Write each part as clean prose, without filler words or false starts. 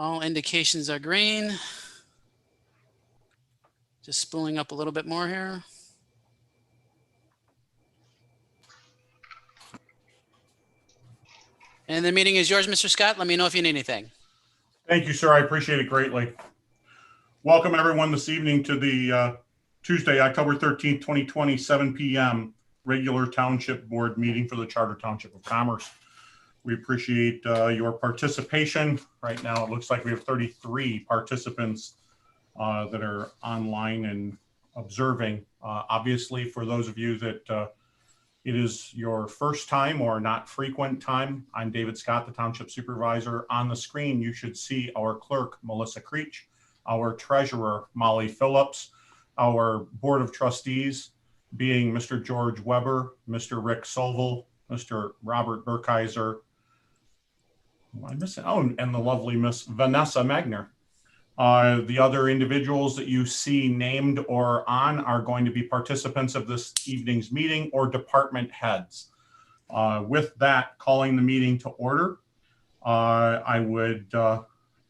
All indications are green. Just spooling up a little bit more here. And the meeting is yours, Mr. Scott. Let me know if you need anything. Thank you, sir. I appreciate it greatly. Welcome everyone this evening to the Tuesday, October 13th, 2020, 7 p.m. regular Township Board meeting for the Charter Township of Commerce. We appreciate your participation. Right now, it looks like we have 33 participants that are online and observing. Obviously, for those of you that it is your first time or not frequent time, I'm David Scott, the Township Supervisor. On the screen, you should see our clerk, Melissa Creech, our treasurer, Molly Phillips, our Board of Trustees, being Mr. George Weber, Mr. Rick Sovell, Mr. Robert Burkheiser, I'm missing, oh, and the lovely Miss Vanessa Magner. The other individuals that you see named or on are going to be participants of this evening's meeting or department heads. With that, calling the meeting to order, I would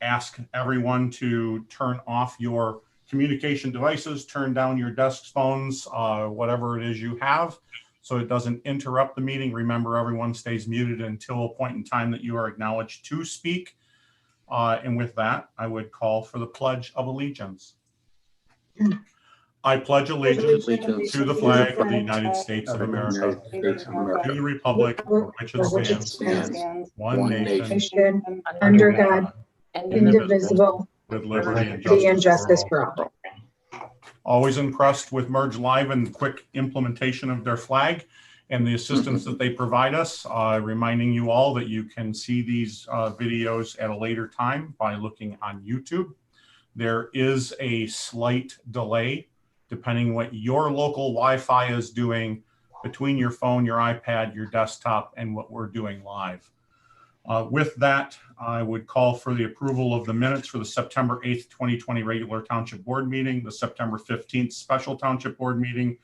ask everyone to turn off your communication devices, turn down your desk phones, whatever it is you have, so it doesn't interrupt the meeting. Remember, everyone stays muted until a point in time that you are acknowledged to speak. And with that, I would call for the Pledge of Allegiance. I pledge allegiance to the flag of the United States of America, to the republic for which it stands, one nation, under God, indivisible, with liberty and justice for all. Always impressed with Merge Live and quick implementation of their flag and the assistance that they provide us, reminding you all that you can see these videos at a later time by looking on YouTube. There is a slight delay depending what your local Wi-Fi is doing between your phone, your iPad, your desktop, and what we're doing live. With that, I would call for the approval of the minutes for the September 8th, 2020 regular Township Board meeting, the September 15th special Township Board meeting,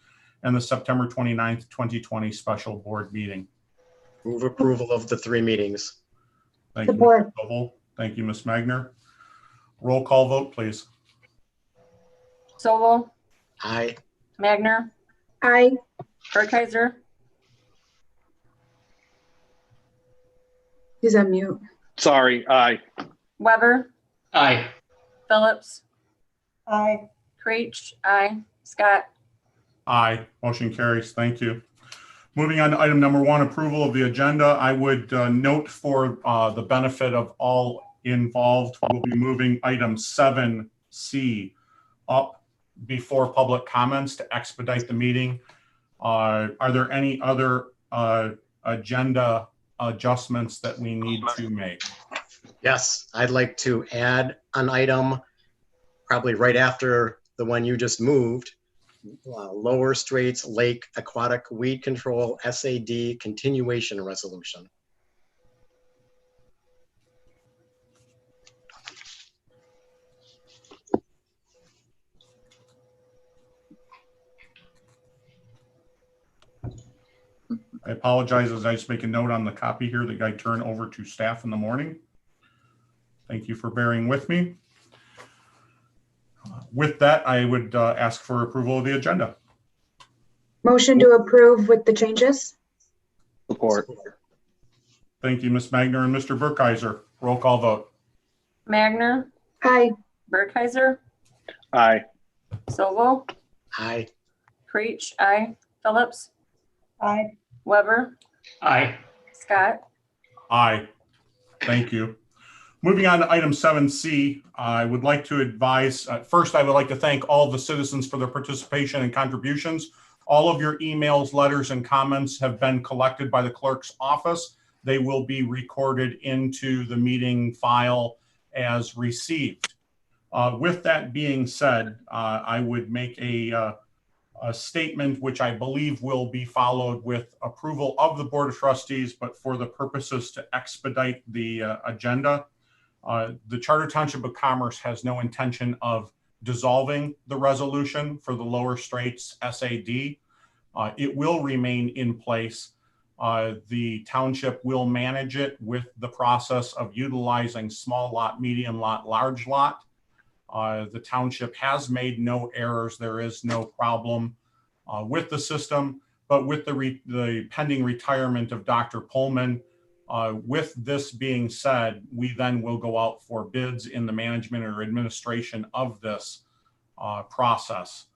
and the September 29th, 2020 special board meeting. Move approval of the 3 meetings. Thank you, Mr. Sovell. Thank you, Ms. Magner. Roll call vote, please. Sovell. Aye. Magner. Aye. Burkheiser. He's on mute. Sorry, aye. Weber. Aye. Phillips. Aye. Creech. Aye. Scott. Aye. Motion carries. Thank you. Moving on to item number 1, approval of the agenda. I would note for the benefit of all involved, we'll be moving item 7C up before public comments to expedite the meeting. Are there any other agenda adjustments that we need to make? Yes, I'd like to add an item probably right after the one you just moved. Lower Straits Lake Aquatic Weed Control SAD continuation resolution. I apologize as I just make a note on the copy here that I turn over to staff in the morning. Thank you for bearing with me. With that, I would ask for approval of the agenda. Motion to approve with the changes. Support. Thank you, Ms. Magner and Mr. Burkheiser. Roll call vote. Magner. Aye. Burkheiser. Aye. Sovell. Aye. Creech. Aye. Phillips. Aye. Weber. Aye. Scott. Aye. Thank you. Moving on to item 7C, I would like to advise, first, I would like to thank all the citizens for their participation and contributions. All of your emails, letters, and comments have been collected by the clerk's office. They will be recorded into the meeting file as received. With that being said, I would make a statement which I believe will be followed with approval of the Board of Trustees, but for the purposes to expedite the agenda. The Charter Township of Commerce has no intention of dissolving the resolution for the Lower Straits SAD. It will remain in place, The township will manage it with the process of utilizing small lot, medium lot, large lot. The township has made no errors. There is no problem with the system, but with the pending retirement of Dr. Pullman, with this being said, we then will go out for bids in the management or administration of this process.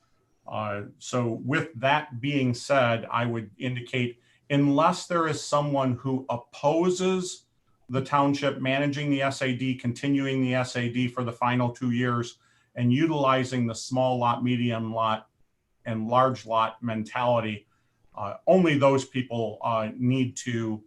So with that being said, I would indicate, unless there is someone who opposes the township managing the SAD, continuing the SAD for the final 2 years, and utilizing the small lot, medium lot, and large lot mentality, only those people need to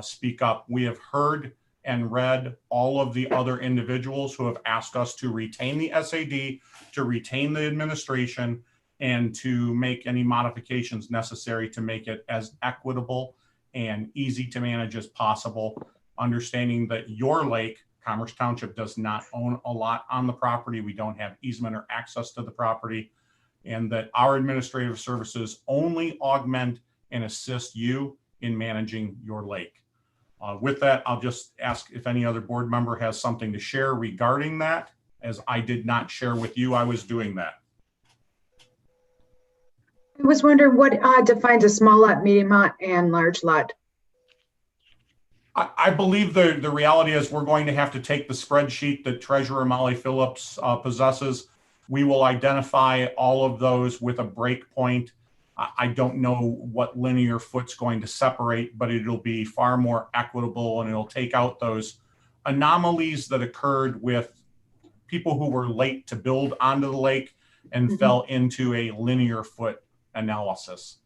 speak up. We have heard and read all of the other individuals who have asked us to retain the SAD, to retain the administration, and to make any modifications necessary to make it as equitable and easy to manage as possible, understanding that your lake, Commerce Township, does not own a lot on the property. We don't have easement or access to the property, and that our administrative services only augment and assist you in managing your lake. With that, I'll just ask if any other board member has something to share regarding that, as I did not share with you. I was doing that. I was wondering what defines a small lot, medium lot, and large lot. I believe the reality is we're going to have to take the spreadsheet that Treasurer Molly Phillips possesses. We will identify all of those with a breakpoint. I don't know what linear foot's going to separate, but it'll be far more equitable, and it'll take out those anomalies that occurred with people who were late to build onto the lake and fell into a linear foot analysis.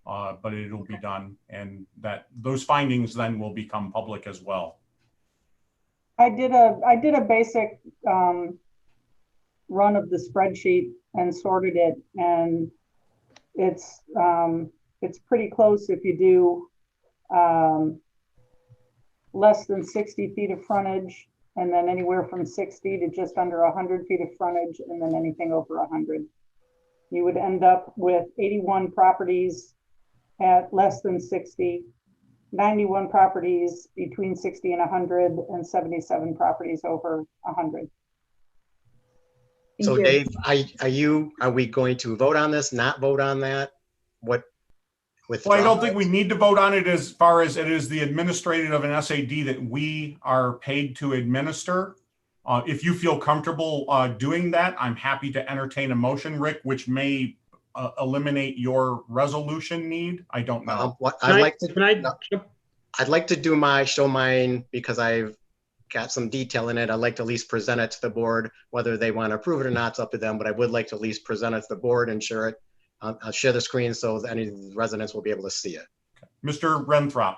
But it'll be done, and that those findings then will become public as well. I did a basic run of the spreadsheet and sorted it, and it's pretty close if you do less than 60 feet of frontage, and then anywhere from 60 to just under 100 feet of frontage, and then anything over 100. You would end up with 81 properties at less than 60, 91 properties between 60 and 100, and 77 properties over 100. So Thank Dave, are we going to vote on this, not vote on that? What? Well, I don't think we need to vote on it, as far as it is the administrative of an SAD that we are paid to administer. If you feel comfortable doing that, I'm happy to entertain a motion, Rick, which may eliminate your resolution need. I don't know. I'd like to do show mine because I've got some detail in it. I'd like to at least present it to the board. Whether they want to approve it or not, it's up to them, but I would like to at least present it to the board and share it. I'll share the screen so that any residents will be able to see it. Mr. Renthrop.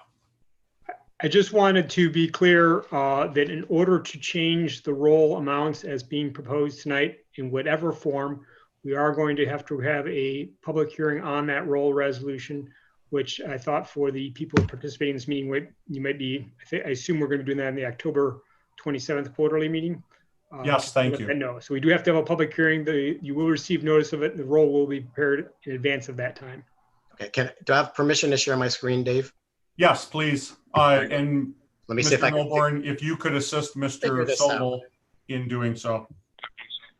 I just wanted to be clear that in order to change the roll amounts as being proposed tonight in whatever form, we are going to have a public hearing on that roll resolution, which I thought for the people participating in this meeting, you might be, I assume we're going to be doing that in the October 27th quarterly meeting. Yes, thank you. No, so we do have to have a public hearing. You will receive notice of it. And the roll will be prepared in advance of that time. Okay, do I have permission to share my screen, Dave? Yes, please. And let me Mr. see if I can. Milborn, if you could assist Mr. Sobel in doing so.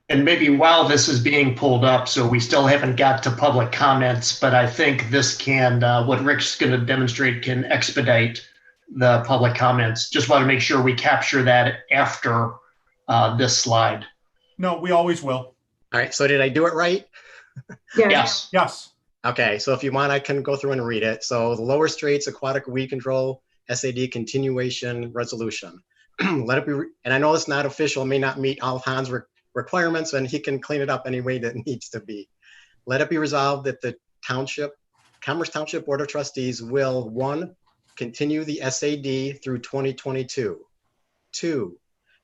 And maybe while this is being pulled up, so we still haven't got to public comments, but I think this can, what Rick's going to demonstrate, can expedite the public comments. Just want to make sure we capture that after this slide. No, we always will. All right, so did I do it right? Yes. Yes. Okay, so if you want, I can go through and read it. So the Lower Straits Aquatic Weed Control SAD continuation resolution. Let it be, and I know it's not official, it may not meet all Hans requirements, and he can clean it up any way that it needs to be. Let it be resolved that the Commerce Township Board of Trustees will, 1, continue the SAD through 2022. 2,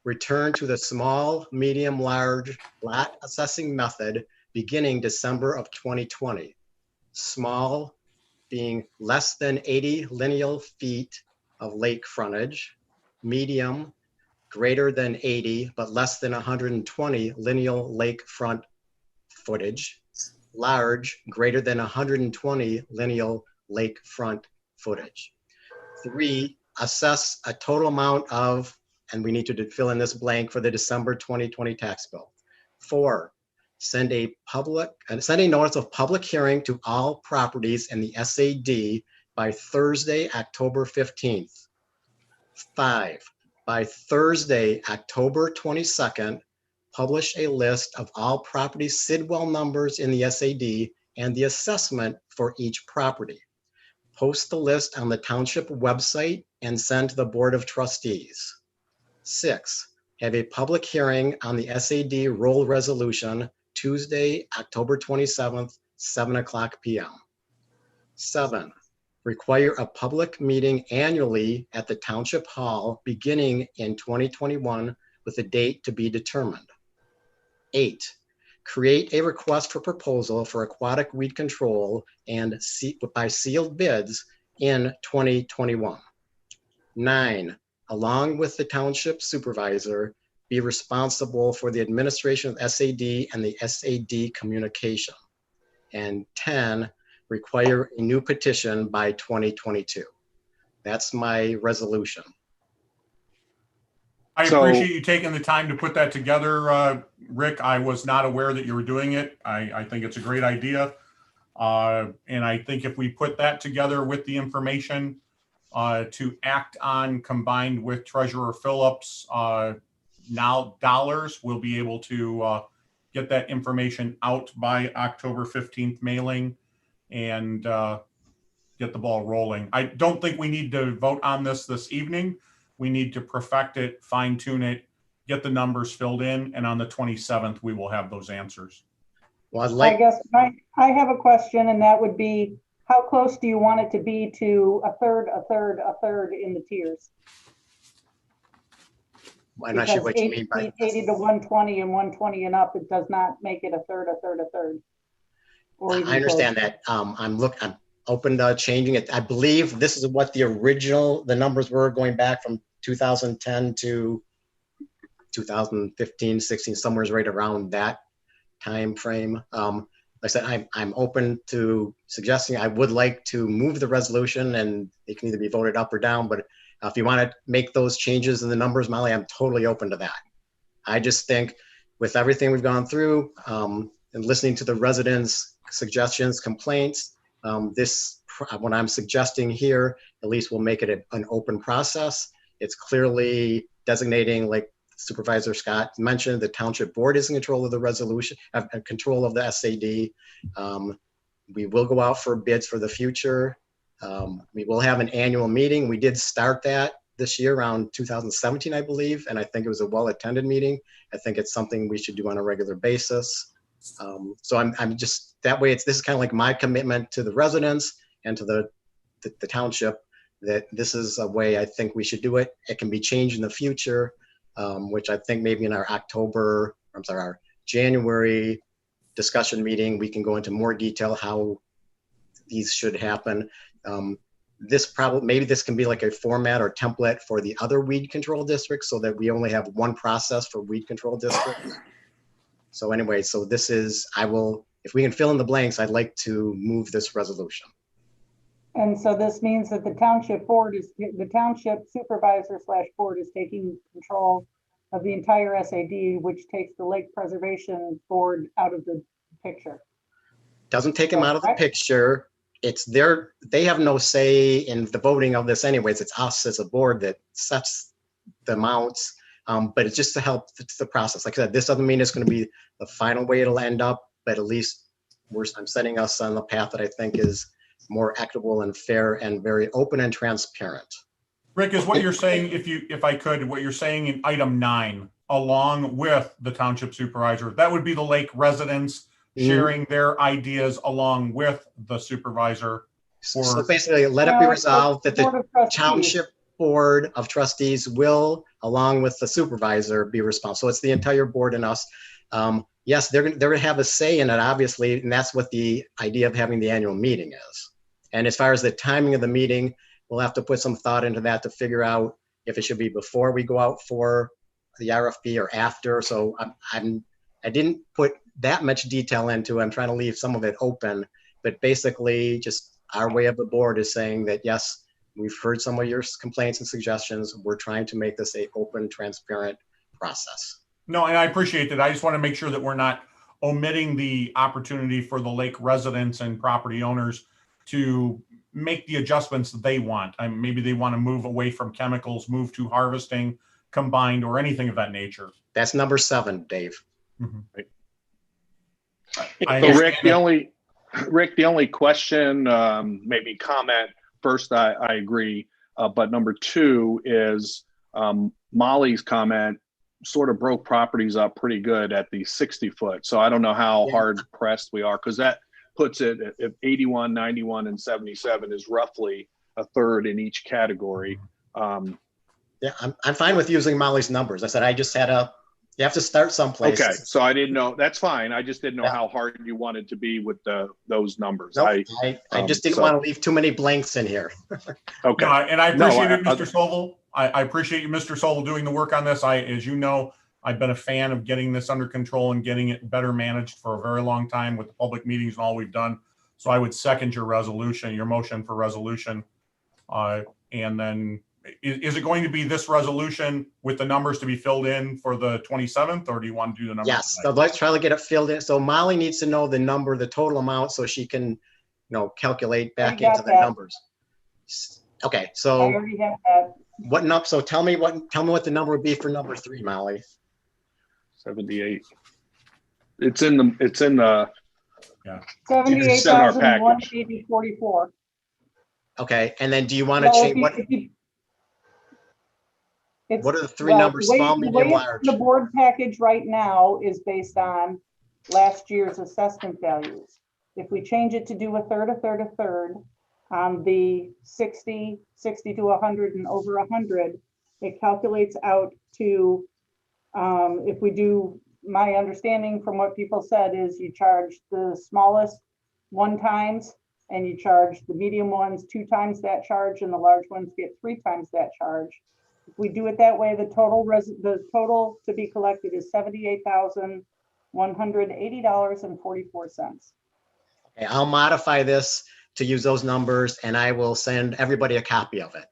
return to the small, medium, large lot assessing method beginning December of 2020. Small being less than 80 lineal feet of lake frontage, medium greater than 80 but less than 120 lineal lake front footage, large greater than 120 lineal lake front footage. 3, assess a total amount of, and we need to fill in this blank for the December 2020 tax bill. 4, send a notice of public hearing to all properties in the SAD by Thursday, October 15th. 5, by Thursday, October 22nd, publish a list of all property Sidwell numbers in the SAD and the assessment for each property. Post the list on the township website and send to the Board of Trustees. 6, have a public hearing on the SAD roll resolution Tuesday, October 27th, 7:00 p.m. 7, require a public meeting annually at the Township Hall beginning in 2021 with a date to be determined. 8, create a request for proposal for aquatic weed control and by sealed bids in 2021. 9, along with the township supervisor, be responsible for the administration of SAD and the SAD communication. And 10, require a new petition by 2022. That's my resolution. I So- appreciate you taking the time to put that together, Rick. I was not aware that you were doing it. I think it's a great idea. And I think if we put that together with the information to act on combined with Treasurer Phillips, now dollars, we'll be able to get that information out by October 15th mailing and get the ball rolling. I don't think we need to vote on this evening. We need to perfect it, fine tune it, get the numbers filled in, and on the 27th, we will have those answers. Well, I'd I like, guess I have a question, and that would be, how close do you want it to be to a third, a third, a third in the tiers? I'm not sure Because what you mean by 80 to 120 and 120 and up, it does not make it a third, a third, a third. Or even I understand close. that. I'm open to changing it. I believe this is what the numbers were going back from 2010 to 2015, 16, somewhere right around that time frame. Like I said, I'm open to suggesting. I would like to move the resolution, and it can either be voted up or down. But if you want to make those changes in the numbers, Molly, I'm totally open to that. I just think with everything we've gone through and listening to the residents' suggestions, complaints, what I'm suggesting here, at least will make it an open process. It's clearly designating, like Supervisor Scott mentioned, the township board is in control of the resolution, control of the SAD. We will go out for bids for the future. We will have an annual meeting. We did start that this year around 2017, I believe, and I think it was a well-attended meeting. I think it's something we should do on a regular basis. So I'm just, that way this is kind of like my commitment to the residents and to the township, that this is a way I think we should do it. It can be changed in the future, which I think maybe in our our January discussion meeting, we can go into more detail how these should happen. Maybe this can be like a format or template for the other weed control districts, so that we only have one process for weed control districts. So anyway, if we can fill in the blanks, I'd like to move this resolution. And so this means that the township supervisor / board is taking control of the entire SAD, which takes the Lake Preservation Board out of the picture. Doesn't take them out of the Correct. picture. They have no say in the voting of this anyways. It's us as a board that sets the amounts, but it's just to help the process. Like I said, this doesn't mean it's going to be the final way it'll end up, but at least I'm setting us on the path that I think is more equitable and fair and very open and transparent. Rick, is what you're saying, what you're saying in item 9, along with the township supervisor, that would be the lake residents sharing their ideas along with the supervisor. So basically, let it be resolved that the Board of Trustees. township board of trustees will, along with the supervisor, be responsible. So it's the entire board and us. Yes, they're going to have a say in it, obviously, and that's what the idea of having the annual meeting is. And as far as the timing of the meeting, we'll have to put some thought into that to figure out if it should be before we go out for the RFP or after. So I didn't put that much detail into it. I'm trying to leave some of it open, but basically just our way of the board is saying that, yes, We've heard some of your complaints and suggestions. We're trying to make this a open, transparent process. No, and I appreciate that. I just want to make sure that we're not omitting the opportunity for the lake residents and property owners to make the adjustments that they want. I mean, maybe they want to move away from chemicals, move to harvesting combined, or anything of that nature. That's number 7, Dave. I So Rick, understand the only question, maybe comment, first, I agree. But number 2 is Molly's comment sort of broke properties up pretty good at the 60 foot. So I don't know how hard pressed we are, because that puts it at 81, 91, and 77 is roughly a third in each category. Yeah, I'm fine with using Molly's numbers. I said I just had you have to start someplace. Okay, so I didn't know. That's fine. I just didn't know how hard you wanted to be with those numbers. Nope, I just didn't want to leave too many blanks in here. Okay. No, and I appreciate it, No, Mr. Sobel. I appreciate you, Mr. Sobel, doing the work on this. As you know, I've been a fan of getting this under control and getting it better managed for a very long time with the public meetings and all we've done. So I would second your resolution, your motion for resolution. And then is it going to be this resolution with the numbers to be filled in for the 27th, or do you want to do the numbers? Yes, tonight? so let's try to get it filled in. So Molly needs to know the number, the total amount, so she can, calculate back got into the that. numbers. Okay, I so already have that. so tell me what the number would be for number 3, Molly. 78. It's in the It's in our package. 78,180.44. Okay, and then do you want to change what are the 3 numbers, small, medium, large? The board package right now is based on last year's assessment values. If we change it to do a third on the 60 to 100 and over 100, it calculates out to, if we do, my understanding from what people said is you charge the smallest 1 times, and you charge the medium ones 2 times that charge, and the large ones get 3 times that charge. If we do it that way, the total to be collected is $78,180.44. Okay, I'll modify this to use those numbers, and I will send everybody a copy of it.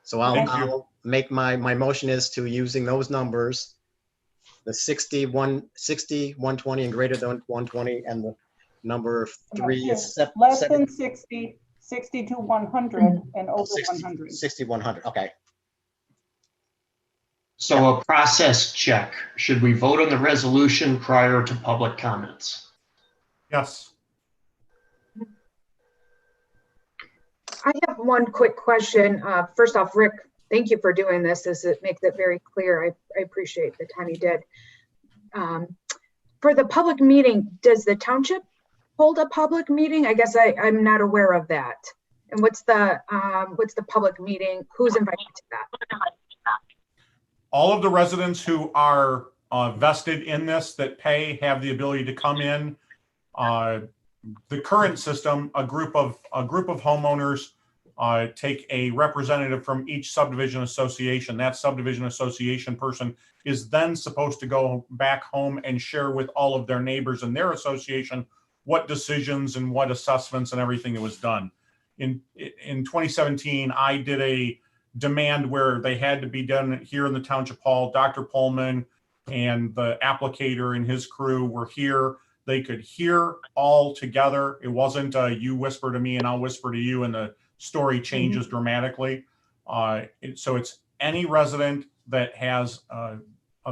So I'll make my motion is to using those numbers, the 60, 120 and greater than 120, and the number 3 is Less than 60, 60 to 100 and over 100. 60, 100. Okay. So a process check. Should we vote on the resolution prior to public comments? Yes. I have one quick question. First off, Rick, thank you for doing this. It makes it very clear. I appreciate the time you did. For the public meeting, does the township hold a public meeting? I guess I'm not aware of that. And what's the public meeting? Who's invited to that? All of the residents who are vested in this that pay have the ability to come in. The current system, a group of homeowners take a representative from each subdivision association. That subdivision association person is then supposed to go back home and share with all of their neighbors in their association what decisions and what assessments and everything that was done. In 2017, I did a demand where they had to be done here in the Township Hall. Dr. Pullman and the applicator and his crew were here. They could hear all together. It wasn't you whisper to me and I'll whisper to you and the story changes dramatically. So it's any resident that has a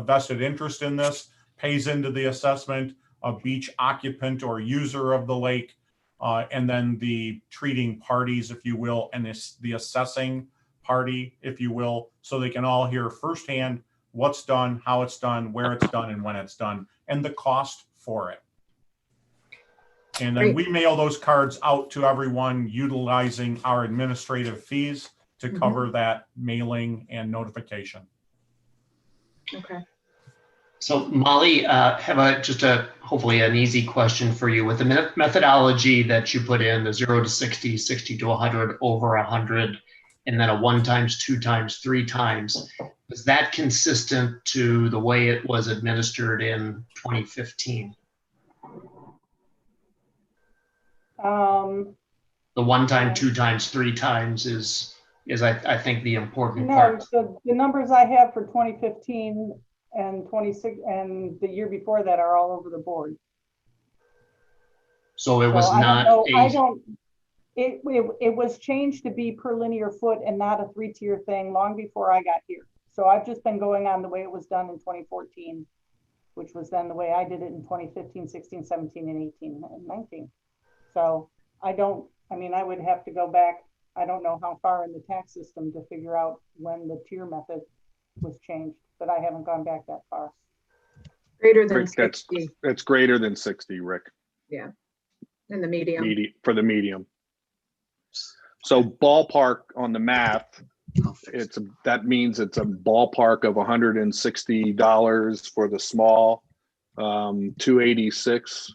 vested interest in this, pays into the assessment, a beach occupant or user of the lake, and then the treating parties, if you will, and the assessing party, if you will, so they can all hear firsthand what's done, how it's done, where it's done, and when it's done, and the cost for it. And then we mail those cards out to everyone utilizing our administrative fees to cover that mailing and notification. Okay. So Molly, hopefully an easy question for you. With the methodology that you put in, the 0 to 60, 60 to 100, over 100, and then a 1 times, 2 times, 3 times, is that consistent to the way it was administered in 2015? The one time, two times, three times is I think the important No, part. the numbers I have for 2015 and 26 and the year before that are all over the board. So it was So I don't not know, I a, don't, it was changed to be per linear foot and not a 3-tier thing long before I got here. So I've just been going on the way it was done in 2014, which was then the way I did it in 2015, 16, 17, and 18, and 19. So I would have to go back. I don't know how far in the tax system to figure out when the tier method was changed, but I haven't gone back that far. Greater than Rick, that's 60 greater than 60, Rick. in the medium. For the medium. So ballpark on the math, I'll fix it. that means it's a ballpark of $160 for the small, 286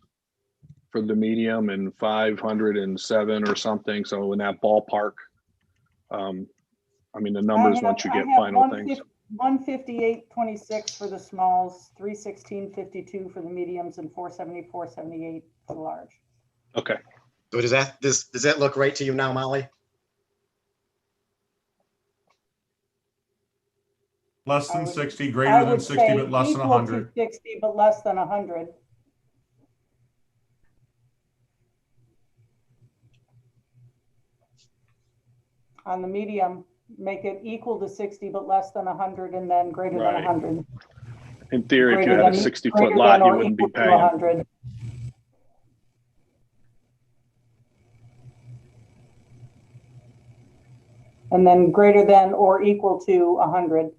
for the medium, and 507 or something. So in that ballpark, I mean, the numbers once you get final things. 158.26 for the smalls, 316.52 for the mediums, and 474.78 for the large. Okay. So does that look right to you now, Molly? Less I than would- 60, I greater than would 60, say but less than equal to 100. 60, but less than 100. On the medium, make it equal to 60, but less than 100, and then greater than Right. 100. In theory, if you Greater had a than- 60-foot greater lot, than you or wouldn't be equal to paying. 100. And then greater than or equal to 100.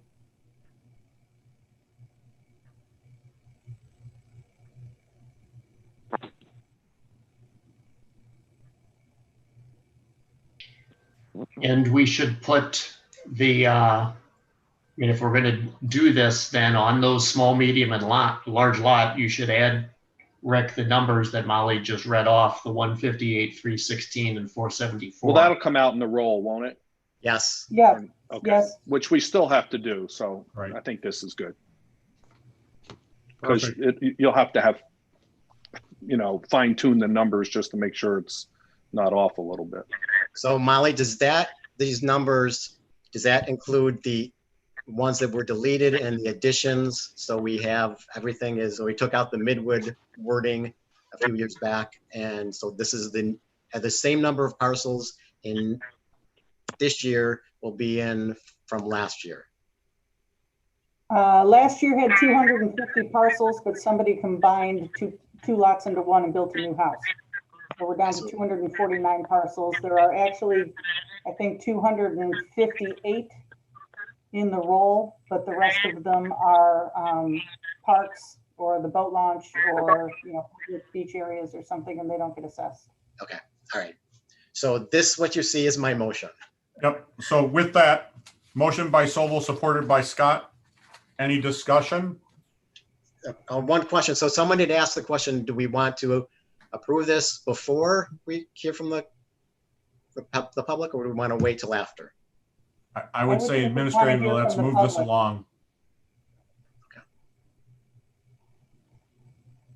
and we should put the, I mean, if we're gonna do this, then on those small, medium, and large lot, you should add, Rick, the numbers that Molly just read off, the 158, 316, and 474. Well, that'll come out in the roll, won't it? Yes. Yes, Okay. yes. Which we still have to do. So Right. I think this is good. Because Perfect. you'll have to have, fine tune the numbers just to make sure it's not off a little bit. So Molly, these numbers, does that include the ones that were deleted and the additions? So we have we took out the Midwood wording a few years back. And so this is the same number of parcels in this year will be in from last year. Last year had 250 parcels, but somebody combined two lots into one and built a new house. So we're down to 249 parcels. There are actually, I think, 258 in the roll, but the rest of them are parks or the boat launch or beach areas or something, and they don't get assessed. Okay, all right. So what you see is my motion. Yep. So with that, motion by Sobel, supported by Scott. Any discussion? One question. So someone had asked the question, do we want to approve this before we hear from the public, or do we want to wait till after? I would would say think we wanna administratively, hear let's from the move this public. along.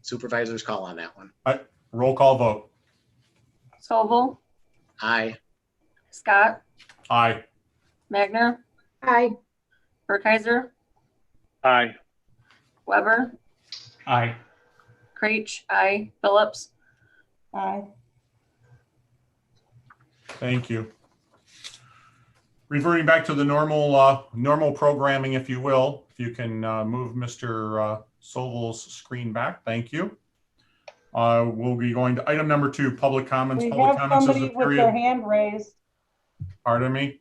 Supervisor's call on that one. Roll call vote. Sobel, Aye. Scott, Aye. Magner, Aye. Burkheiser, Aye. Weber, Aye. Creech, aye, Phillips. Aye. Thank you. Reverting back to the normal programming, if you will, if you can move Mr. Sobel's screen back. Thank you. We'll be going to item number 2, public comments. We Public have comments is a somebody with their period. hand raised. Pardon me.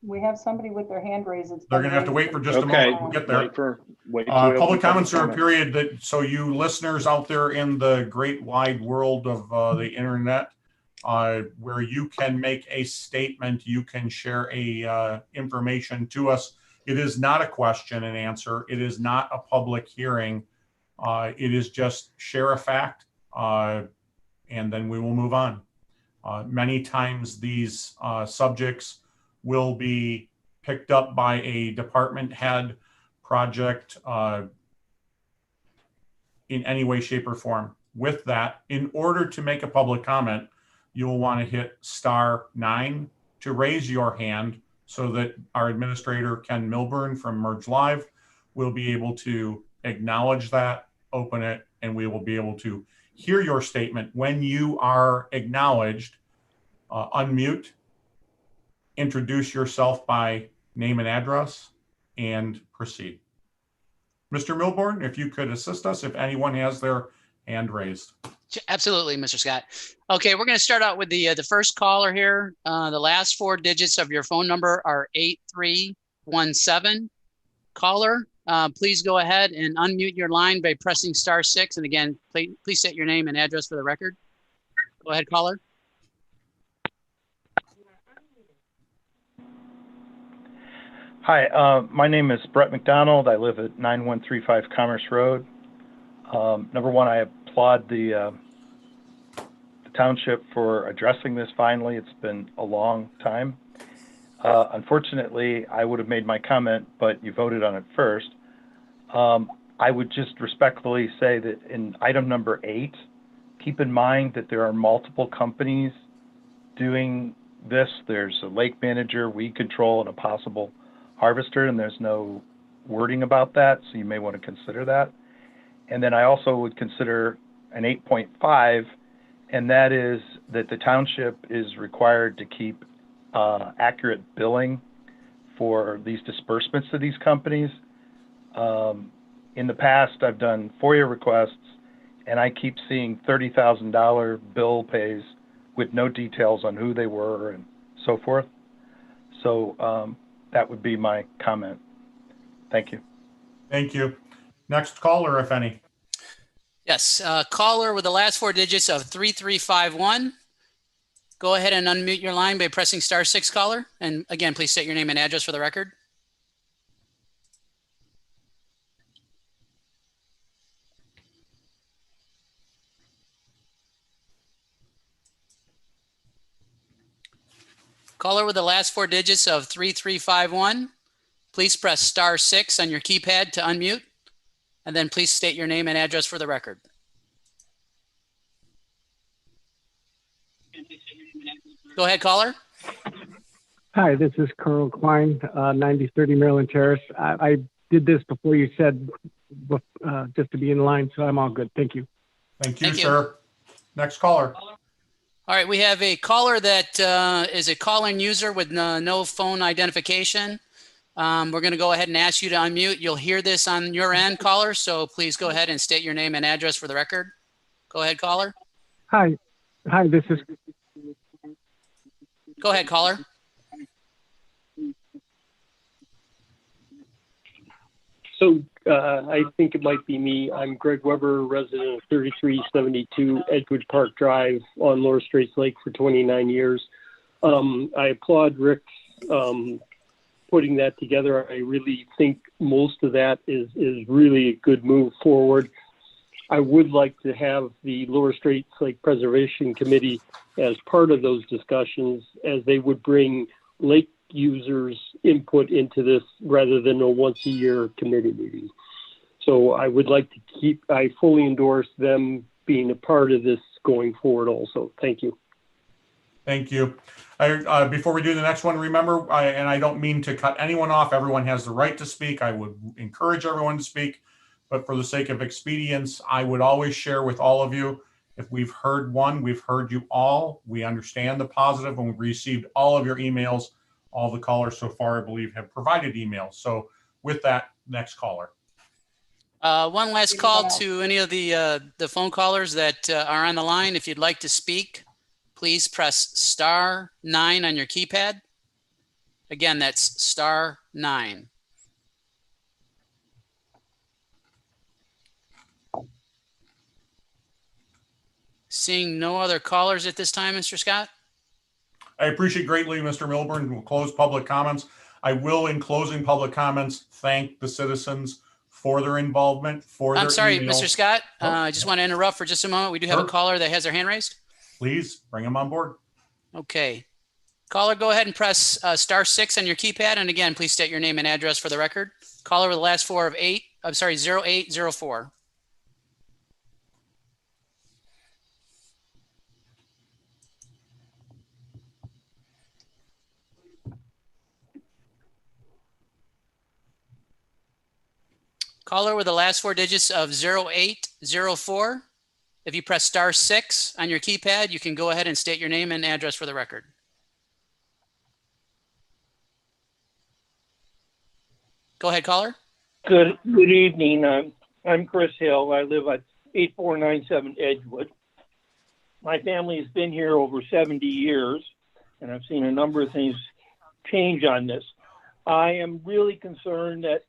We have somebody with their hand raised. They're going to have to wait for just a Okay. moment. We'll get there. Wait till we open Public comments are a comment. period that, so you listeners out there in the great wide world of the internet, where you can make a statement, you can share information to us. It is not a question and answer. It is not a public hearing. It is just share a fact, and then we will move on. Many times these subjects will be picked up by a department head, project, in any way, shape, or form. With that, in order to make a public comment, you will want to hit *9 to raise your hand so that our administrator, Ken Milburn from Merge Live, will be able to acknowledge that, open it, and we will be able to hear your statement. When you are acknowledged, unmute, introduce yourself by name and address, and proceed. Mr. Milburn, if you could assist us if anyone has their hand raised. Absolutely, Mr. Scott. Okay, we're going to start out with the first caller here. The last 4 digits of your phone number are 8317. Caller, please go ahead and unmute your line by pressing *6. And again, please state your name and address for the record. Go ahead, caller. Hi, my name is Brett McDonald. I live at 9135 Commerce Road. Number one, I applaud the township for addressing this finally. It's been a long time. Unfortunately, I would have made my comment, but you voted on it first. I would just respectfully say that in item number 8, keep in mind that there are multiple companies doing this. There's a lake manager, weed control, and a possible harvester, and there's no wording about that, so you may want to consider that. And then I also would consider an 8.5, and that is that the township is required to keep accurate billing for these disbursements to these companies. In the past, I've done FOIA requests, and I keep seeing $30,000 bill pays with no details on who they were and so forth. So that would be my comment. Thank you. Thank you. Next caller, if any. Yes, caller with the last 4 digits of 3351. Go ahead and unmute your line by pressing *6, caller. And again, please state your name and address for the record. Caller with the last 4 digits of 3351. Please press *6 on your keypad to unmute. And then please state your name and address for the record. Go ahead, caller. Hi, this is Carl Klein, 9030 Maryland Terrace. I did this before you said just to be in line, so I'm all good. Thank you. Thank you, Thank you. sir. Next caller. All right, we have a caller that is a call-in user with no phone identification. We're going to go ahead and ask you to unmute. You'll hear this on your end, caller, so please go ahead and state your name and address for the record. Go ahead, caller. Hi, this is. Go ahead, caller. So I think it might be me. I'm Greg Weber, resident of 3372 Edgewood Park Drive on Lower Straits Lake for 29 years. I applaud Rick putting that together. I really think most of that is really a good move forward. I would like to have the Lower Straits Lake Preservation Committee as part of those discussions, as they would bring lake users' input into this rather than a once-a-year committee meeting. So I would like to I fully endorse them being a part of this going forward also. Thank you. Thank you. Before we do the next one, remember, and I don't mean to cut anyone off, everyone has the right to speak. I would encourage everyone to speak, but for the sake of expedience, I would always share with all of you, if we've heard one, we've heard you all. We understand the positive, and we've received all of your emails. All the callers so far, I believe, have provided emails. So with that, next caller. One last call to any of the phone callers that are on the line. If you'd like to speak, please press *9 on your keypad. Again, that's *9. Seeing no other callers at this time, Mr. Scott? I appreciate greatly, Mr. Milburn. We'll close public comments. I will, in closing public comments, thank the citizens for their involvement, for their I'm sorry, emails. Mr. Scott. I just want to interrupt for just a moment. We do have a caller that has their hand raised. Please bring them on board. Okay. Caller, go ahead and press *6 on your keypad. And again, please state your name and address for the record. Caller with the last 4 of 0804. Caller with the last four digits of 0804. If you press *6 on your keypad, you can go ahead and state your name and address for the record. Go ahead, caller. Good evening. I'm Chris Hill. I live at 8497 Edgewood. My family has been here over 70 years, and I've seen a number of things change on this. I am really concerned that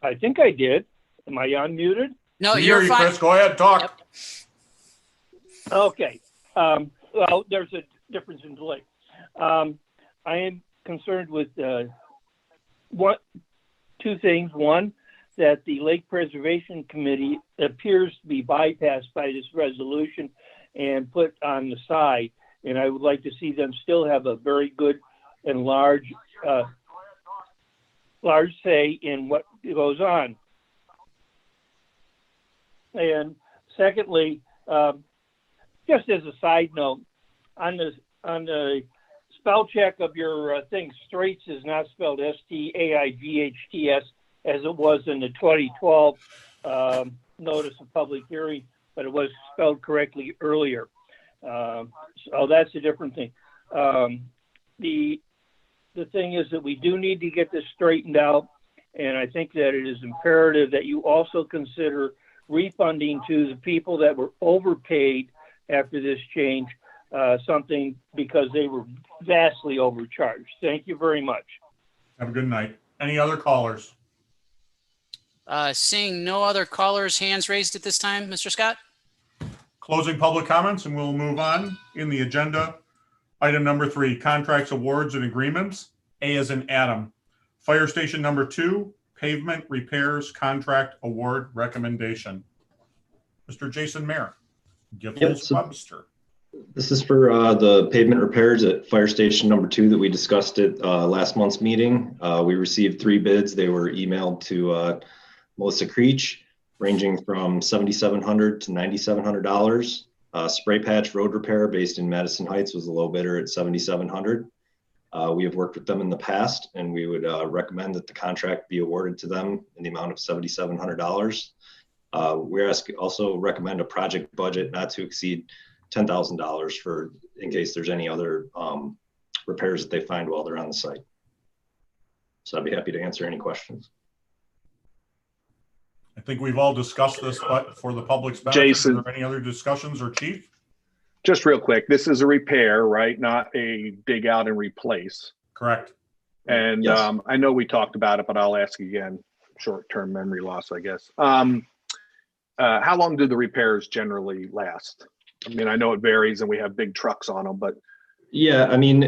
I think I did. Am I unmuted? No, We you're hear you, fine. Chris. Go ahead, talk. Yep. Okay. Well, there's a difference in delay. I am concerned with two things. One, that the Lake Preservation Committee appears to be bypassed by this resolution and put on the side. And I would like to see them still have a very good and large say in what goes on. And secondly, just as a side note, on the spell check of your thing, Straits is not spelled Staights as it was in the 2012 notice of public hearing, but it was spelled correctly earlier. So that's a different thing. The thing is that we do need to get this straightened out, and I think that it is imperative that you also consider refunding to the people that were overpaid after this change something, because they were vastly overcharged. Thank you very much. Have a good night. Any other callers? Seeing no other callers' hands raised at this time, Mr. Scott? Closing public comments, and we'll move on in the agenda. Item number 3, contracts, awards, and agreements. A as in Adam. Fire station number 2, pavement repairs contract award recommendation. Mr. Jason Merritt, Giffords Webster. This is for the pavement repairs at fire station number 2 that we discussed at last month's meeting. We received 3 bids. They were emailed to Melissa Creech, ranging from $7,700 to $9,700. Spray patch road repair based in Madison Heights was the low bidder at $7,700. We have worked with them in the past, and we would recommend that the contract be awarded to them in the amount of $7,700. We also recommend a project budget not to exceed $10,000 for in case there's any other repairs that they find while they're on the site. So I'd be happy to answer any questions. I think we've all discussed this, but for the public's benefit, Jason. are there any other discussions, or Chief? Just real quick, this is a repair, right? Not a dig out and replace. Correct. And Yes. I know we talked about it, but I'll ask again. Short-term memory loss, I guess. How long do the repairs generally last? I mean, I know it varies and we have big trucks on them, but Yeah, I mean,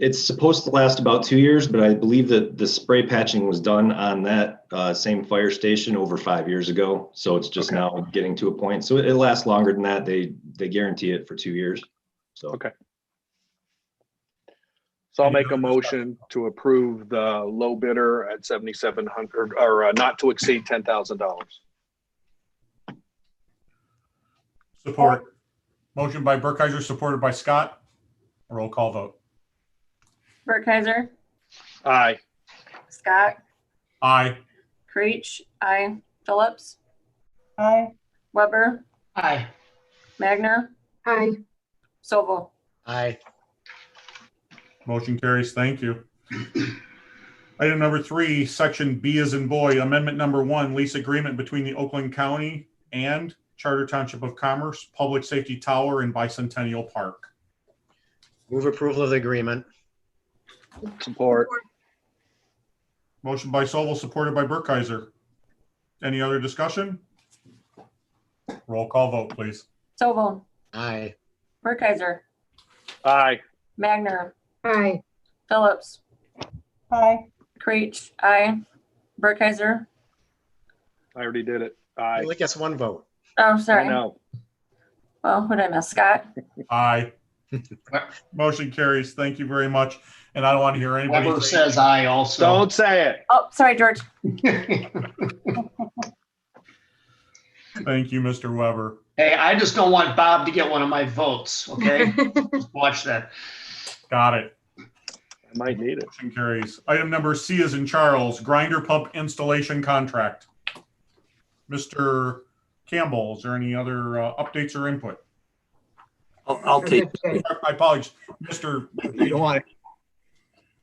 it's supposed to last about 2 years, but I believe that the spray patching was done on that same fire station over 5 years ago. So it's just now getting to a point. So it lasts longer than that. They guarantee it for 2 years. So okay. So I'll make a motion to approve the low bidder at $7,700 or not to exceed $10,000. Support. Motion by Burkheiser, supported by Scott. Roll call vote. Burkheiser, Aye. Scott, Aye. Creech, aye. Phillips, Aye. Weber, Aye. Magner, Aye. Sobel. Aye. Motion carries. Thank you. Item number 3, section B as in boy, amendment number 1, lease agreement between the Oakland County and Charter Township of Commerce, Public Safety Tower in Bicentennial Park. Move approval of the agreement. Support. Motion by Sobel, supported by Burkheiser. Any other discussion? Roll call vote, please. Sobel, Aye. Burkheiser, Aye. Magner, Aye. Phillips, Aye. Creech, aye. Burkheiser. I already did it. I Aye. only gets one vote. Oh, I sorry. know. Well, who did I miss? Scott? Aye. Motion carries. Thank you very much. And I don't want to hear anybody Weber say- says aye also. Don't say it. Oh, sorry, George. Thank you, Mr. Weber. Hey, I just don't want Bob to get one of my votes, okay? Just watch that. Got it. Might need it. Motion carries. Item number C is in Charles, grinder pump installation contract. Mr. Campbell, is there any other updates or input? I'll take My apologies, Mr. You don't want it.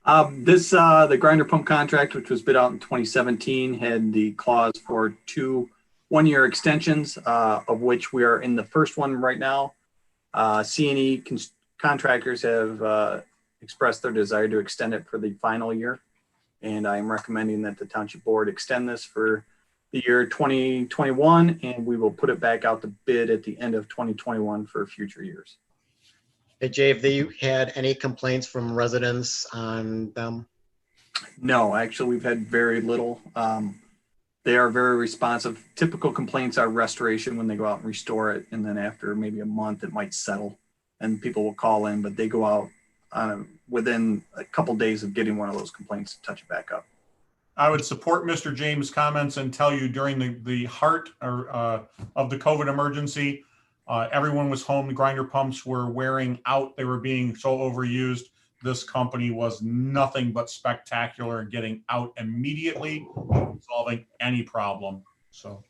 The grinder pump contract, which was bid out in 2017, had the clause for 2 one-year extensions, of which we are in the first one right now. C&E contractors have expressed their desire to extend it for the final year, and I am recommending that the Township Board extend this for the year 2021, and we will put it back out to bid at the end of 2021 for future years. Hey, Jay, have you had any complaints from residents on them? No, actually, we've had very little. They are very responsive. Typical complaints are restoration when they go out and restore it, and then after maybe a month, it might settle, and people will call in, but they go out within a couple days of getting one of those complaints to touch it back up. I would support Mr. James' comments and tell you during the heart of the COVID emergency, everyone was home. The grinder pumps were wearing out. They were being so overused. This company was nothing but spectacular in getting out immediately, solving any problem. So,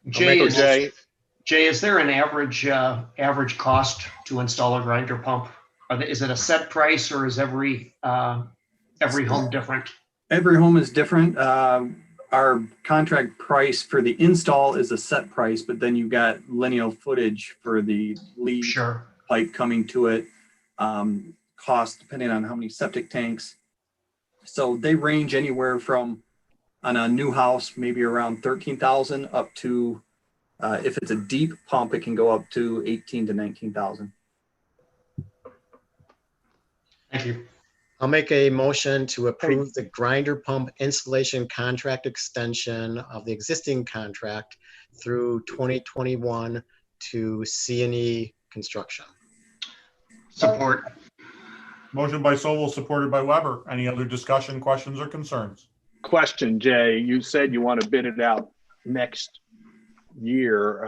Jay, is there an average cost to install a grinder pump? Is it a set price, or is every home different? Every home is different. Our contract price for the install is a set price, but then you got lineal footage for the lead pipe coming to it, cost depending on how many septic tanks. So they range anywhere from, on a new house, maybe around 13,000 up to, if it's a deep pump, it can go up to 18 to 19,000. Thank you. I'll make a motion to approve the grinder pump installation contract extension of the existing contract through 2021 to C&E Construction. Support. Motion by Sobel, supported by Weber. Any other discussion, questions, or concerns? Question, Jay. You said you want to bid it out next year.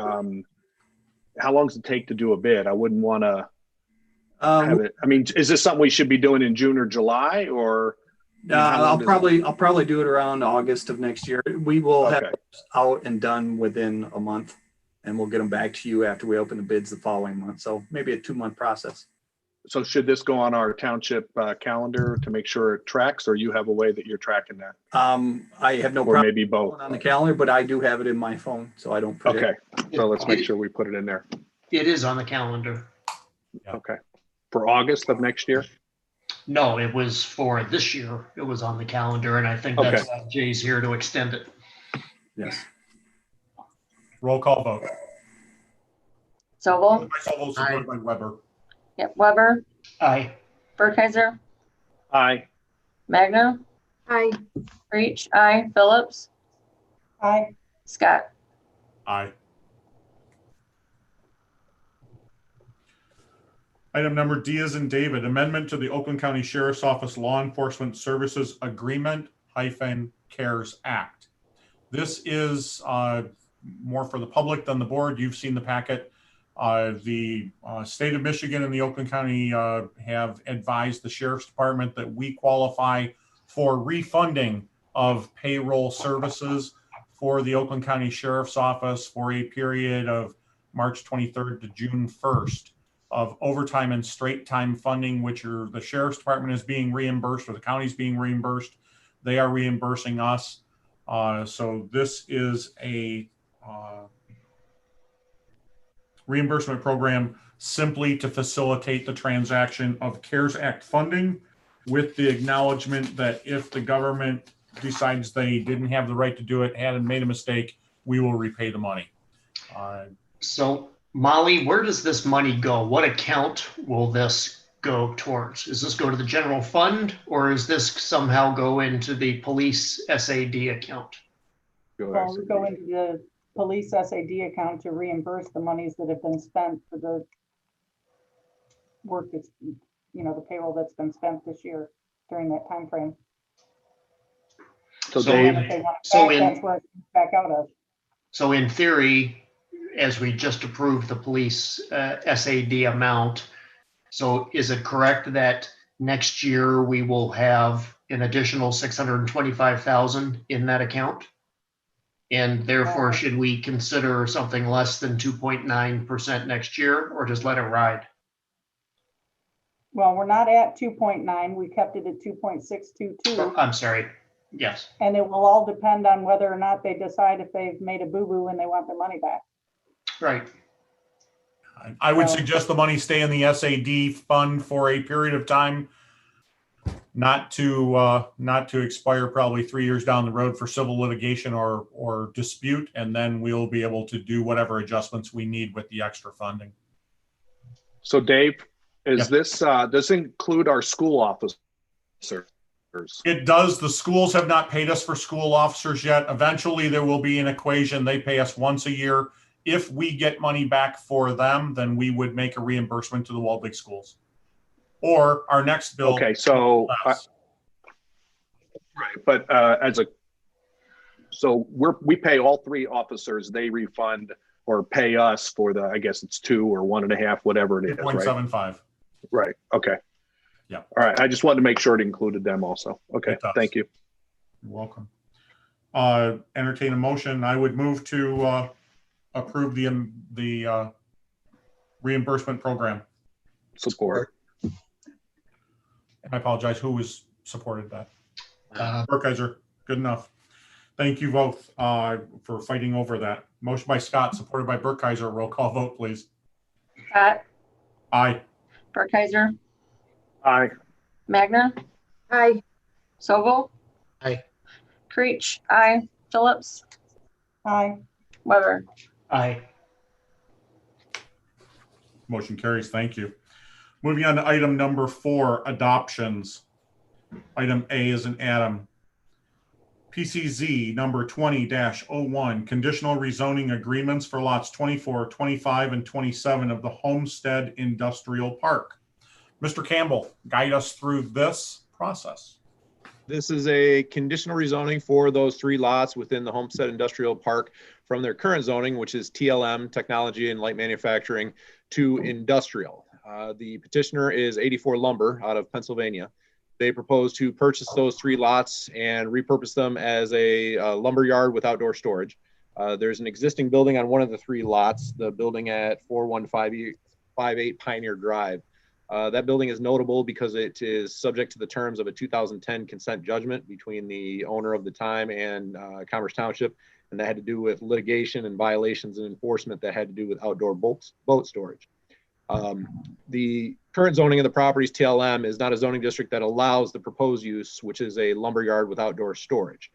How long does it take to do a bid? I wouldn't want to have it. I mean, is this something we should be doing in June or July, or? I'll probably do it around August of next year. We will have it out and done within a month, and we'll get them back to you after we open the bids the following month. So maybe a 2-month process. So should this go on our township calendar to make sure it tracks, or you have a way that you're tracking that? I have no or problem maybe both on the calendar, but I do have it in my phone, so I don't forget. Okay, so let's make sure we put it in there. It is on the calendar. Okay, for August of next year? No, it was for this year. It was on the calendar, and I think that's why Jay's here to extend it. Yes. Roll call vote. Sobel. Sobel, supported by Weber. Yep. Weber. Aye. Burkheiser. Aye. Magna. Aye. Breach. Aye. Phillips. Aye. Scott. Aye. Item number D is in David, amendment to the Oakland County Sheriff's Office Law Enforcement Services Agreement -CARES Act. This is more for the public than the board. You've seen the packet. The state of Michigan and the Oakland County have advised the Sheriff's Department that we qualify for refunding of payroll services for the Oakland County Sheriff's Office for a period of March 23rd to June 1st of overtime and straight time funding, which are the Sheriff's Department is being reimbursed, or the county's being reimbursed. They are reimbursing us. So this is a reimbursement program simply to facilitate the transaction of CARES Act funding, with the acknowledgement that if the government decides they didn't have the right to do it, had made a mistake, we will repay the money. So Molly, where does this money go? What account will this go towards? Does this go to the general fund, or is this somehow go into the police SAD account? Well, we go into the police SAD account to reimburse the monies that have been spent for the work that's, the payroll that's been spent this year during that time frame. So Dave, that's where it comes back out of. So in theory, as we just approved the police SAD amount, so is it correct that next year we will have an additional 625,000 in that account. And therefore, should we consider something less than 2.9% next year, or just let it ride? Well, we're not at 2.9. We kept it at 2.622. I'm sorry. Yes. And it will all depend on whether or not they decide if they've made a boo-boo and they want their money back. Right. I would suggest the money stay in the SAD fund for a period of time, not to expire probably 3 years down the road for civil litigation or dispute, and then we'll be able to do whatever adjustments we need with the extra funding. So Dave, is Yes. this include our school officers? It does. The schools have not paid us for school officers yet. Eventually there will be an equation. They pay us once a year. If we get money back for them, then we would make a reimbursement to the Waldwick schools. Or our next bill. Okay, so right, but we pay all three officers. They refund or pay us for the, I guess it's 2 or 1.5, whatever it is, right? 2.75. Right. Okay. Yeah. All right. I just wanted to make sure it included them also. Okay. Thank you. You're welcome. Entertain a motion. I would move to approve the reimbursement program. Support. I apologize. Who was supported that? Burkheiser. Good enough. Thank you both for fighting over that. Motion by Scott, supported by Burkheiser. Roll call vote, please. Scott, Aye. Burkheiser, Aye. Magna, Aye. Sobel, Aye. Creech, aye. Phillips, Aye. Weber. Aye. Motion carries. Thank you. Moving on to item number 4, adoptions. Item A is an addendum. PCZ number 20-01, conditional rezoning agreements for lots 24, 25, and 27 of the Homestead Industrial Park. Mr. Campbell, guide us through this process. This is a conditional rezoning for those 3 lots within the Homestead Industrial Park from their current zoning, which is TLM, Technology and Light Manufacturing, to industrial. The petitioner is 84 Lumber out of Pennsylvania. They propose to purchase those 3 lots and repurpose them as a lumber yard with outdoor storage. There's an existing building on one of the 3 lots, the building at 4158 Pioneer Drive. That building is notable because it is subject to the terms of a 2010 consent judgment between the owner of the time and Commerce Township, and that had to do with litigation and violations and enforcement that had to do with outdoor boat storage. The current zoning of the property's TLM is not a zoning district that allows the proposed use, which is a lumber yard with outdoor storage.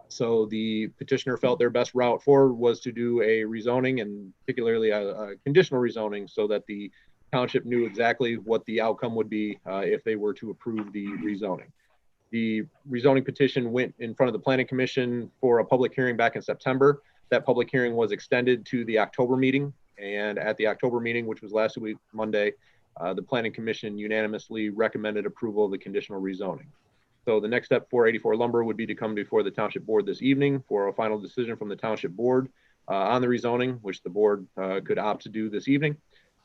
So the petitioner felt their best route forward was to do a rezoning, and particularly a conditional rezoning, so that the township knew exactly what the outcome would be if they were to approve the rezoning. The rezoning petition went in front of the Planning Commission for a public hearing back in September. That public hearing was extended to the October meeting. And at the October meeting, which was last week, Monday, the Planning Commission unanimously recommended approval of the conditional rezoning. So the next step for 84 Lumber would be to come before the Township Board this evening for a final decision from the Township Board on the rezoning, which the board could opt to do this evening.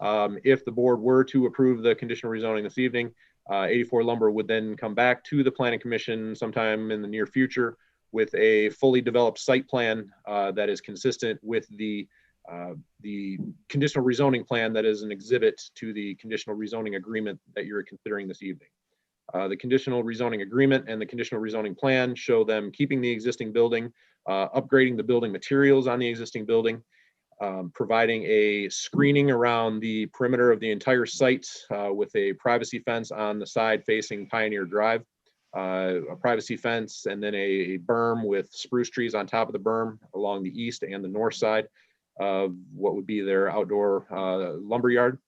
If the board were to approve the conditional rezoning this evening, 84 Lumber would then come back to the Planning Commission sometime in the near future with a fully developed site plan that is consistent with the conditional rezoning plan that is an exhibit to the conditional rezoning agreement that you're considering this evening. The conditional rezoning agreement and the conditional rezoning plan show them keeping the existing building, upgrading the building materials on the existing building, providing a screening around the perimeter of the entire site with a privacy fence on the side facing Pioneer Drive, a privacy fence, and then a berm with spruce trees on top of the berm along the east and the north side of what would be their outdoor lumber yard.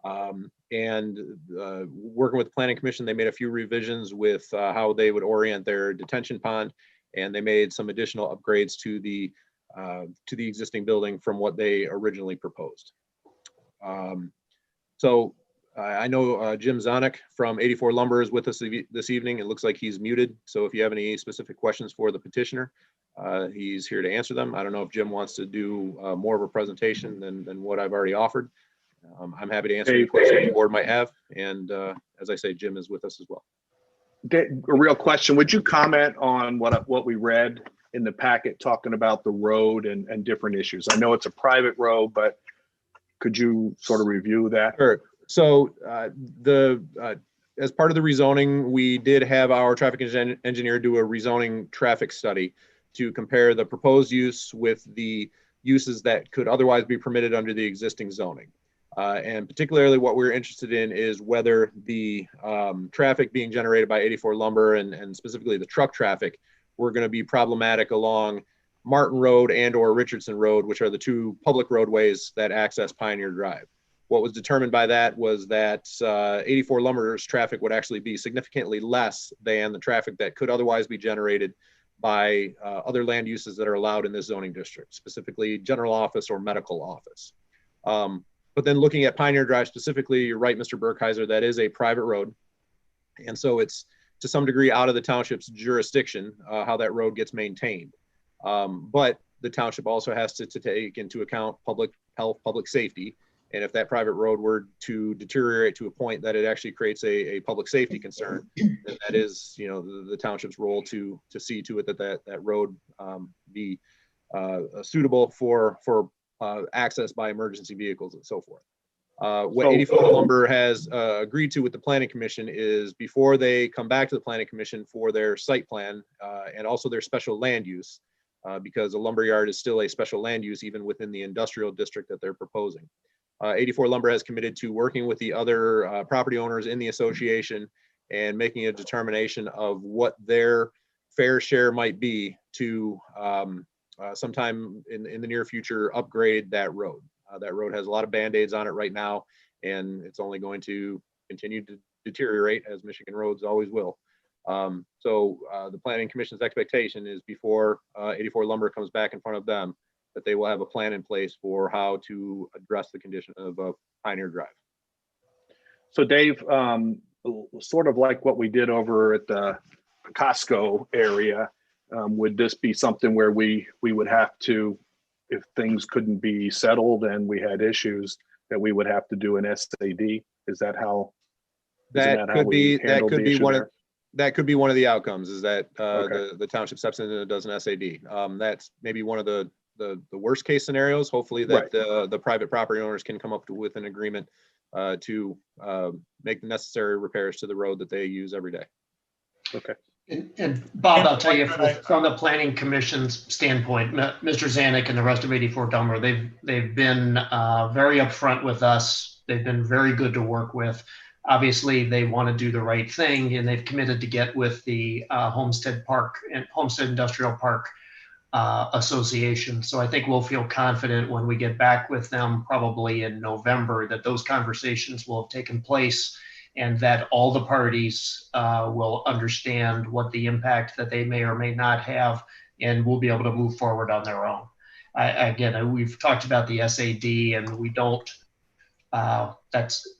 Working with the Planning Commission, they made a few revisions with how they would orient their detention pond, and they made some additional upgrades to the existing building from what they originally proposed. I know Jim Zonik from 84 Lumber is with us this evening. It looks like he's muted. So if you have any specific questions for the petitioner, he's here to answer them. I don't know if Jim wants to do more of a presentation than what I've already offered. I'm happy to answer any questions the board might have, and as I say, Jim is with us as well. A real question. Would you comment on what we read in the packet talking about the road and different issues? I know it's a private road, but could you sort of review that? Sure. So as part of the rezoning, we did have our traffic engineer do a rezoning traffic study to compare the proposed use with the uses that could otherwise be permitted under the existing zoning. And particularly what we're interested in is whether the traffic being generated by 84 Lumber and specifically the truck traffic were going to be problematic along Martin Road and or Richardson Road, which are the two public roadways that access Pioneer Drive. What was determined by that was that 84 Lumber's traffic would actually be significantly less than the traffic that could otherwise be generated by other land uses that are allowed in this zoning district, specifically general office or medical office. But then looking at Pioneer Drive specifically, you're right, Mr. Burkheiser, that is a private road. And so it's to some degree out of the township's jurisdiction, how that road gets maintained. But the township also has to take into account public health, public safety. And if that private road were to deteriorate to a point that it actually creates a public safety concern, then that is, the township's role to see to it that road be suitable for access by emergency vehicles and so forth. What 84 Lumber has agreed to with the Planning Commission is before they come back to the Planning Commission for their site plan and also their special land use, because a lumberyard is still a special land use even within the industrial district that they're proposing. 84 Lumber has committed to working with the other property owners in the association and making a determination of what their fair share might be to sometime in the near future upgrade that road. That road has a lot of Band-Aids on it right now, and it's only going to continue to deteriorate as Michigan roads always will. So the Planning Commission's expectation is before 84 Lumber comes back in front of them, that they will have a plan in place for how to address the condition of Pioneer Drive. So Dave, sort of like what we did over at the Costco area, would this be something where we would have to, if things couldn't be settled and we had issues, that we would have to do an SAD? Is that how? That could be one of the outcomes, is that the township steps in and does an SAD. That's maybe one of the worst case scenarios. Hopefully that the private property owners can come up with an agreement to make the necessary repairs to the road that they use every day. Okay. And Bob, I'll tell you from the Planning Commission's standpoint, Mr. Zanuck and the rest of 84 Lumber, they've been very upfront with us. They've been very good to work with. Obviously, they want to do the right thing, and they've committed to get with the Homestead Park and Homestead Industrial Park Association. So I think we'll feel confident when we get back with them, probably in November, that those conversations will have taken place and that all the parties will understand what the impact that they may or may not have, and we'll be able to move forward on their own. Again, we've talked about the SAD, and we don't.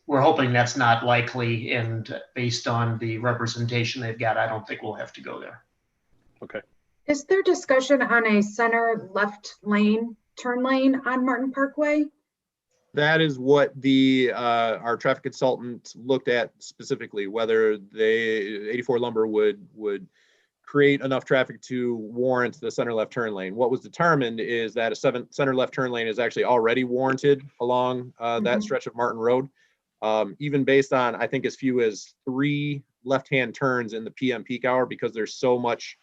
We're hoping that's not likely, and based on the representation they've got, I don't think we'll have to go there. Okay. Is there discussion on a center left lane, turn lane on Martin Parkway? That is what our traffic consultant looked at specifically, whether 84 Lumber would create enough traffic to warrant the center left turn lane. What was determined is that a center left turn lane is actually already warranted along that stretch of Martin Road, even based on, I think, as few as 3 left-hand turns in the PM peak hour, because there's so much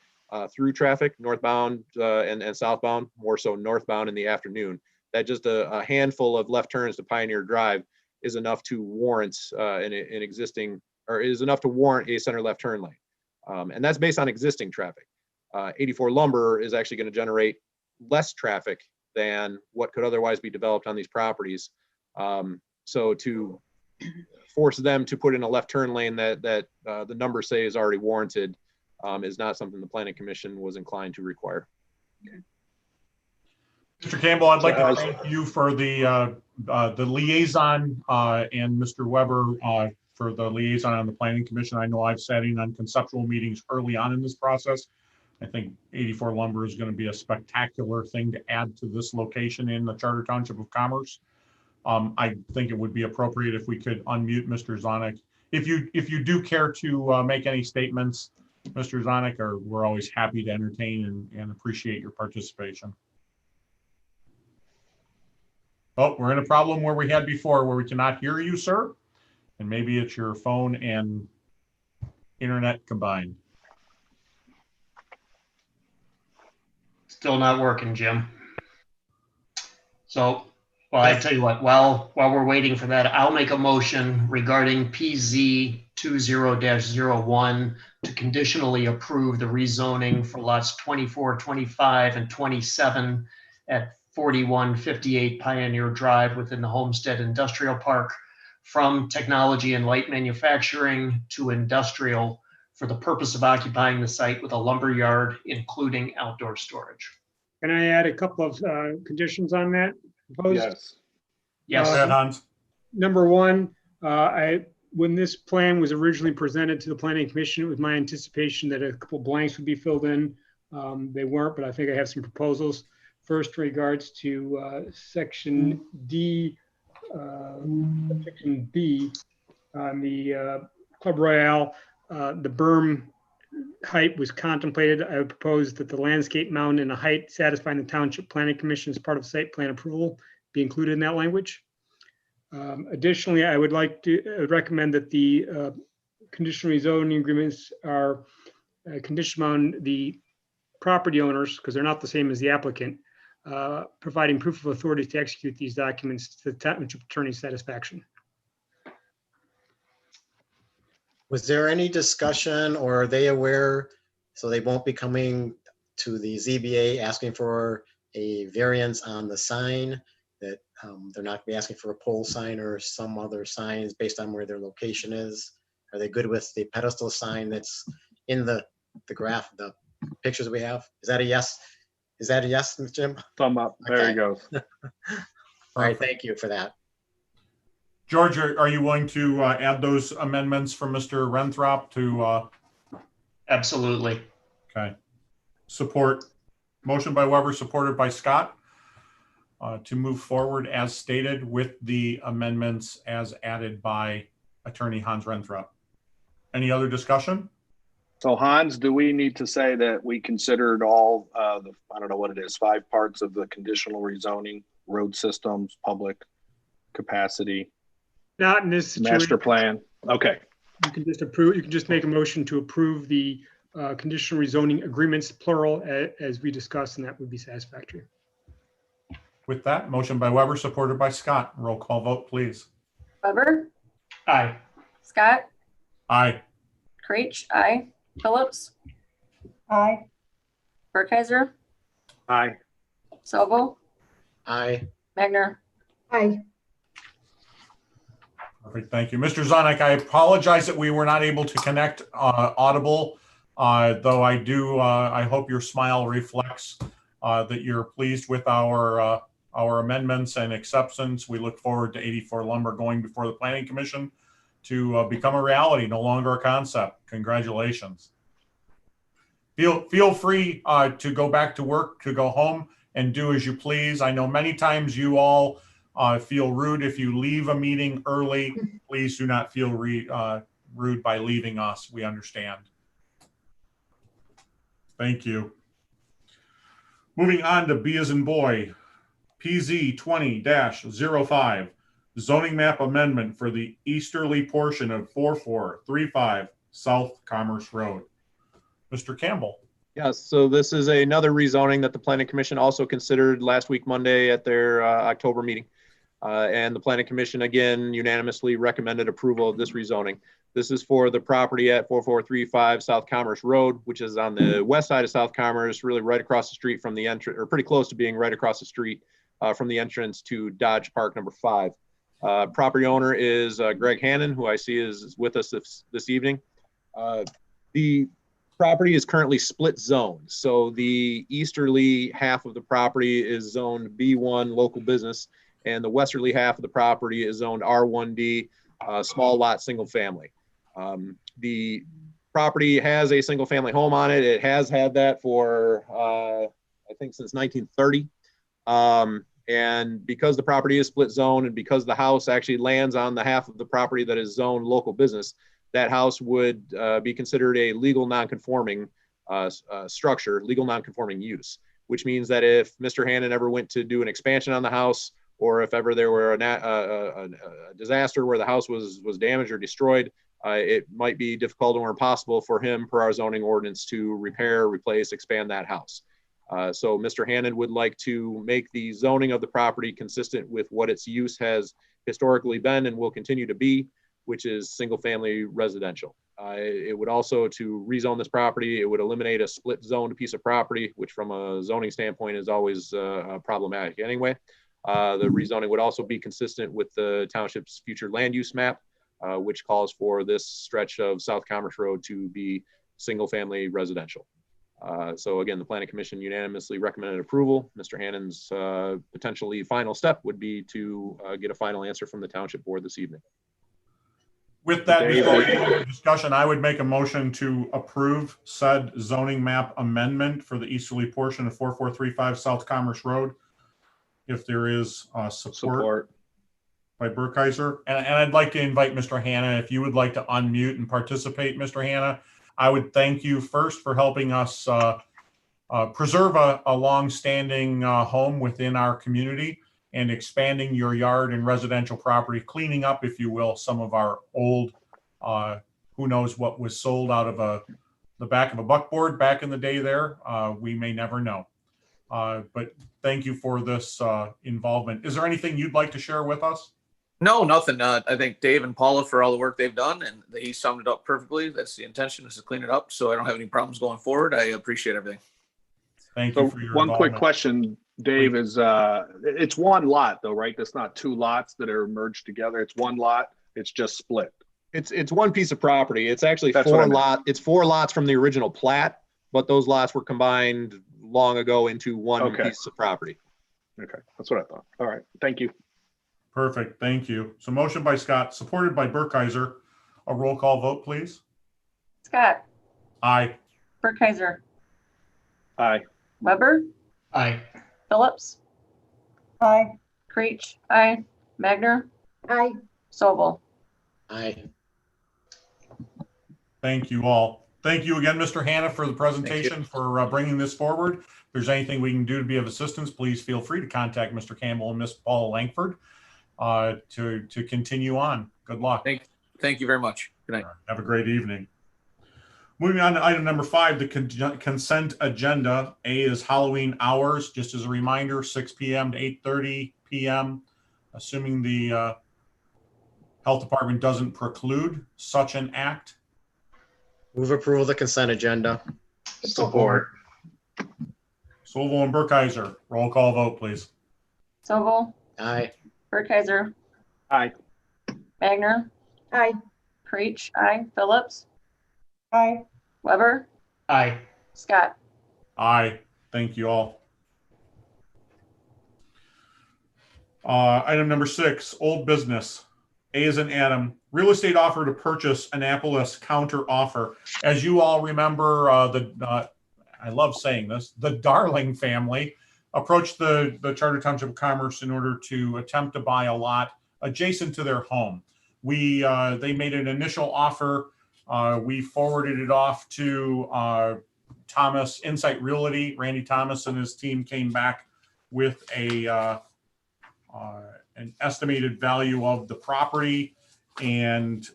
through traffic, northbound and southbound, more so northbound in the afternoon, that just a handful of left turns to Pioneer Drive is enough to warrant is enough to warrant a center left turn lane. And that's based on existing traffic. 84 Lumber is actually going to generate less traffic than what could otherwise be developed on these properties. So to force them to put in a left turn lane that the numbers say is already warranted is not something the Planning Commission was inclined to require. Okay. Mr. Campbell, I'd like to thank you for the liaison and Mr. Weber for the liaison on the Planning Commission. I know I've sat in on conceptual meetings early on in this process. I think 84 Lumber is going to be a spectacular thing to add to this location in the Charter Township of Commerce. I think it would be appropriate if we could unmute Mr. Zanuck. if you do care to make any statements, Mr. Zonik, we're always happy to entertain and appreciate your participation. Oh, we're in a problem where we had before where we cannot hear you, sir. And maybe it's your phone and internet combined. Still not working, Jim. So, well, I tell you what, while we're waiting for that, I'll make a motion regarding PZ 20-01 to conditionally approve the rezoning for lots 24, 25, and 27 at 4158 Pioneer Drive within the Homestead Industrial Park from technology and light manufacturing to industrial for the purpose of occupying the site with a lumber yard, including outdoor storage. Can I add a couple of conditions on that? Proposed? Yes. Yes. Go ahead, Hans. Number one, when this plan was originally presented to the Planning Commission, it was my anticipation that a couple blanks would be filled in. They weren't, but I think I have some proposals. First, in regards to section D, section B, on the Club Royale, the berm height was contemplated. I would propose that the landscape mound and the height satisfying the Township Planning Commission as part of site plan approval be included in that language. Additionally, I would like to recommend that the conditional rezoning agreements are conditioned on the property owners, because they're not the same as the applicant, providing proof of authority to execute these documents to the Township Attorney's satisfaction. Was there any discussion, or are they aware, so they won't be coming to the ZBA asking for a variance on the sign, that they're not gonna be asking for a pole sign or some other signs based on where their location is? Are they good with the pedestal sign that's in the graph, the pictures we have? Is that a yes? Is that a yes, Jim? Thumb up. There he goes. All right, thank you for that. George, are you willing to add those amendments from Mr. Renthrop to? Absolutely. Okay. Support. Motion by Weber, supported by Scott, to move forward as stated with the amendments as added by Attorney Hans Renthrop. Any other discussion? So Hans, do we need to say that we considered all I don't know what it is, 5 parts of the conditional rezoning, road systems, public capacity? Not in this situation. Master plan. Okay. You can just approve, you can just make a motion to approve the conditional rezoning agreements, plural, as we discussed, and that would be satisfactory. With that, motion by Weber, supported by Scott. Roll call vote, please. Weber, Aye. Scott, Aye. Creech, aye. Phillips, Aye. Burkheiser, Aye. Sobel, Aye. Magner. Aye. Perfect, thank you. Mr. Zonik, I apologize that we were not able to connect audible, though I hope your smile reflects that you're pleased with our amendments and acceptance. We look forward to 84 Lumber going before the Planning Commission to become a reality, no longer a concept. Congratulations. Feel free to go back to work, to go home and do as you please. I know many times you all feel rude if you leave a meeting early. Please do not feel rude by leaving us. We understand. Thank you. Moving on to B as in boy, PZ 20-05, zoning map amendment for the easterly portion of 4435 South Commerce Road. Mr. Campbell. Yes, so this is another rezoning that the Planning Commission also considered last week, Monday, at their October meeting. And the Planning Commission, again, unanimously recommended approval of this rezoning. This is for the property at 4435 South Commerce Road, which is on the west side of South Commerce, really right across the street from the entrance, or pretty close to being right across the street from the entrance to Dodge Park number 5. Property owner is Greg Hannon, who I see is with us this evening. The property is currently split zone. So the easterly half of the property is zoned B1 local business, and the westerly half of the property is zoned R1D small lot single family. The property has a single family home on it. It has had that for I think since 1930. And because the property is split zone and because the house actually lands on the half of the property that is zoned local business, that house would be considered a legal non-conforming structure, legal non-conforming use, which means that if Mr. Hannon ever went to do an expansion on the house, or if ever there were a disaster where the house was damaged or destroyed, it might be difficult or impossible for him, per our zoning ordinance, to repair, replace, expand that house. So Mr. Hannon would like to make the zoning of the property consistent with what its use has historically been and will continue to be, which is single-family residential. It would also, to rezone this property, it would eliminate a split zoned piece of property, which from a zoning standpoint is always problematic anyway. The rezoning would also be consistent with the township's future land use map, which calls for this stretch of South Commerce Road to be single-family residential. So again, the Planning Commission unanimously recommended approval. Mr. Hannon's potentially final step would be to get a final answer from the Township Board this evening. With that, before we go into discussion, I would make a motion to approve said zoning map amendment for the easterly portion of 4435 South Commerce Road. If there is support by Burkheiser. And I'd like to invite Mr. Hanna, if you would like to unmute and participate, Mr. Hanna. I would thank you first for helping us preserve a long-standing home within our community and expanding your yard and residential property, cleaning up, if you will, some of our old, who knows what was sold out of the back of a buckboard back in the day there. We may never know. But thank you for this involvement. Is there anything you'd like to share with us? No, nothing. I thank Dave and Paula for all the work they've done, and he summed it up perfectly. That's the intention, is to clean it up, so I don't have any problems going forward. I appreciate everything. Thank you for your one quick question, Dave, is it's one lot though, right? That's not two lots that are merged together. It's one lot. It's just split. It's one piece of property. It's actually four lots from the original plat, but those lots were combined long ago into one piece of property. Okay, that's what I thought. All right, thank you. Perfect, thank you. So motion by Scott, supported by Burkheiser. A roll call vote, please. Scott. Aye. Burkheiser. Aye. Weber. Aye. Phillips. Aye. Creech. Aye. Magner. Aye. Sobel. Aye. Thank you all. Thank you again, Mr. Hanna, for the presentation, for bringing this forward. If there's anything we can do to be of assistance, please feel free to contact Mr. Campbell and Miss Paula Langford to continue on. Good luck. Thank you very much. Good night. Have a great evening. Moving on to item number 5, the consent agenda. A is Halloween hours. Just as a reminder, 6 p.m. to 8:30 p.m. Assuming the health department doesn't preclude such an act. Move approval of the consent agenda. Support. Sobel and Burkheiser. Roll call vote, please. Sobel. Aye. Burkheiser. Aye. Magner. Aye. Creech. Aye. Phillips. Aye. Weber. Aye. Scott. Aye. Thank you all. Item number 6, old business. A is in Adam. Real estate offer to purchase Annapolis counter offer. As you all remember, I love saying this, the Darling family approached the Charter Township of Commerce in order to attempt to buy a lot adjacent to their home. They made an initial offer. We forwarded it off to Thomas Insight Realty. Randy Thomas and his team came back with an estimated value of the property, and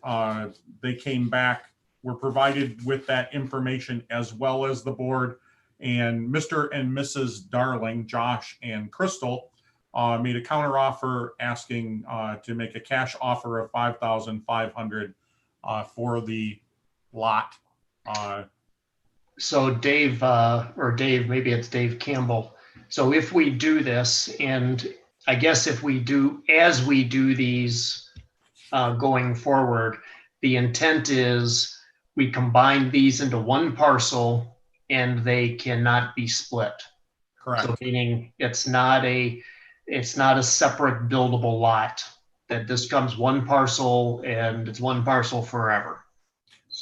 they came back, were provided with that information as well as the board, and Mr. and Mrs. Darling, Josh and Crystal, made a counter offer asking to make a cash offer of $5,500 for the lot. So Dave, maybe it's Dave Campbell. So if we do this, and I guess if we do, as we do these going forward, the intent is we combine these into one parcel and they cannot be split. Correct. So meaning it's not a separate buildable lot, that this comes one parcel and it's one parcel forever.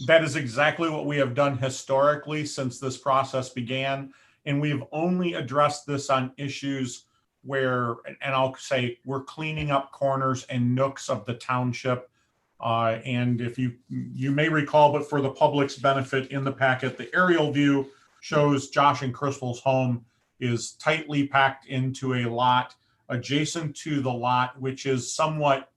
That is exactly what we have done historically since this process began. And we've only addressed this on issues where, and I'll say, we're cleaning up corners and nooks of the township. And if you may recall, but for the public's benefit, in the packet, the aerial view shows Josh and Crystal's home is tightly packed into a lot adjacent to the lot, which is somewhat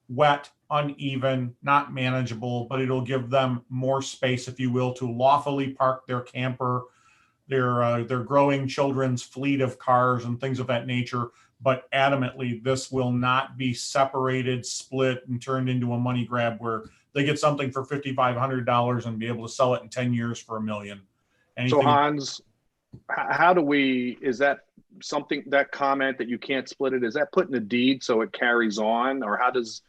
wet, uneven, not manageable, but it'll give them more space, if you will, to lawfully park their camper, their growing children's fleet of cars and things of that nature. But adamantly, this will not be separated, split, and turned into a money grab where they get something for $5,500 and be able to sell it in 10 years for $1 million. So Hans, how do we, is that something, that comment that you can't split it, is that put in a deed so it carries on, or how does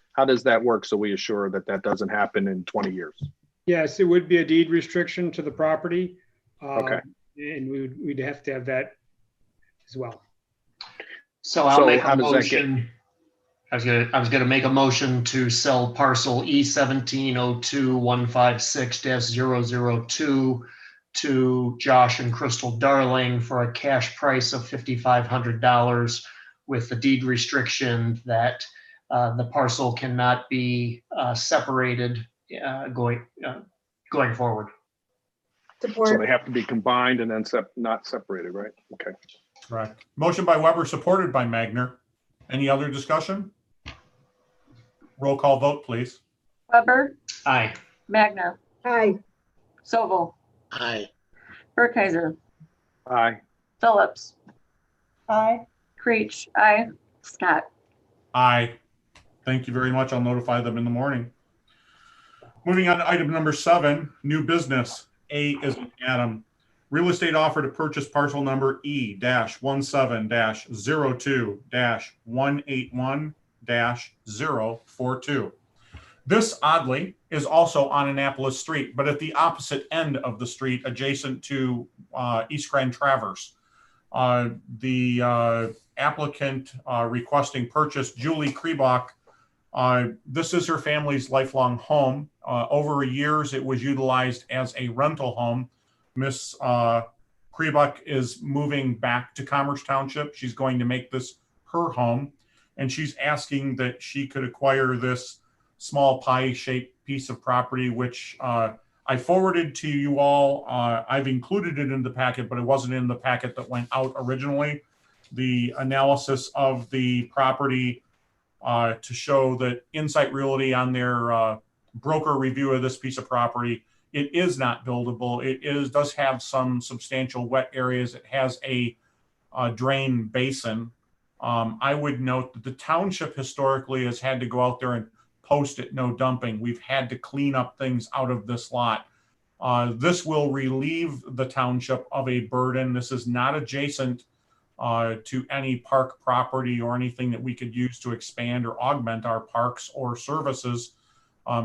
that work so we assure that that doesn't happen in 20 years? Yes, it would be a deed restriction to the property. Okay. And we'd have to have that as well. So I'll make a motion. I was gonna make a motion to sell parcel E1702156-002 to Josh and Crystal Darling for a cash price of $5,500 with the deed restriction that the parcel cannot be separated going forward. Support. So they have to be combined and then not separated, right? Okay. Correct. Motion by Weber, supported by Magner. Any other discussion? Roll call vote, please. Weber, Aye. Magner, Aye. Sobel, Aye. Burkheiser, Aye. Phillips, Aye. Creech, aye, Scott. Aye. Thank you very much. I'll notify them in the morning. Moving on to item number 7, new business. A is in Adam. Real estate offer to purchase parcel number E-17-02-181-042. This, oddly, is also on Annapolis Street, but at the opposite end of the street, adjacent to East Grand Traverse. The applicant requesting purchase, Julie Kriebach. This is her family's lifelong home. Over years, it was utilized as a rental home. Miss Kriebach is moving back to Commerce Township. She's going to make this her home, and she's asking that she could acquire this small pie-shaped piece of property, which I forwarded to you all. I've included it in the packet, but it wasn't in the packet that went out originally. The analysis of the property to show that Insight Realty on their broker review of this piece of property, it is not buildable. It does have some substantial wet areas. It has a drain basin. I would note that the township historically has had to go out there and post it no dumping. We've had to clean up things out of this lot. This will relieve the township of a burden. This is not adjacent to any park property or anything that we could use to expand or augment our parks or services.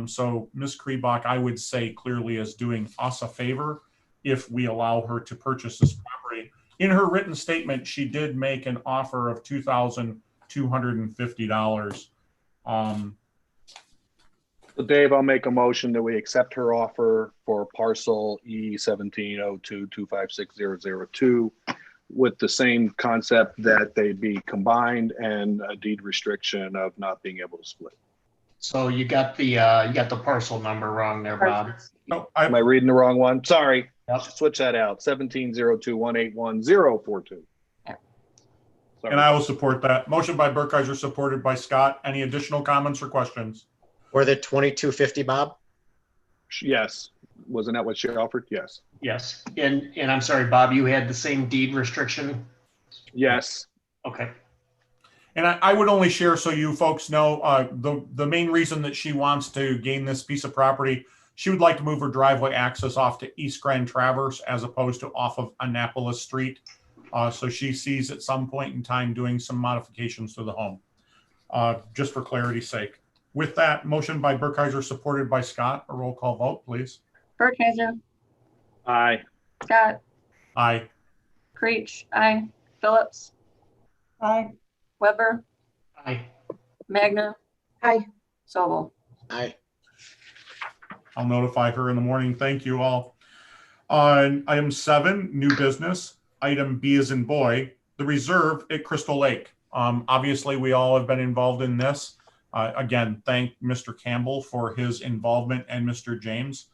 So Ms. Kriebach, I would say clearly is doing us a favor if we allow her to purchase this property. In her written statement, she did make an offer of $2,250. So Dave, I'll make a motion that we accept her offer for parcel E-1702-256-002 with the same concept that they be combined and a deed restriction of not being able to split. So you got the parcel number wrong there, Bob. No, Am I reading the wrong one? Sorry. Yep. Switch that out. 1702-181-042. And I will support that. Motion by Burkheiser, supported by Scott. Any additional comments or questions? Or the 2250, Bob? Yes. Wasn't that what she offered? Yes. Yes. And I'm sorry, Bob, you had the same deed restriction? Yes. Okay. And I would only share so you folks know the main reason that she wants to gain this piece of property, she would like to move her driveway access off to East Grand Traverse as opposed to off of Annapolis Street. So she sees at some point in time doing some modifications to the home, just for clarity's sake. With that, motion by Burkheiser, supported by Scott. A roll call vote, please. Burkheiser, Aye. Scott, Aye. Creech, aye, Phillips, Aye. Weber, Aye. Magner, Aye. Sobel. Aye. I'll notify her in the morning. Thank you all. On item 7, new business. Item B as in boy. the reserve at Crystal Lake. Obviously, we all have been involved in this. Again, thank Mr. Campbell for his involvement and Mr. James.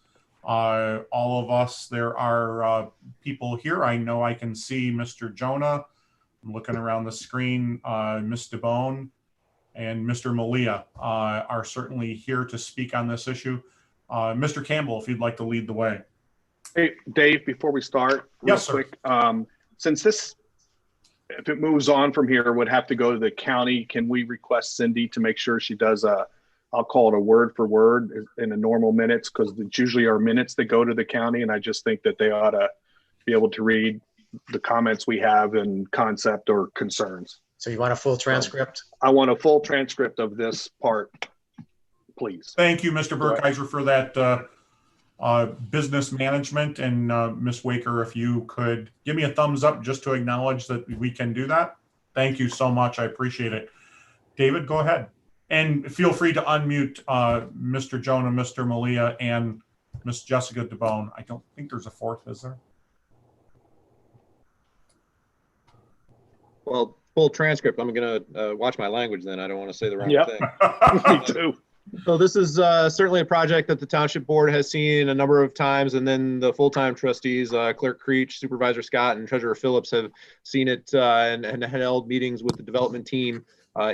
All of us, there are people here. I know I can see Mr. Jonah. I'm looking around the screen. Ms. DeBone and Mr. Malia are certainly here to speak on this issue. Mr. Campbell, if you'd like to lead the way. Hey, Dave, before we start, real Yes, sir. quick, since this, if it moves on from here, would have to go to the county, can we request Cindy to make sure she does I'll call it a word for word in the normal minutes, because it's usually our minutes that go to the county, and I just think that they ought to be able to read the comments we have and concept or concerns. So you want a full transcript? I want a full transcript of this part, please. Thank you, Mr. Burkheiser, for that business management. And Ms. Waker, if you could give me a thumbs up just to acknowledge that we can do that. Thank you so much. I appreciate it. David, go ahead. And feel free to unmute Mr. Jonah, Mr. Malia, and Ms. Jessica DeBone. I don't think there's a fourth, is there? Well, full transcript. I'm going to watch my language then. I don't want to say the wrong thing. Me too. So this is certainly a project that the Township Board has seen a number of times, and then the full-time trustees, Clerk Creech, Supervisor Scott, and Treasurer Phillips have seen it and held meetings with the development team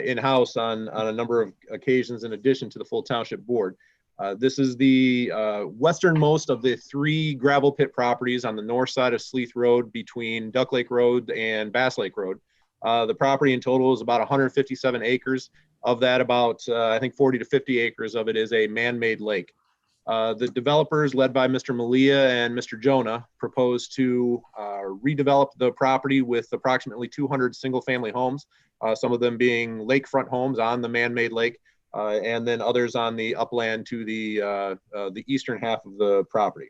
in-house on a number of occasions in addition to the full Township Board. This is the westernmost of the 3 gravel pit properties on the north side of Sleeth Road between Duck Lake Road and Bass Lake Road. The property in total is about 157 acres. Of that, about I think 40 to 50 acres of it is a man-made lake. The developers, led by Mr. Malia and Mr. Jonah, propose to redevelop the property with approximately 200 single-family homes, some of them being lakefront homes on the man-made lake, and then others on the upland to the eastern half of the property.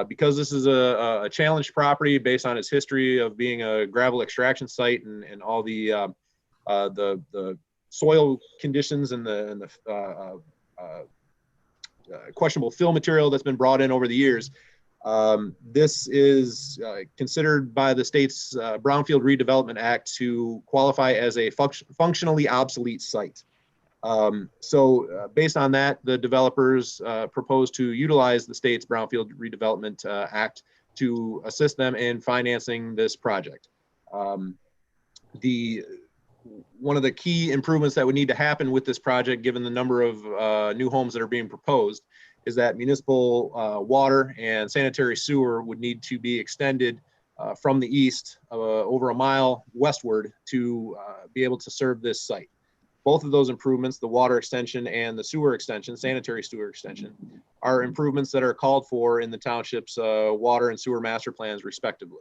Because this is a challenged property based on its history of being a gravel extraction site and all the soil conditions and the questionable fill material that's been brought in over the years, this is considered by the state's Brownfield Redevelopment Act to qualify as a functionally obsolete site. So based on that, the developers propose to utilize the state's Brownfield Redevelopment Act to assist them in financing this project. One of the key improvements that would need to happen with this project, given the number of new homes that are being proposed, is that municipal water and sanitary sewer would need to be extended from the east over a mile westward to be able to serve this site. Both of those improvements, the water extension and the sewer extension, sanitary sewer extension, are improvements that are called for in the township's water and sewer master plans, respectively.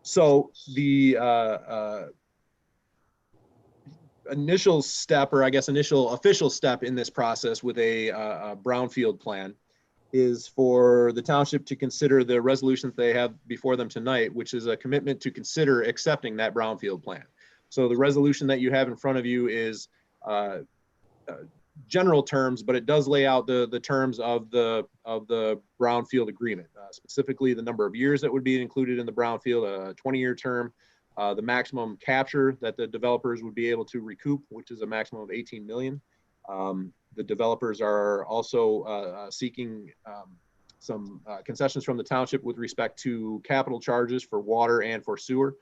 So the initial step, or I guess initial official step in this process with a brownfield plan, is for the township to consider the resolution that they have before them tonight, which is a commitment to consider accepting that brownfield plan. So the resolution that you have in front of you is general terms, but it does lay out the terms of the brownfield agreement, specifically the number of years that would be included in the brownfield, a 20-year term, the maximum capture that the developers would be able to recoup, which is a maximum of 18 million. The developers are also seeking some concessions from the township with respect to capital charges for water and for sewer.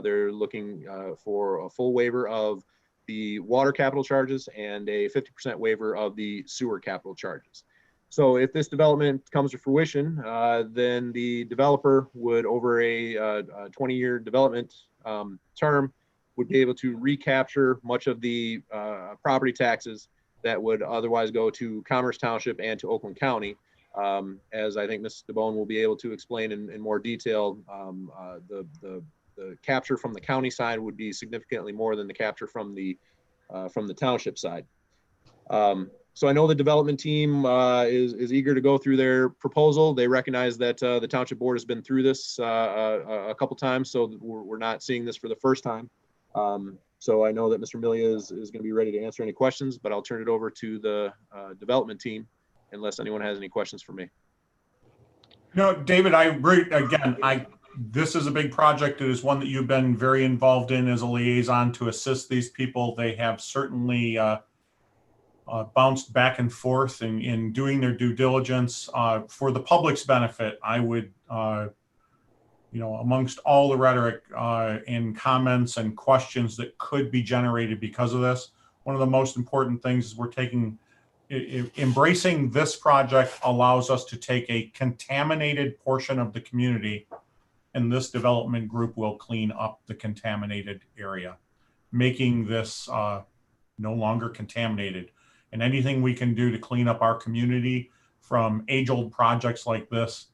They're looking for a full waiver of the water capital charges and a 50% waiver of the sewer capital charges. So if this development comes to fruition, then the developer would, over a 20-year development term, would be able to recapture much of the property taxes that would otherwise go to Commerce Township and to Oakland County. As I think Ms. DeBone will be able to explain in more detail, the capture from the county side would be significantly more than the capture from the township side. So I know the development team is eager to go through their proposal. They recognize that the township board has been through this a couple times, so we're not seeing this for the first time. So I know that Mr. Milia is going to be ready to answer any questions, but I'll turn it over to the development team unless anyone has any questions for me. No, David, I This is a big project. It is one that you've been very involved in as a liaison to assist these people. They have certainly bounced back and forth in doing their due diligence for the public's benefit. I would, amongst all the rhetoric and comments and questions that could be generated because of this, one of the most important things is embracing this project allows us to take a contaminated portion of the community, and this development group will clean up the contaminated area, making this no longer contaminated. And anything we can do to clean up our community from age-old projects like this,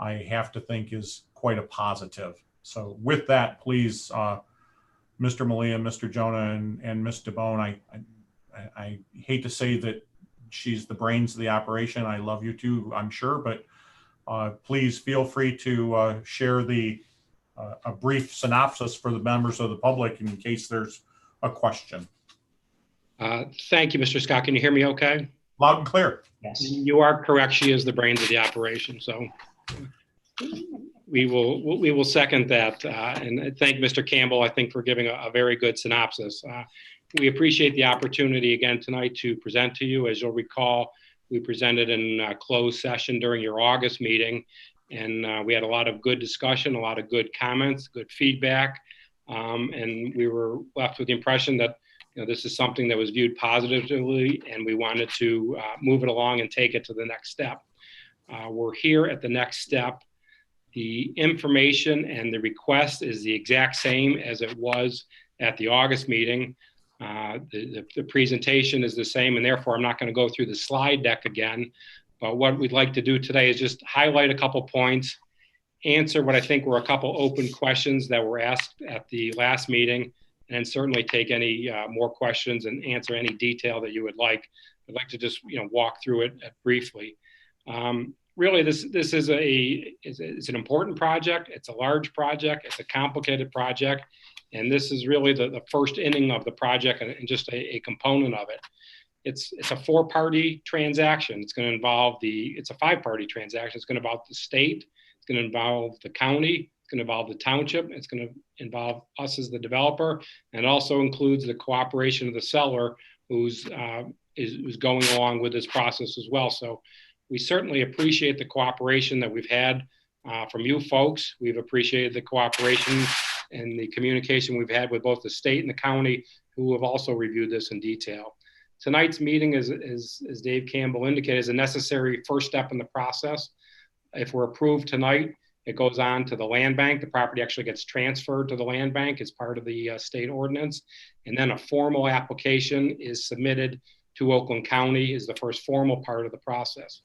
I have to think is quite a positive. So with that, please, Mr. Malia, Mr. Jonah, and Ms. DeBone, I hate to say that she's the brains of the operation. I love you too, I'm sure, but please feel free to share a brief synopsis for the members of the public in case there's a question. Thank you, Mr. Scott. Can you hear me okay? Loud and clear. Yes. You are correct. She is the brains of the operation. So we will second that. And thank Mr. Campbell, I think, for giving a very good synopsis. We appreciate the opportunity again tonight to present to you. As you'll recall, we presented in a closed session during your August meeting, and we had a lot of good discussion, a lot of good comments, good feedback, and we were left with the impression that this is something that was viewed positively, and we wanted to move it along and take it to the next step. We're here at the next step. The information and the request is the exact same as it was at the August meeting. The presentation is the same, and therefore I'm not going to go through the slide deck again. But what we'd like to do today is just highlight a couple points, answer what I think were a couple open questions that were asked at the last meeting, and certainly take any more questions and answer any detail that you would like. I'd like to just walk through it briefly. Really, this is an important project. It's a large project. It's a complicated project. And this is really the first inning of the project and just a component of it. It's a four-party transaction. It's going to involve it's a five-party transaction. It's going to involve the state. It's going to involve the county. It's going to involve the township. It's going to involve us as the developer, and it also includes the cooperation of the seller who's going along with this process as well. So we certainly appreciate the cooperation that we've had from you folks. We've appreciated the cooperation and the communication we've had with both the state and the county, who have also reviewed this in detail. Tonight's meeting, as Dave Campbell indicated, is a necessary first step in the process. If we're approved tonight, it goes on to the land bank. The property actually gets transferred to the land bank as part of the state ordinance. And then a formal application is submitted to Oakland County is the first formal part of the process.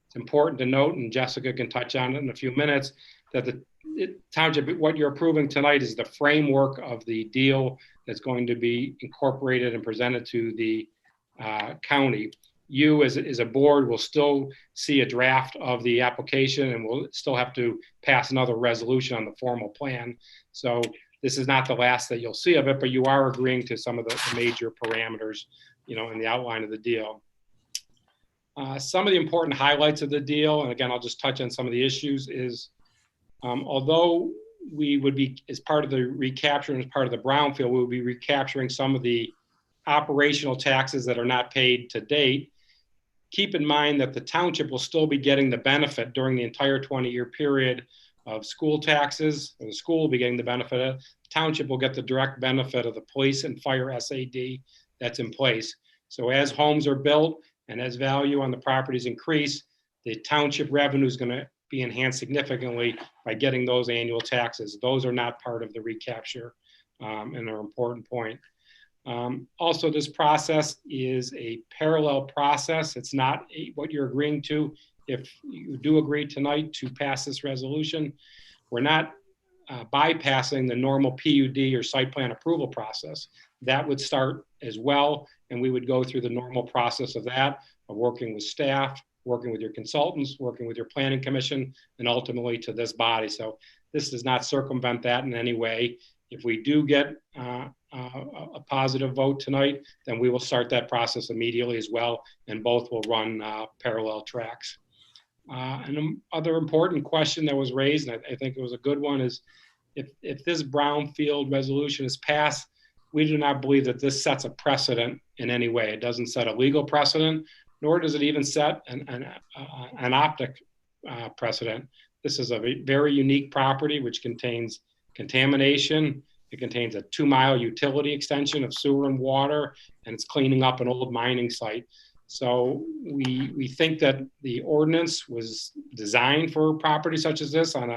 It's important to note, and Jessica can touch on it in a few minutes, that the township, what you're approving tonight is the framework of the deal that's going to be incorporated and presented to the county. You as a board will still see a draft of the application, and we'll still have to pass another resolution on the formal plan. So this is not the last that you'll see of it, but you are agreeing to some of the major parameters, in the outline of the deal. Some of the important highlights of the deal, and again, I'll just touch on some of the issues, is although we would be, as part of the recapture and as part of the brownfield, we would be recapturing some of the operational taxes that are not paid to date. Keep in mind that the township will still be getting the benefit during the entire 20-year period of school taxes, or the school will be getting the benefit of. The township will get the direct benefit of the police and fire SAD that's in place. So as homes are built and as value on the properties increase, the township revenue is going to be enhanced significantly by getting those annual taxes. Those are not part of the recapture, and are an important point. Also, this process is a parallel process. It's not what you're agreeing to. If you do agree tonight to pass this resolution, we're not bypassing the normal PUD or site plan approval process. That would start as well, and we would go through the normal process of that, of working with staff, working with your consultants, working with your planning commission, and ultimately to this body. So this does not circumvent that in any way. If we do get a positive vote tonight, then we will start that process immediately as well, and both will run parallel tracks. And other important question that was raised, and I think it was a good one, is if this brownfield resolution is passed, we do not believe that this sets a precedent in any way. It doesn't set a legal precedent, nor does it even set an optic precedent. This is a very unique property which contains contamination. It contains a 2-mile utility extension of sewer and water, and it's cleaning up an old mining site. So we think that the ordinance was designed for a property such as this on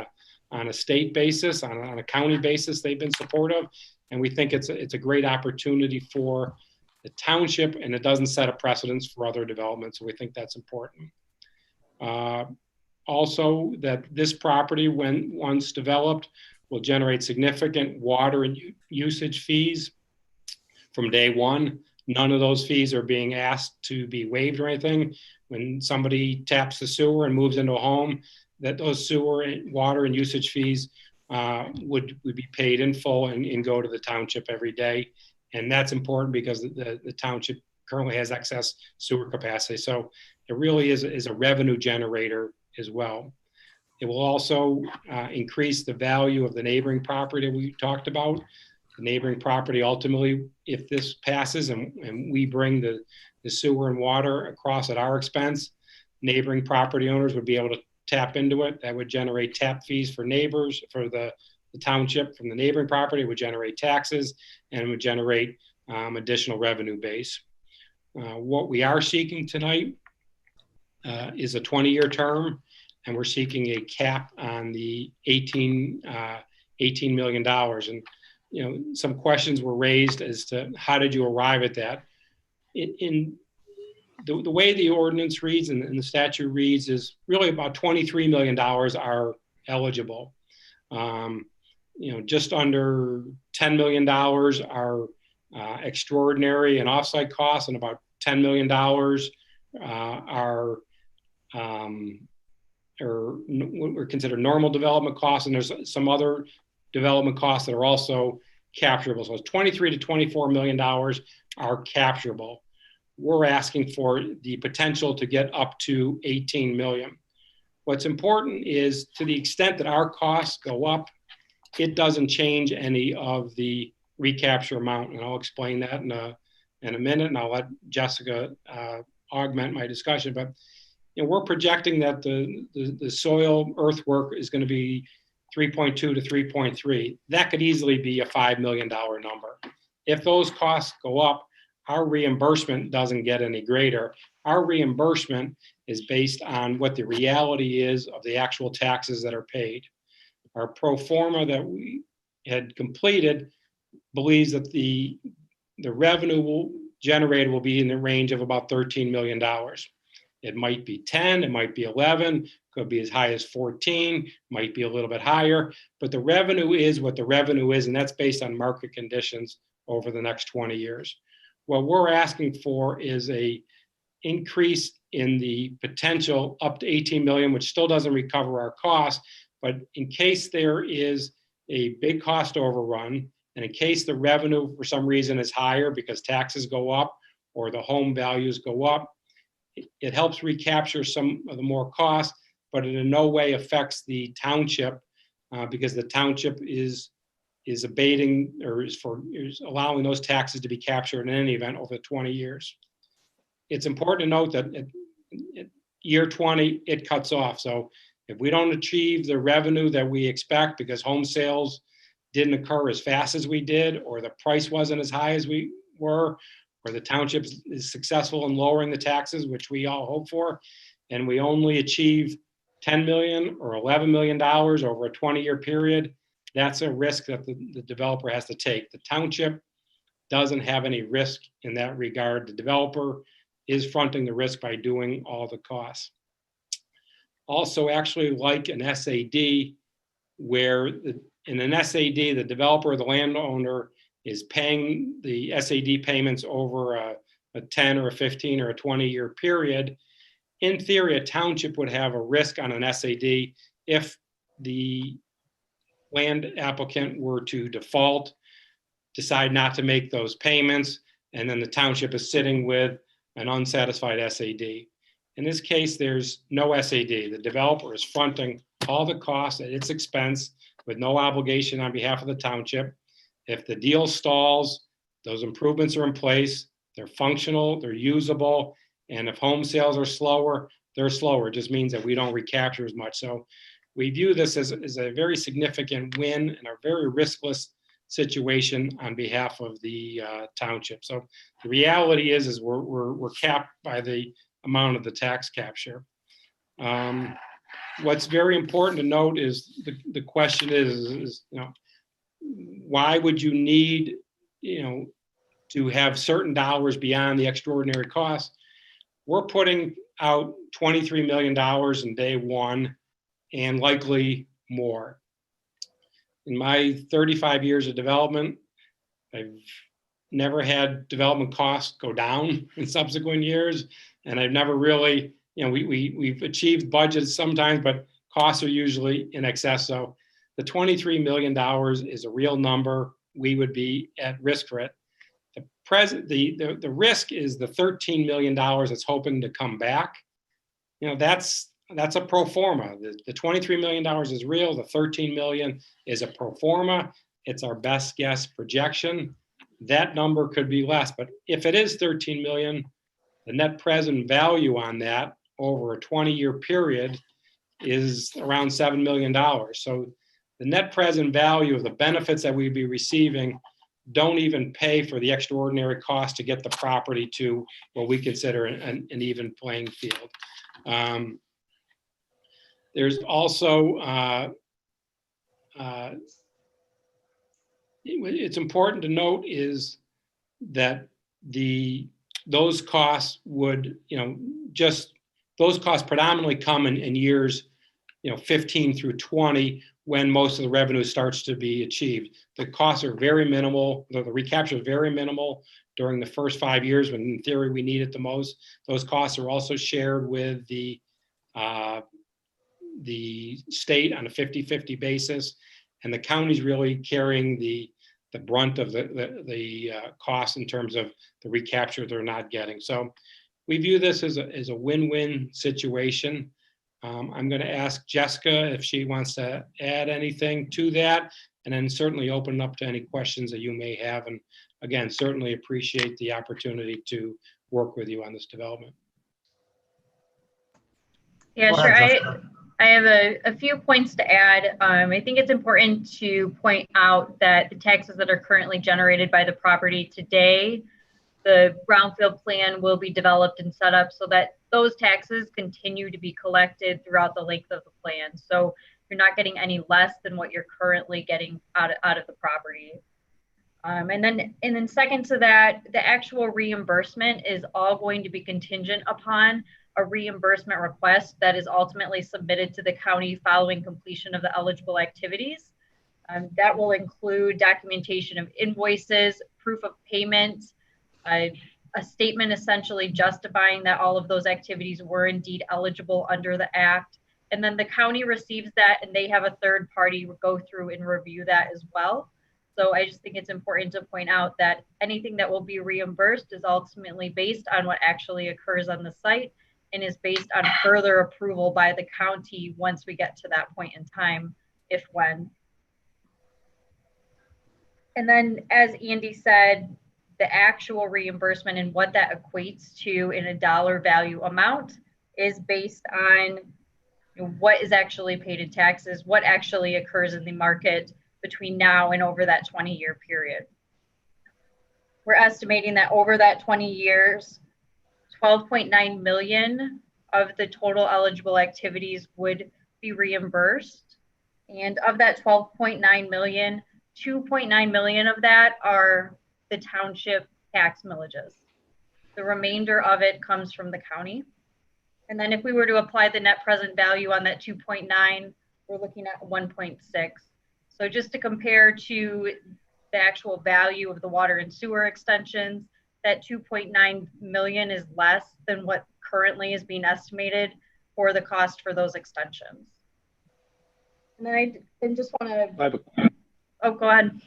a state basis, on a county basis. They've been supportive, and we think it's a great opportunity for the township, and it doesn't set a precedence for other developments. So we think that's important. Also, that this property, when once developed, will generate significant water and usage fees from day one. None of those fees are being asked to be waived or anything. When somebody taps the sewer and moves into a home, that those sewer, water, and usage fees would be paid in full and go to the township every day. And that's important because the township currently has excess sewer capacity. So it really is a revenue generator as well. It will also increase the value of the neighboring property we talked about. The neighboring property ultimately, if this passes and we bring the sewer and water across at our expense, neighboring property owners would be able to tap into it. That would generate tap fees for neighbors, for the township from the neighboring property. It would generate taxes and would generate additional revenue base. What we are seeking tonight is a 20-year term, and we're seeking a cap on the $18 million. And some questions were raised as to how did you arrive at that. In the way the ordinance reads and the statute reads is really about $23 million are eligible. Just under $10 million are extraordinary and offsite costs, and about $10 million are what were considered normal development costs, and there's some other development costs that are also capturable. So it's $23 to $24 million are capturable. We're asking for the potential to get up to 18 million. What's important is to the extent that our costs go up, it doesn't change any of the recapture amount. And I'll explain that in a minute, and I'll let Jessica augment my discussion. But we're projecting that the soil earthwork is going to be 3.2 to 3.3. That could easily be a $5 million number. If those costs go up, our reimbursement doesn't get any greater. Our reimbursement is based on what the reality is of the actual taxes that are paid. Our pro forma that we had completed believes that the revenue generated will be in the range of about $13 million. It might be 10, it might be 11, could be as high as 14, might be a little bit higher, but the revenue is what the revenue is, and that's based on market conditions over the next 20 years. What we're asking for is a increase in the potential up to 18 million, which still doesn't recover our costs, but in case there is a big cost overrun, and in case the revenue for some reason is higher because taxes go up or the home values go up, it helps recapture some of the more costs, but it in no way affects the township because the township is abating or is allowing those taxes to be captured in any event over 20 years. It's important to note that at year 20, it cuts off. So if we don't achieve the revenue that we expect because home sales didn't occur as fast as we did, or the price wasn't as high as we were, or the township is successful in lowering the taxes, which we all hope for, and we only achieve $10 million or $11 million over a 20-year period, that's a risk that the developer has to take. The township doesn't have any risk in that regard. The developer is fronting the risk by doing all the costs. Also, actually, like an SAD, where in an SAD, the developer or the landowner is paying the SAD payments over a 10 or a 15 or a 20-year period. In theory, a township would have a risk on an SAD if the land applicant were to default, decide not to make those payments, and then the township is sitting with an unsatisfied SAD. In this case, there's no SAD. The developer is fronting all the costs at its expense with no obligation on behalf of the township. If the deal stalls, those improvements are in place, they're functional, they're usable, and if home sales are slower, they're slower. It just means that we don't recapture as much. So we view this as a very significant win and a very riskless situation on behalf of the township. So the reality is we're capped by the amount of the tax capture. What's very important to note is the question is, you know, why would you need, you know, to have certain dollars beyond the extraordinary costs? We're putting out $23 million in day one and likely more. In my 35 years of development, I've never had development costs go down in subsequent years. And I've never really, you know, we've achieved budgets sometimes, but costs are usually in excess. So the $23 million is a real number. We would be at risk for it. The risk is the $13 million that's hoping to come back. You know, that's a pro forma. The $23 million is real. The 13 million is a pro forma. It's our best guess projection. That number could be less, but if it is 13 million, the net present value on that over a 20-year period is around $7 million. So the net present value of the benefits that we'd be receiving don't even pay for the extraordinary cost to get the property to what we consider an even playing field. There's also, it's important to note is that those costs would, you know, just those costs predominantly come in years, you know, 15 through 20, when most of the revenue starts to be achieved. The costs are very minimal. The recapture is very minimal during the first 5 years, when in theory we need it the most. Those costs are also shared with the state on a 50-50 basis, and the county's really carrying the brunt of the cost in terms of the recapture they're not getting. So we view this as a win-win situation. I'm going to ask Jessica if she wants to add anything to that, and then certainly open up to any questions that you may have. And again, certainly appreciate the opportunity to work with you on this development. Yeah, Go sure. ahead, Jessica. I have a few points to add. I think it's important to point out that the taxes that are currently generated by the property today, the brownfield plan will be developed and set up so that those taxes continue to be collected throughout the length of the plan. So you're not getting any less than what you're currently getting out of the property. And then second to that, the actual reimbursement is all going to be contingent upon a reimbursement request that is ultimately submitted to the county following completion of the eligible activities. That will include documentation of invoices, proof of payment, a statement essentially justifying that all of those activities were indeed eligible under the act. And then the county receives that, and they have a third party go through and review that as well. So I just think it's important to point out that anything that will be reimbursed is ultimately based on what actually occurs on the site, and is based on further approval by the county once we get to that point in time, if when. And then, as Andy said, the actual reimbursement and what that equates to in a dollar value amount is based on what is actually paid in taxes, what actually occurs in the market between now and over that 20-year period. We're estimating that over that 20 years, 12.9 million of the total eligible activities would be reimbursed. And of that 12.9 million, 2.9 million of that are the township tax millages. The remainder of it comes from the county. And then if we were to apply the net present value on that 2.9, we're looking at 1.6. So just to compare to the actual value of the water and sewer extensions, that 2.9 million is less than what currently is being estimated for the cost for those extensions. And then I just want to, oh, go ahead.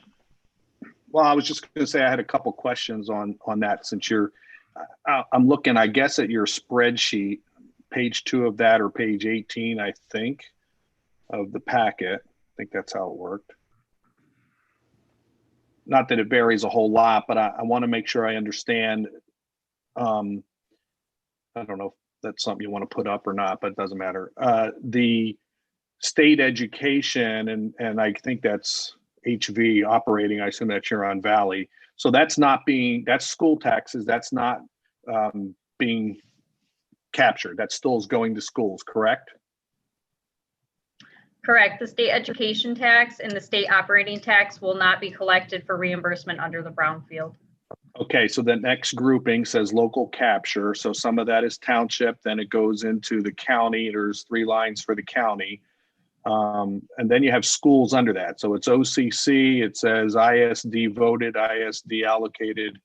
Well, I was just going to say I had a couple questions on that, since I'm looking, I guess, at your spreadsheet. page 2 of that, or page 18, I think, of the packet. I think that's how it worked. Not that it varies a whole lot, but I want to make sure I understand. I don't know if that's something you want to put up or not, but it doesn't matter. The state education, and I think that's HV operating, I assume that's Huron Valley. So that's school taxes, that's not being captured. That still is going to schools, correct? Correct. The state education tax and the state operating tax will not be collected for reimbursement under the brownfield. Okay, so the next grouping says local capture. So some of that is township, then it goes into the county. There's 3 lines for the county. And then you have schools under that. So it's OCC, it says ISD voted, ISD allocated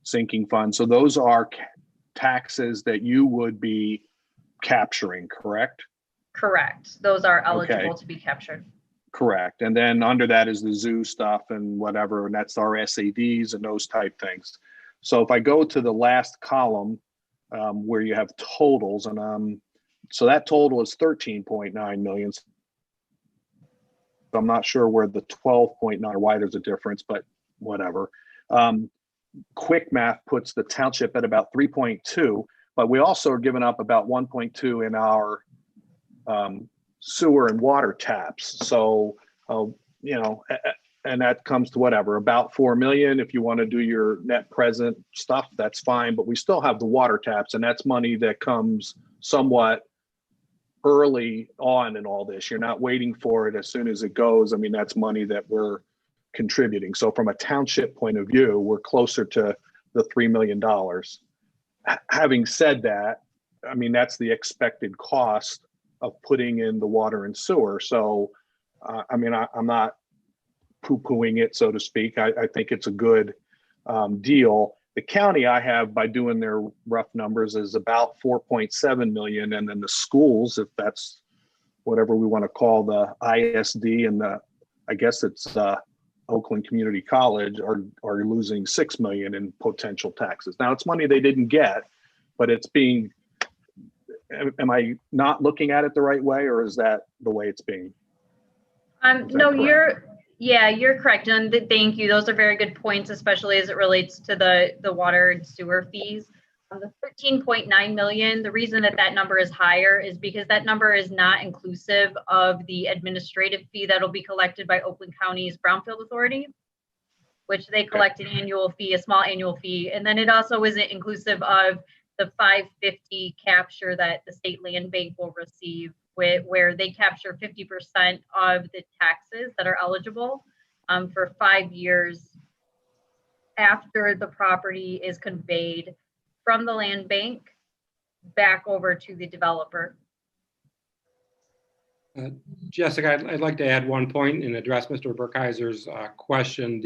sinking fund. So those are taxes that you would be capturing, correct? Correct. Those are eligible Okay. to be captured. Correct. And then under that is the zoo stuff and whatever, and that's our SADs and those type things. So if I go to the last column where you have totals, and so that total is 13.9 million. So I'm not sure where the 12.9 or why there's a difference, but whatever. Quick math puts the township at about 3.2, but we also are giving up about 1.2 in our sewer and water taps. So, and that comes to whatever, about 4 million. If you want to do your net present stuff, that's fine, but we still have the water taps, and that's money that comes somewhat early on in all this. You're not waiting for it as soon as it goes. I mean, that's money that we're contributing. So from a township point of view, we're closer to the $3 million. Having said that, I mean, that's the expected cost of putting in the water and sewer. So, I mean, I'm not poo-pooing it, so to speak. I think it's a good deal. The county I have, by doing their rough numbers, is about 4.7 million. And then the schools, if that's whatever we want to call the ISD and I guess it's Oakland Community College, are losing 6 million in potential taxes. Now it's money they didn't get, but it's being, am I not looking at it the right way, or is that the way it's being? No, you're correct. And thank you. Those are very good points, especially as it relates to the water and sewer fees. The 13.9 million, the reason that number is higher is because that number is not inclusive of the administrative fee that'll be collected by Oakland County's Brownfield Authority, which they collect an annual fee, a small annual fee. And then it also isn't inclusive of the 550 capture that the state land bank will receive, where they capture 50% of the taxes that are eligible for 5 years after the property is conveyed from the land bank back over to the developer. Jessica, I'd like to add one point and address Mr. Burkheiser's question.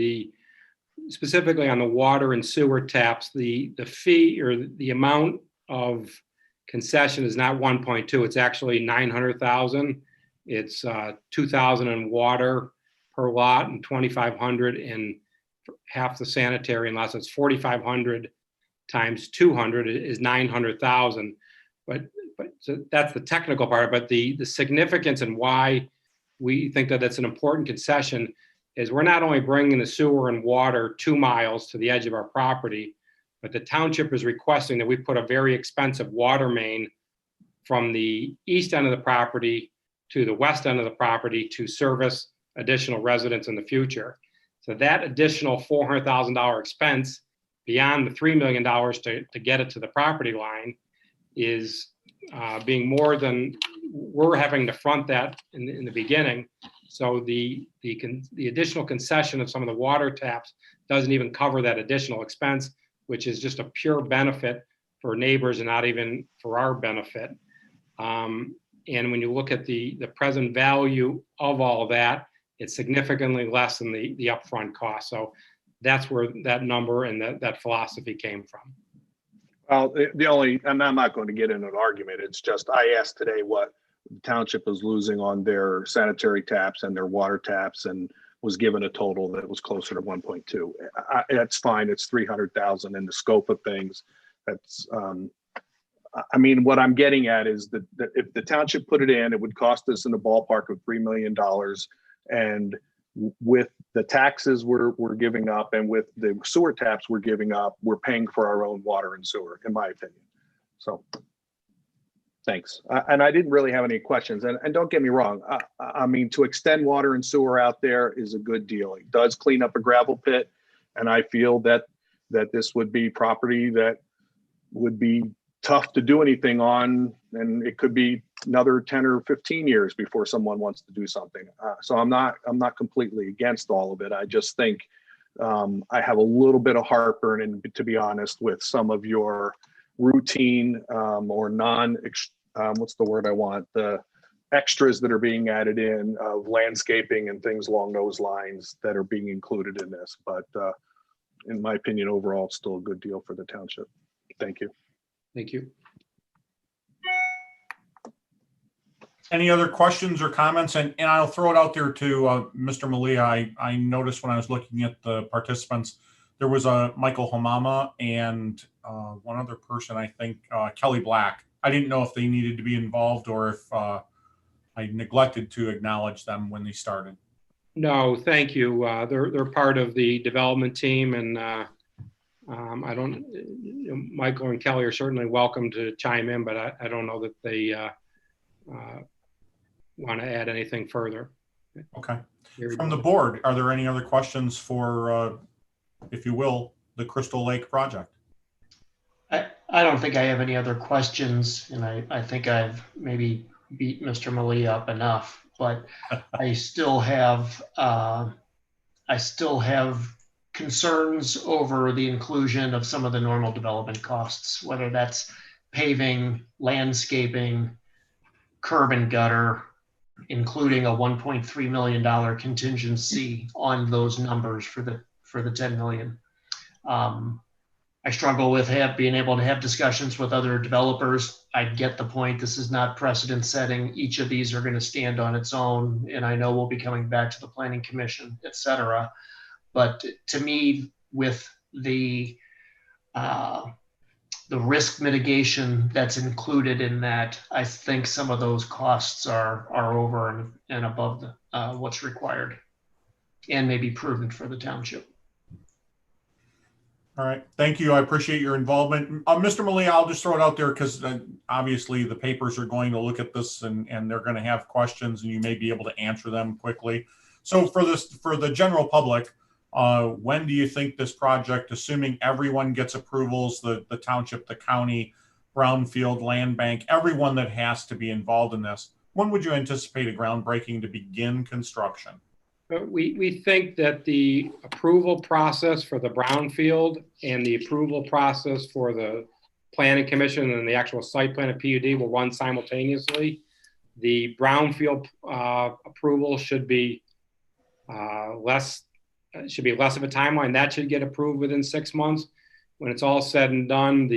Specifically on the water and sewer taps, the fee or the amount of concession is not 1.2. It's actually 900,000. It's 2,000 in water per lot and 2,500 in half the sanitary, unless it's 4,500 times 200 is 900,000. But so that's the technical part. But the significance and why we think that that's an important concession is we're not only bringing the sewer and water 2 miles to the edge of our property, but the township is requesting that we put a very expensive water main from the east end of the property to the west end of the property to service additional residents in the future. So that additional $400,000 expense beyond the $3 million to get it to the property line is being more than we're having to front that in the beginning. So the additional concession of some of the water taps doesn't even cover that additional expense, which is just a pure benefit for neighbors and not even for our benefit. And when you look at the present value of all that, it's significantly less than the upfront cost. So that's where that number and that philosophy came from. Well, and I'm not going to get into an argument. It's just, I asked today what the township is losing on their sanitary taps and their water taps, and was given a total that was closer to 1.2. That's fine. It's 300,000 in the scope of things. That's I mean, what I'm getting at is that if the township put it in, it would cost us in the ballpark of $3 million. And with the taxes we're giving up and with the sewer taps we're giving up, we're paying for our own water and sewer, in my opinion. So thanks. And I didn't really have any questions. And don't get me wrong. I mean, to extend water and sewer out there is a good deal. It does clean up a gravel pit. And I feel that this would be property that would be tough to do anything on, and it could be another 10 or 15 years before someone wants to do something. So I'm not completely against all of it. I just think I have a little bit of heartburn, and to be honest, with some of your routine or what's the word I want? The extras that are being added in of landscaping and things along those lines that are being included in this. But in my opinion, overall, it's still a good deal for the township. Thank you. Thank you. Any other questions or comments? And I'll throw it out there to Mr. Malia. I noticed when I was looking at the participants, there was a Michael Hamama and one other person, I think, Kelly Black. I didn't know if they needed to be involved or if I neglected to acknowledge them when they started. No, thank you. They're part of the development team, and I don't. Michael and Kelly are certainly welcome to chime in, but I don't know that they want to add anything further. Okay. From the board, are there any other questions for, if you will, the Crystal Lake project? I don't think I have any other questions, and I think I've maybe beat Mr. Malia up enough, but I still have concerns over the inclusion of some of the normal development costs, whether that's paving, landscaping, curb and gutter, including a $1.3 million contingency on those numbers for the 10 million. I struggle with being able to have discussions with other developers. I get the point. This is not precedent setting. Each of these are going to stand on its own. And I know we'll be coming back to the Planning Commission, et cetera. But to me, with the risk mitigation that's included in that, I think some of those costs are over and above what's required and maybe prudent for the township. All right, thank you. I appreciate your involvement. Mr. Malia, I'll just throw it out there because obviously the papers are going to look at this and they're going to have questions and you may be able to answer them quickly. So for the general public, when do you think this project, assuming everyone gets approvals, the township, the county, brownfield, land bank, everyone that has to be involved in this, when would you anticipate a groundbreaking to begin construction? We think that the approval process for the brownfield and the approval process for the planning commission and the actual site plan of PUD will run simultaneously. The brownfield approval should be less of a timeline. That should get approved within 6 months. When it's all said and done,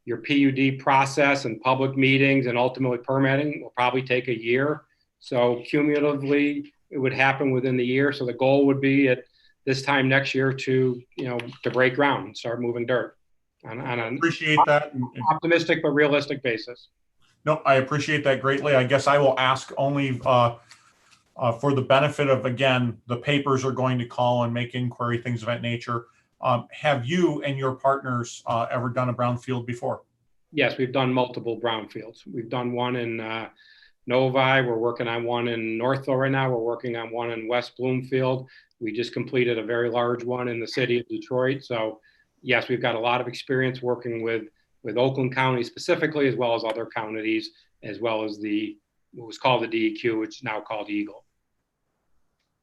your PUD process and public meetings and ultimately permitting will probably take a year. So cumulatively, it would happen within the year. So the goal would be at this time next year to break ground and start moving dirt on an appreciate that optimistic but realistic basis. No, I appreciate that greatly. I guess I will ask only for the benefit of, again, the papers are going to call and make inquiry, things of that nature. Have you and your partners ever done a brownfield before? Yes, we've done multiple brownfields. We've done one in Novi. We're working on one in Northville right now. We're working on one in West Bloomfield. We just completed a very large one in the city of Detroit. So yes, we've got a lot of experience working with Oakland County specifically, as well as other counties, as well as what was called the DEQ, which is now called Eagle.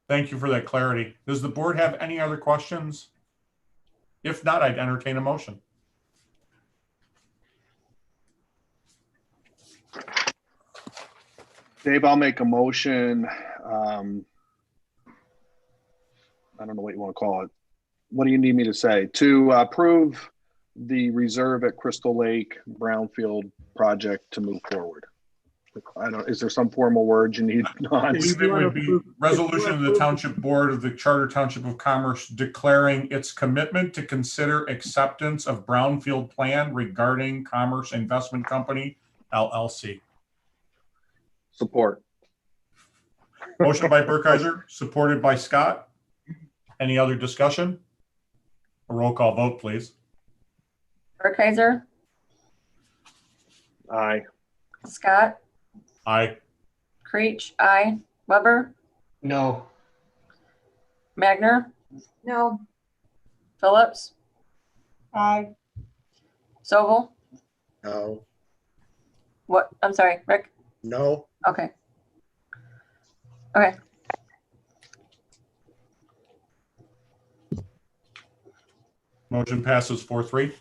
Thank you for that clarity. Does the board have any other questions? If not, I'd entertain a motion. Dave, I'll make a motion. I don't know what you want to call it. What do you need me to say? To approve the reserve at Crystal Lake Brownfield project to move forward. I don't, is there some formal word you need? I believe it would be resolution of the Township Board of the Charter Township of Commerce declaring its commitment to consider acceptance of brownfield plan regarding Commerce Investment Company, LLC. Support. Motion by Burkheiser, supported by Scott. Any other discussion? A roll call vote, please. Burkheiser, Aye. Scott, Aye. Creech, aye. Weber, No. Magner, No. Phillips, Aye. Sobel. No. What? I'm sorry, Rick. No. Okay. Okay. Motion passes 4-3.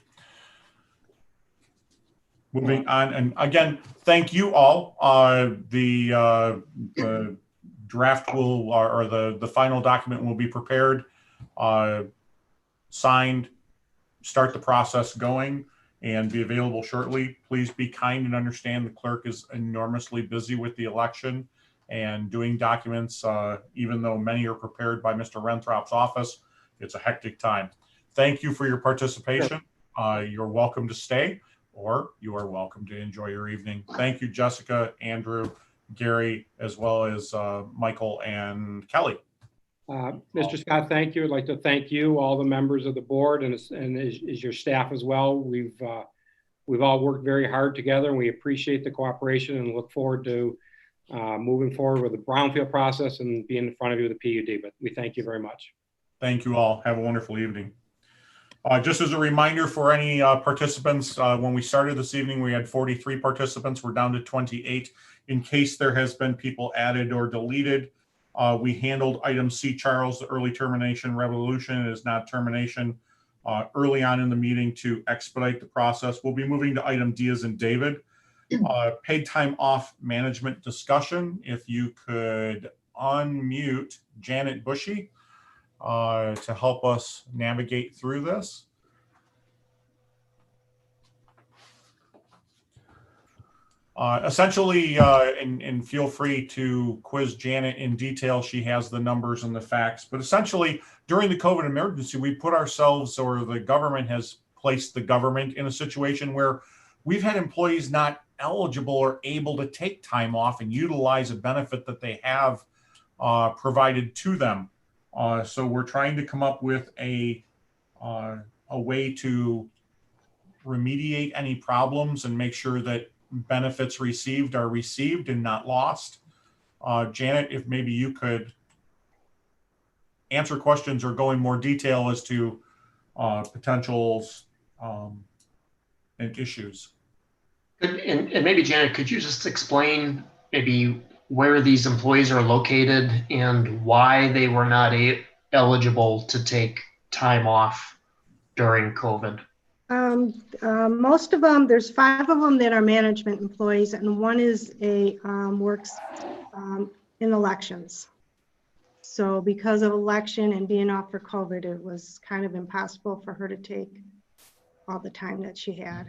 Moving on, and again, thank you all. The draft will, or the final document will be prepared, signed, start the process going, and be available shortly. Please be kind and understand the clerk is enormously busy with the election and doing documents, even though many are prepared by Mr. Renthrop's office. It's a hectic time. Thank you for your participation. You're welcome to stay, or you are welcome to enjoy your evening. Thank you, Jessica, Andrew, Gary, as well as Michael and Kelly. Mr. Scott, thank you. I'd like to thank you, all the members of the board, and is your staff as well. We've all worked very hard together, and we appreciate the cooperation and look forward to moving forward with the brownfield process and being in front of you with the PUD. But we thank you very much. Thank you all. Have a wonderful evening. Just as a reminder for any participants, when we started this evening, we had 43 participants. We're down to 28. In case there has been people added or deleted, we handled item C, Charles, the early termination resolution. It is not termination, early on in the meeting to expedite the process. We'll be moving to item D as in David. Paid time off management discussion. If you could unmute Janet Bushy to help us navigate through this. Essentially, and feel free to quiz Janet in detail. She has the numbers and the facts, but essentially during the COVID emergency, we put ourselves, or the government has placed the government in a situation where we've had employees not eligible or able to take time off and utilize a benefit that they have provided to them. So we're trying to come up with a way to remediate any problems and make sure that benefits received are received and not lost. Janet, if maybe you could answer questions or go in more detail as to potentials and issues. And maybe Janet, could you just explain maybe where these employees are located and why they were not eligible to take time off during COVID? Most of them, there's 5 of them that are management employees, and one is works in elections. So because of election and being off for COVID, it was kind of impossible for her to take all the time that she had.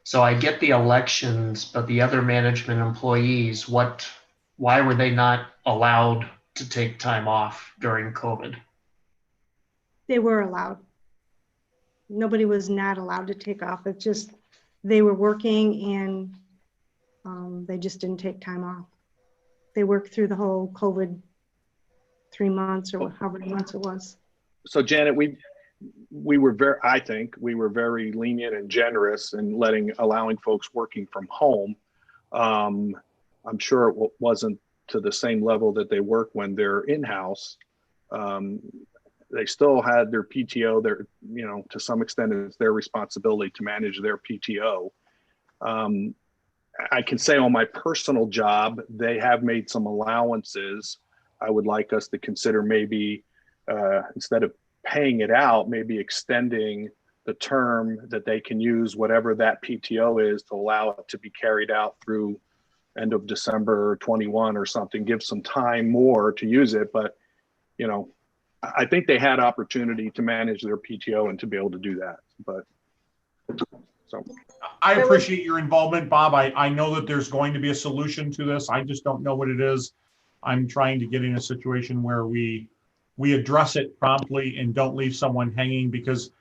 So I get the elections, but the other management employees, why were they not allowed to take time off during COVID? They were allowed. Nobody was not allowed to take off. It's just they were working and they just didn't take time off. They worked through the whole COVID 3 months or however many months it was. So Janet, we were I think we were very lenient and generous in allowing folks working from home. I'm sure it wasn't to the same level that they work when they're in-house. They still had their PTO. To some extent, it's their responsibility to manage their PTO. I can say on my personal job, they have made some allowances. I would like us to consider maybe instead of paying it out, maybe extending the term that they can use whatever that PTO is to allow it to be carried out through end of December 21 or something, give some time more to use it. But, I think they had opportunity to manage their PTO and to be able to do that. But So I appreciate your involvement, Bob. I know that there's going to be a solution to this. I just don't know what it is. I'm trying to get in a situation where we address it promptly and don't leave someone hanging, because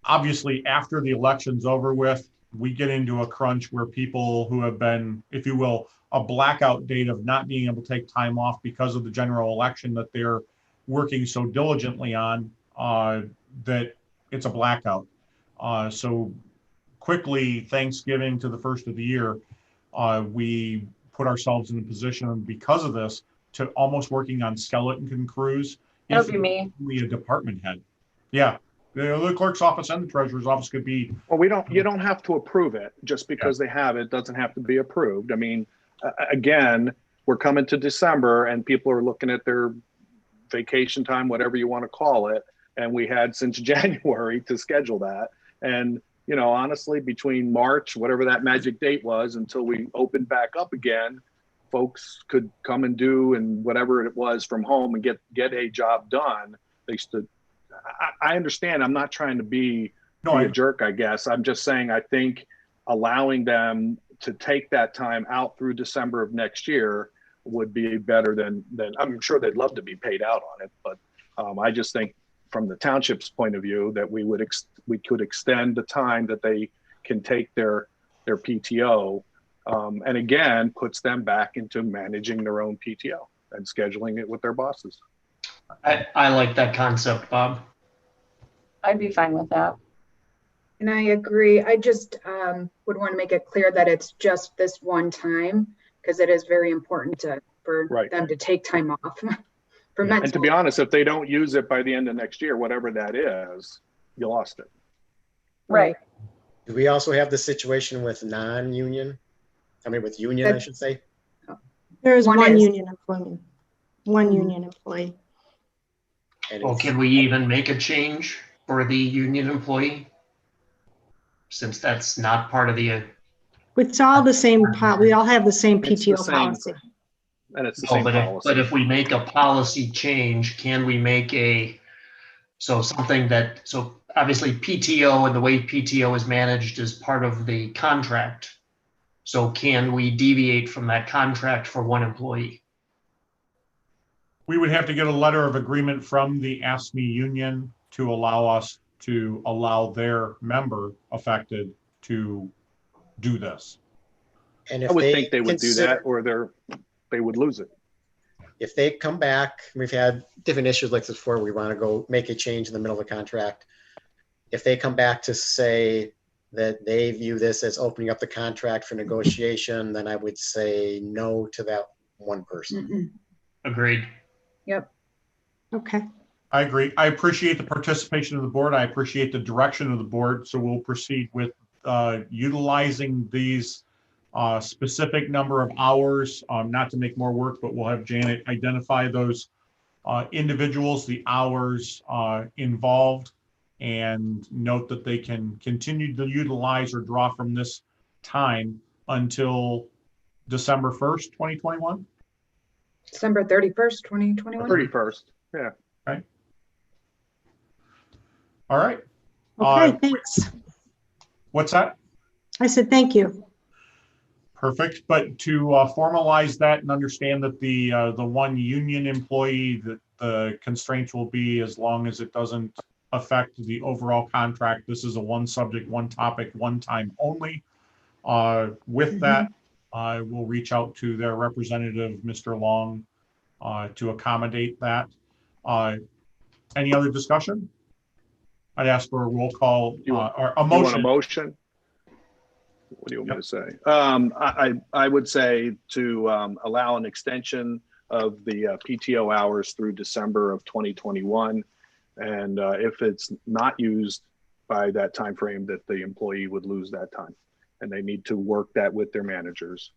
obviously after the election's over with, we get into a crunch where people who have been, if you will, a blackout date of not being able to take time off because of the general election that they're working so diligently on, that it's a blackout. So quickly, Thanksgiving to the first of the year, we put ourselves in a position because of this to almost working on skeleton crews. That'll be me. Only a department head. Yeah. The clerk's office and the treasurer's office could be. Well, you don't have to approve it. Just because they have it doesn't have to be approved. I mean, again, we're coming to December and people are looking at their vacation time, whatever you want to call it. And we had since January to schedule that. And, you know, honestly, between March, whatever that magic date was, until we opened back up again, folks could come and do and whatever it was from home and get a job done. They stood. I understand. I'm not trying to be a jerk, I guess. I'm just saying I think allowing them to take that time out through December of next year would be better than I'm sure they'd love to be paid out on it. But I just think from the township's point of view that we could extend the time that they can take their PTO, and again, puts them back into managing their own PTO and scheduling it with their bosses. I like that concept, Bob. I'd be fine with that. And I agree. I just would want to make it clear that it's just this one time, because it is very important for them to take time off. And to be honest, if they don't use it by the end of next year, whatever that is, you lost it. Right. Do we also have the situation with non-union? I mean, with union, I should say. There's One one is- union employee. One union employee. Well, can we even make a change for the union employee? Since that's not part of the. It's all the same, we all have the same It's the PTO same. policy. And it's the No, same but policy. if we make a policy change, can we make so obviously PTO and the way PTO is managed is part of the contract. So can we deviate from that contract for one employee? We would have to get a letter of agreement from the ASME union to allow us to allow their member affected to do this. And I if would they think they would do that, or they would lose it. If they come back, we've had different issues like this before. We want to go make a change in the middle of the contract. If they come back to say that they view this as opening up the contract for negotiation, then I would say no to that one person. Agreed. Yep. Okay. I agree. I appreciate the participation of the board. I appreciate the direction of the board. So we'll proceed with utilizing these specific number of hours, not to make more work, but we'll have Janet identify those individuals, the hours involved, and note that they can continue to utilize or draw from this time until December 1st, 2021. December 31st, 2021. 31st, yeah. Okay. All right. Okay, thanks. What's that? I said, thank you. Perfect. But to formalize that and understand that the one union employee, that the constraints will be as long as it doesn't affect the overall contract. This is a one subject, one topic, one time only. With that, I will reach out to their representative, Mr. Long, to accommodate that. Any other discussion? I'd ask for a roll call or a motion. You want a motion? What do you want me to say? I would say to allow an extension of the PTO hours through December of 2021. And if it's not used by that time frame, that the employee would lose that time. And they need to work that with their managers.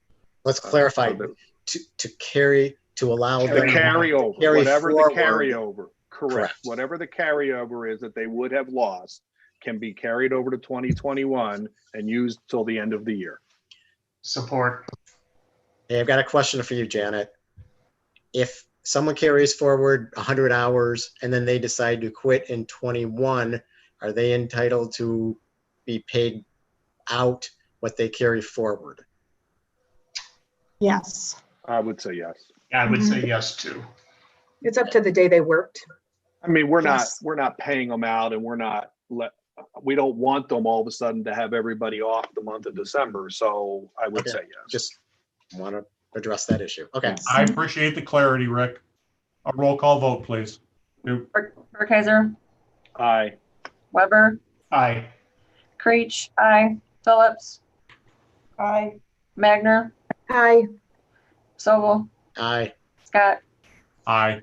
Let's clarify, to allow them the carryover, carry whatever forward. the carryover, correct. Whatever the carryover is that they would have lost can be carried over to 2021 and used till the end of the year. Support. Hey, I've got a question for you, Janet. If someone carries forward 100 hours and then they decide to quit in 21, are they entitled to be paid out what they carry forward? Yes. I would say yes. I would say yes too. It's up to the day they worked. I mean, we're Yes. not paying them out, and we don't want them all of a sudden to have everybody off the month of December. So I would Okay. say yes. Just want to address that issue. Okay. I appreciate the clarity, Rick. A roll call vote, please. Burkhalter, Aye. Weber, Aye. Creech, aye. Phillips, Aye. Magner, Aye. Sobel, Aye. Scott. Aye.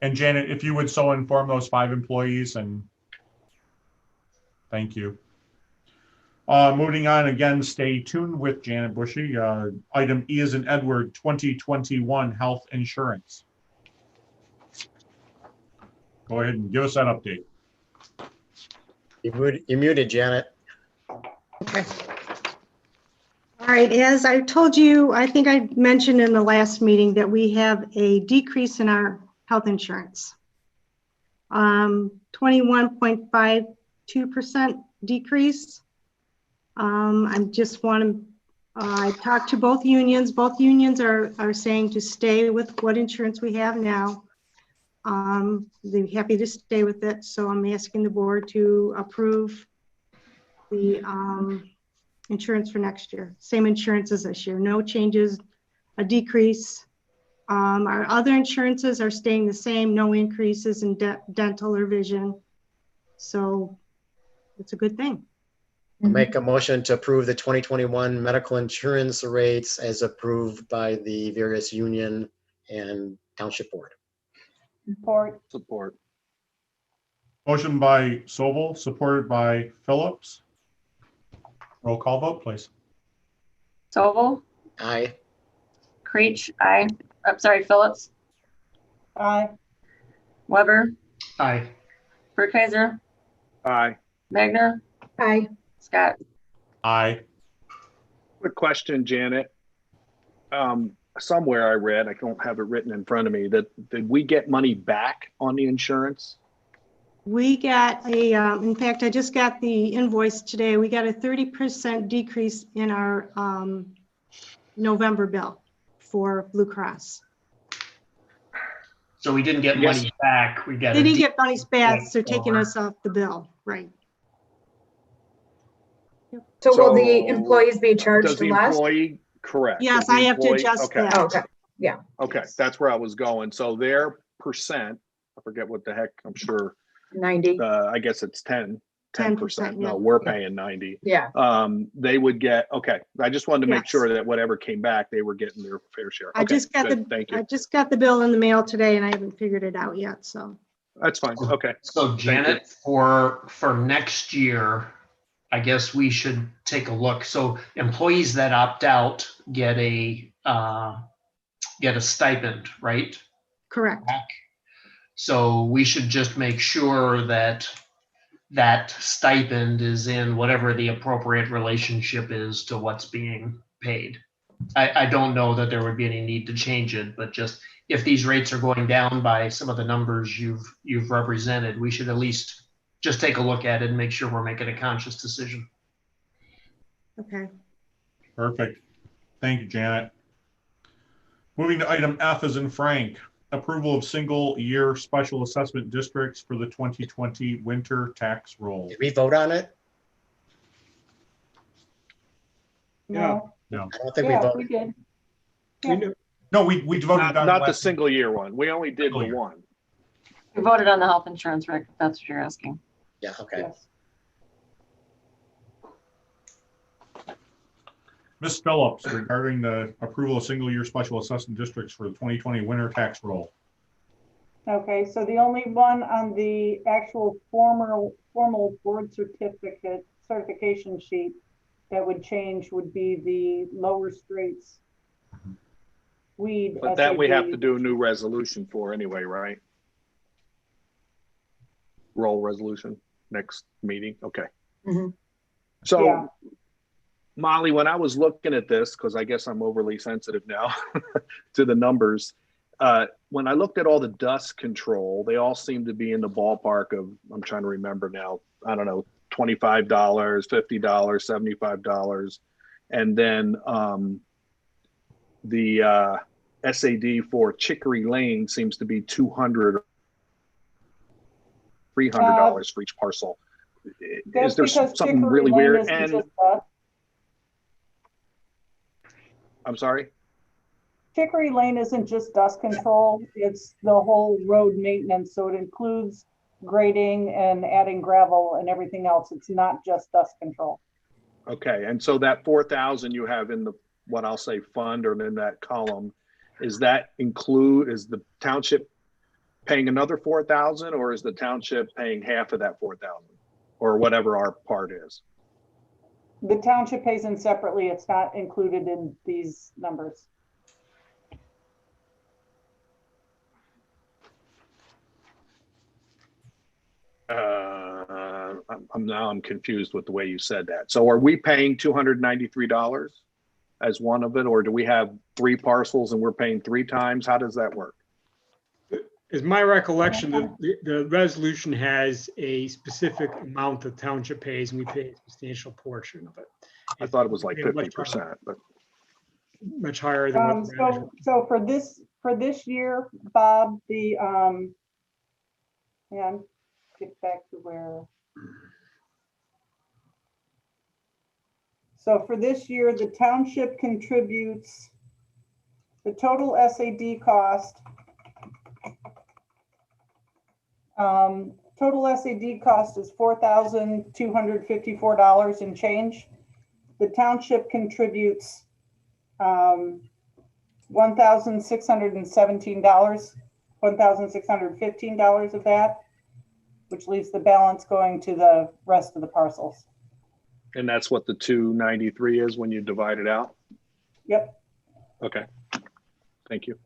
And Janet, if you would so inform those 5 employees, and thank you. Moving on again, stay tuned with Janet Bushy. Item E is in Edward, 2021 health insurance. Go ahead and give us that update. You muted, Janet. Okay. All right, as I told you, I think I mentioned in the last meeting that we have a decrease in our health insurance. 21.52% decrease. I just want to, I talked to both unions. Both unions are saying to stay with what insurance we have now. They're happy to stay with it. So I'm asking the board to approve the insurance for next year. Same insurance as this year, no changes, a decrease. Our other insurances are staying the same, no increases in dental or vision. So it's a good thing. I'll make a motion to approve the 2021 medical insurance rates as approved by the various union and township board. Support. Motion by Sobel, supported by Phillips. Roll call vote, please. Sobel, Aye. Creech, aye. I'm sorry, Phillips, Aye. Weber, Aye. Burkhalter, Aye. Magner, Aye. Scott. Aye. Quick question, Janet. Somewhere I read, I don't have it written in front of me, that did we get money back on the insurance? We got a, in fact, I just got the invoice today. We got a 30% decrease in our November bill for Blue Cross. So we didn't get money back. We got They a didn't get money back, so they're forward. taking us off the bill, right? So will the So employees be Does charged the less? employee, correct? Yes, Does the I have to employee- adjust okay. that. Oh, okay. Yeah. Okay, that's where I was going. So their percent, I forget what the heck, I'm sure, 90. I guess it's 10%. 10%, yeah. No, we're paying 90. Yeah. They would get, okay. I just wanted to make Yes. sure that whatever came back, they were getting their fair share. I Okay, just got good. Thank you. I just got the bill in the mail today and I haven't figured it out yet, so. That's fine. Okay. So Thank Janet, for next year, I guess we should take a look. So employees that opt out get a stipend, right? Correct. So we should just make sure that that stipend is in whatever the appropriate relationship is to what's being paid. I don't know that there would be any need to change it, but just if these rates are going down by some of the numbers you've represented, we should at least just take a look at it and make sure we're making a conscious decision. Okay. Perfect. Thank you, Janet. Moving to item F as in Frank, approval of single year special assessment districts for the 2020 winter tax roll. Did we vote on it? No. No. I don't think we Yeah, voted. we did. We knew- No, we voted on Not the last- single year one. We only did Single the year. one. We voted on the health insurance, Rick, if that's what you're asking. Yeah, okay. Yes. Ms. Phillips, regarding the approval of single year special assessment districts for the 2020 winter tax roll. Okay, so the only one on the actual formal board certification sheet that would change would be the lower Straits weed. But that we have SAB. to do a new resolution for anyway, right? Roll resolution next meeting. Okay. Mhm. So Yeah. Molly, when I was looking at this, because I guess I'm overly sensitive now to the numbers, when I looked at all the dust control, they all seem to be in the ballpark of, I'm trying to remember now, I don't know, $25, $50, $75. And then the SAD for Chicory Lane seems to be $200, $300 for each parcel. Is there something Chicory really Lane weird? isn't And just I'm sorry? Chicory Lane isn't just dust control, it's the whole road maintenance. So it includes grading and adding gravel and everything else. It's not just dust control. Okay, and so that 4,000 you have in the, what I'll say fund or in that column, is the township paying another 4,000 or is the township paying half of that 4,000 or whatever our part is? The township pays in separately. It's not included in these numbers. I'm confused with the way you said that. So are we paying $293 as one of it, or do we have 3 parcels and we're paying 3 times? How does that work? Is my recollection that the resolution has a specific amount the township pays and we pay a substantial portion of it. I thought it was like 50%, but much higher than what so for this year, Bob, and get back to where. So for this year, the township contributes the total SAD cost. Total SAD cost is $4,254 and change. The township contributes $1,617, $1,615 of that, which leaves the balance going to the rest of the parcels. and that's what the 293 is when you divide it out? Yep. Okay, thank you.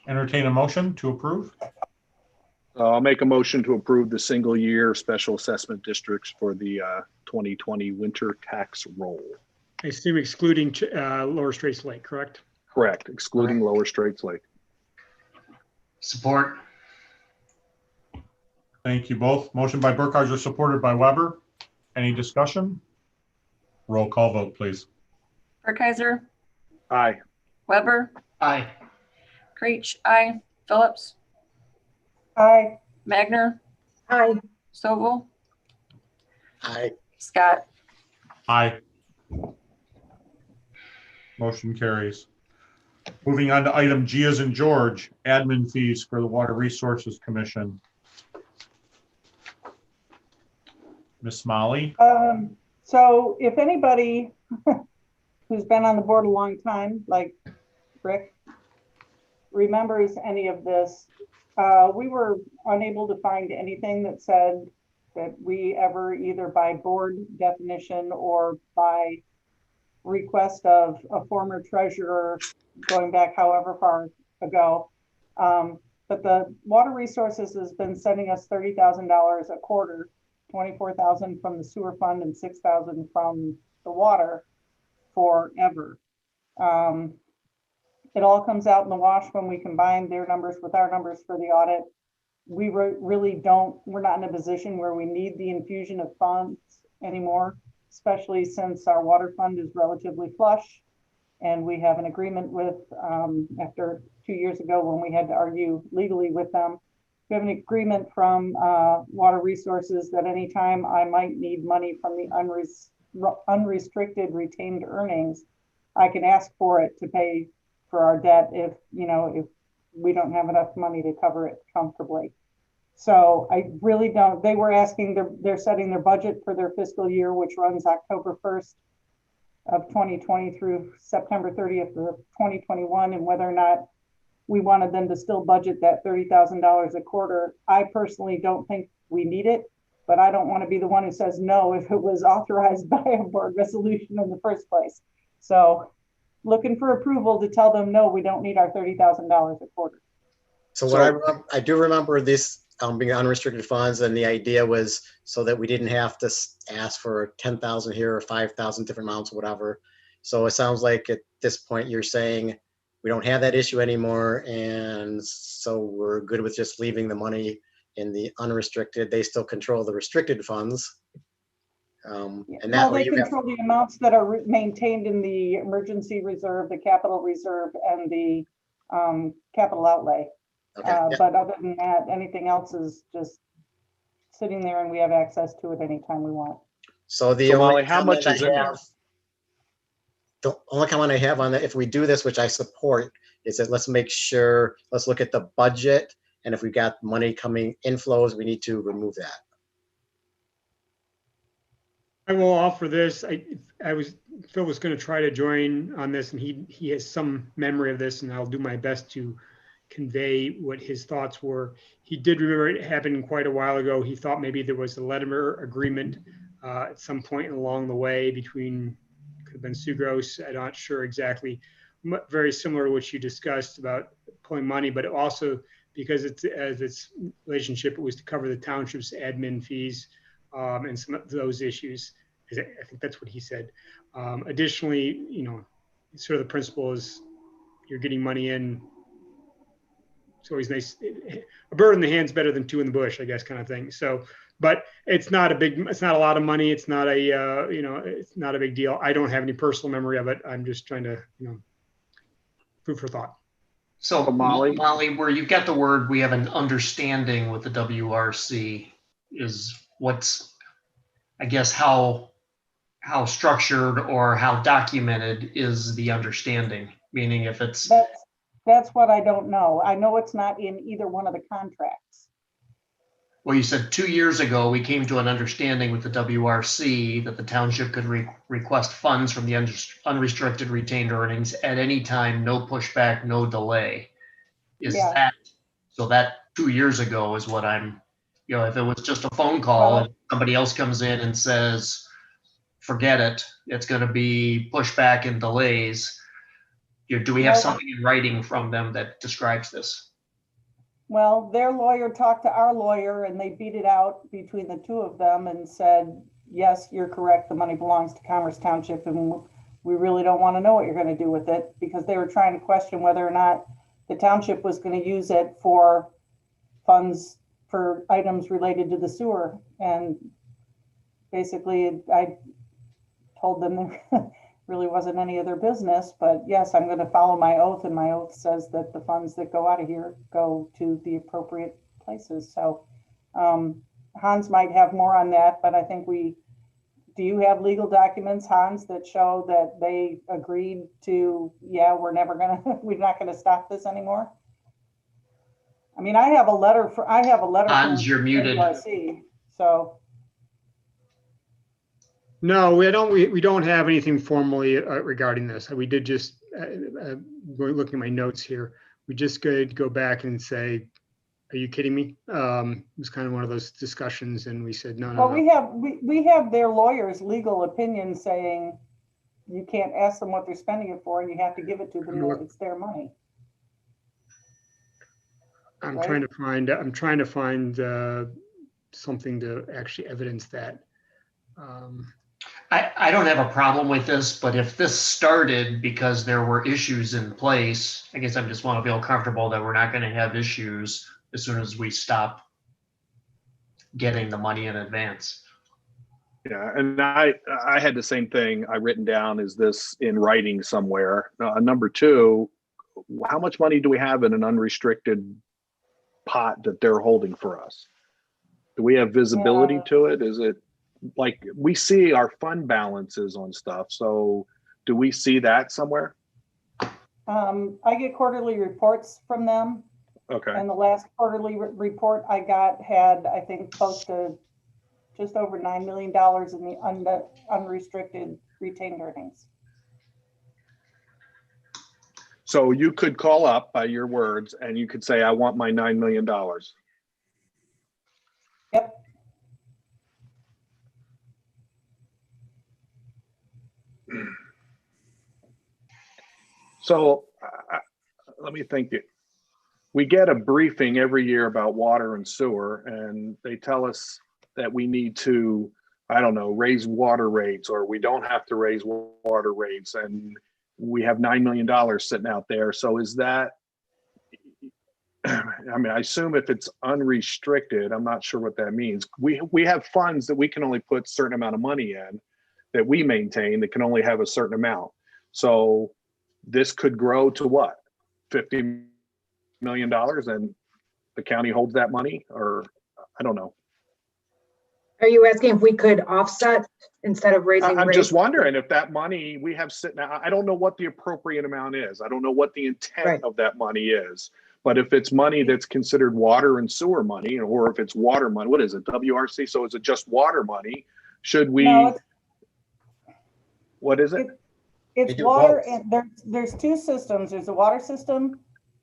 Entertain a motion to approve. I'll make a motion to approve the single year special assessment districts for the 2020 winter tax roll. I assume excluding Lower Straits Lake, correct? Correct, excluding Lower Straits Lake. Support. Thank you both. Motion by Burkheiser, supported by Weber. Any discussion? Roll call vote, please. Burkheiser, Aye. Weber, Aye. Creech, aye. Phillips, Aye. Magner, Aye. Stovall, Aye. Scott. Aye. Motion carries. Moving on to item G as in George, admin fees for the Water Resources Commission. Miss Molly? So if anybody who's been on the board a long time, like Rick, remembers any of this, we were unable to find anything that said that we ever, either by board definition or by request of a former treasurer going back however far ago. But the Water Resources has been sending us $30,000 a quarter, 24,000 from the sewer fund and 6,000 from the water forever. It all comes out in the wash when we combine their numbers with our numbers for the audit. We really we're not in a position where we need the infusion of funds anymore, especially since our water fund is relatively flush. And we have an agreement with, after 2 years ago when we had to argue legally with them, we have an agreement from Water Resources that anytime I might need money from the unrestricted retained earnings, I can ask for it to pay for our debt if we don't have enough money to cover it comfortably. So I really don't, they were asking, they're setting their budget for their fiscal year, which runs October 1st of 2020 through September 30th of 2021, and whether or not we wanted them to still budget that $30,000 a quarter. I personally don't think we need it, but I don't want to be the one who says no if it was authorized by a board resolution in the first place. So looking for approval to tell them, no, we don't need our $30,000 a quarter. So what I do remember this being unrestricted funds, and the idea was so that we didn't have to ask for 10,000 here or 5,000 different amounts, whatever. So it sounds like at this point you're saying we don't have that issue anymore, and so we're good with just leaving the money in the unrestricted, they still control the restricted funds. And that Well, way they you have, control the amounts that are maintained in the emergency reserve, the capital reserve, and the capital outlay. okay, yeah. But other than that, anything else is just sitting there and we have access to it anytime we want. So the So only Molly, how much comment is I in have, there? the only comment I have on that, if we do this, which I support, is that let's make sure, let's look at the budget. And if we've got money coming inflows, we need to remove that. I will offer this. Phil was going to try to join on this, and he has some memory of this, and I'll do my best to convey what his thoughts were. He did remember it happened quite a while ago. He thought maybe there was a letter agreement at some point along the way between, could have been Sugros, I'm not sure exactly. Very similar to what you discussed about pulling money, but also because its relationship, it was to cover the township's admin fees and some of those issues. I think that's what he said. Additionally, sort of the principle is you're getting money in. It's always nice. A bird in the hand's better than two in the bush, I guess, kind of thing. So, but it's not a lot of money. It's not it's not a big deal. I don't have any personal memory of it. I'm just trying to, food for thought. So Molly? where you've got the word, we have an understanding with the WRC is what's, I guess, how structured or how documented is the understanding? Meaning if it's. That's what I don't know. I know it's not in either one of the contracts. Well, you said 2 years ago, we came to an understanding with the WRC that the township could request funds from the unrestricted retained earnings at any time, no pushback, no delay. That, so that 2 years ago is what I'm, if it was just a phone call and somebody else comes in and says, forget it, it's going to be pushback and delays. Do we have something in writing from them that describes this? Well, their lawyer talked to our lawyer and they beat it out between the two of them and said, yes, you're correct. The money belongs to Commerce Township and we really don't want to know what you're going to do with it, because they were trying to question whether or not the township was going to use it for funds for items related to the sewer. And basically I told them there really wasn't any of their business, but yes, I'm going to follow my oath, and my oath says that the funds that go out of here go to the appropriate places. So Hans might have more on that, but I think do you have legal documents, Hans, that show that they agreed to, we're not going to stop this anymore? I mean, I have a letter Hans, from you're muted. WRC, so. No, we don't have anything formally regarding this. We did just looking at my notes here. We just could go back and say, "Are you kidding me?" It was kind of one of those discussions, and we said, "No, no." Well, no. we have their lawyer's legal opinion saying you can't ask them what they're spending it for, and you have to give it to them. It's their money. I'm trying to find something to actually evidence that. I don't have a problem with this, but if this started because there were issues in place, I guess I just want to feel comfortable that we're not going to have issues as soon as we stop getting the money in advance. Yeah, and I had the same thing I written down. Is this in writing somewhere? Number two, how much money do we have in an unrestricted pot that they're holding for us? Do we have visibility to it? Is it like we see our fund balances on stuff? So do we see that somewhere? I get quarterly reports from them. Okay. And the last quarterly report I got had, I think, close to just over $9 million in the unrestricted retained earnings. So you could call up, by your words, and you could say, I want my $9 million. Yep. So let me think. We get a briefing every year about water and sewer, and they tell us that we need to, I don't know, raise water rates, or we don't have to raise water rates, and we have $9 million sitting out there. So is that I mean, I assume if it's unrestricted, I'm not sure what that means. We have funds that we can only put a certain amount of money in that we maintain that can only have a certain amount. So this could grow to what? $50 million and the county holds that money, or I don't know. Are you asking if we could offset instead of raising I'm rates? just wondering if that money we have sitting, I don't know what the appropriate amount is. I don't know what the intent of that money is. But if it's money that's considered water and sewer money, or if it's water money, what is it, WRC? So is it just water money? Should we, No, what is it? It's water, and there's two systems. There's the water system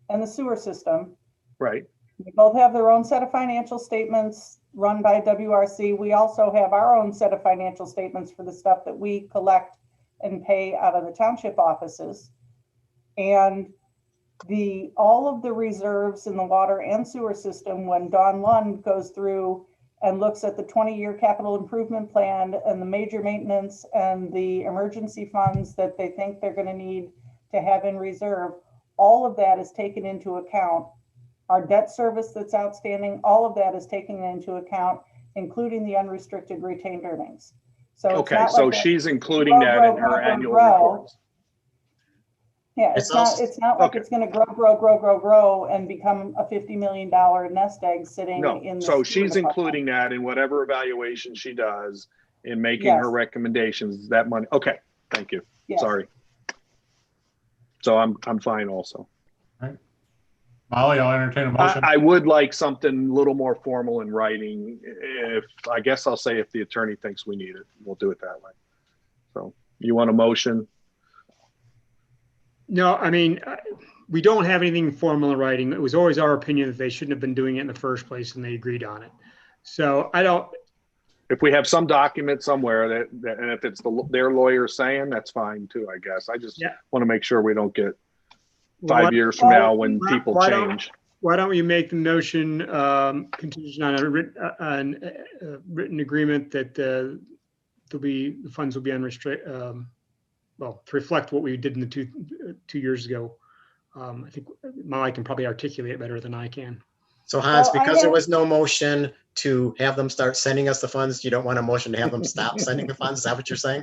and the sewer system. Right. They both have their own set of financial statements run by WRC. We also have our own set of financial statements for the stuff that we collect and pay out of the township offices. And all of the reserves in the water and sewer system, when Dawn Lund goes through and looks at the 20-year capital improvement plan and the major maintenance and the emergency funds that they think they're going to need to have in reserve, all of that is taken into account. Our debt service that's outstanding, all of that is taken into account, including the unrestricted retained earnings. So okay, so she's including that in her annual reports. Yeah, it's not like it's going to grow and become a $50 million nest egg sitting in the so she's department. including that in whatever evaluation she does in making her recommendations. That money. Okay, thank you. Yes. Sorry. So I'm fine also. All right. Molly, I'll entertain a motion. I would like something a little more formal in writing. If I guess I'll say if the attorney thinks we need it, we'll do it that way. So you want a motion? No, I mean, we don't have anything formal in writing. It was always our opinion that they shouldn't have been doing it in the first place, and they agreed on it. So I don't. If we have some document somewhere that and if it's their lawyer saying, that's fine too, I guess. I just want to make sure we don't get 5 years from now when people change. Why don't you make the motion contingent on a written agreement that the funds will be unrestricted. Well, to reflect what we did in the two years ago. I think Molly can probably articulate it better than I can. So Hans, because there was no motion to have them start sending us the funds, you don't want a motion to have them stop sending the funds? Is that what you're saying?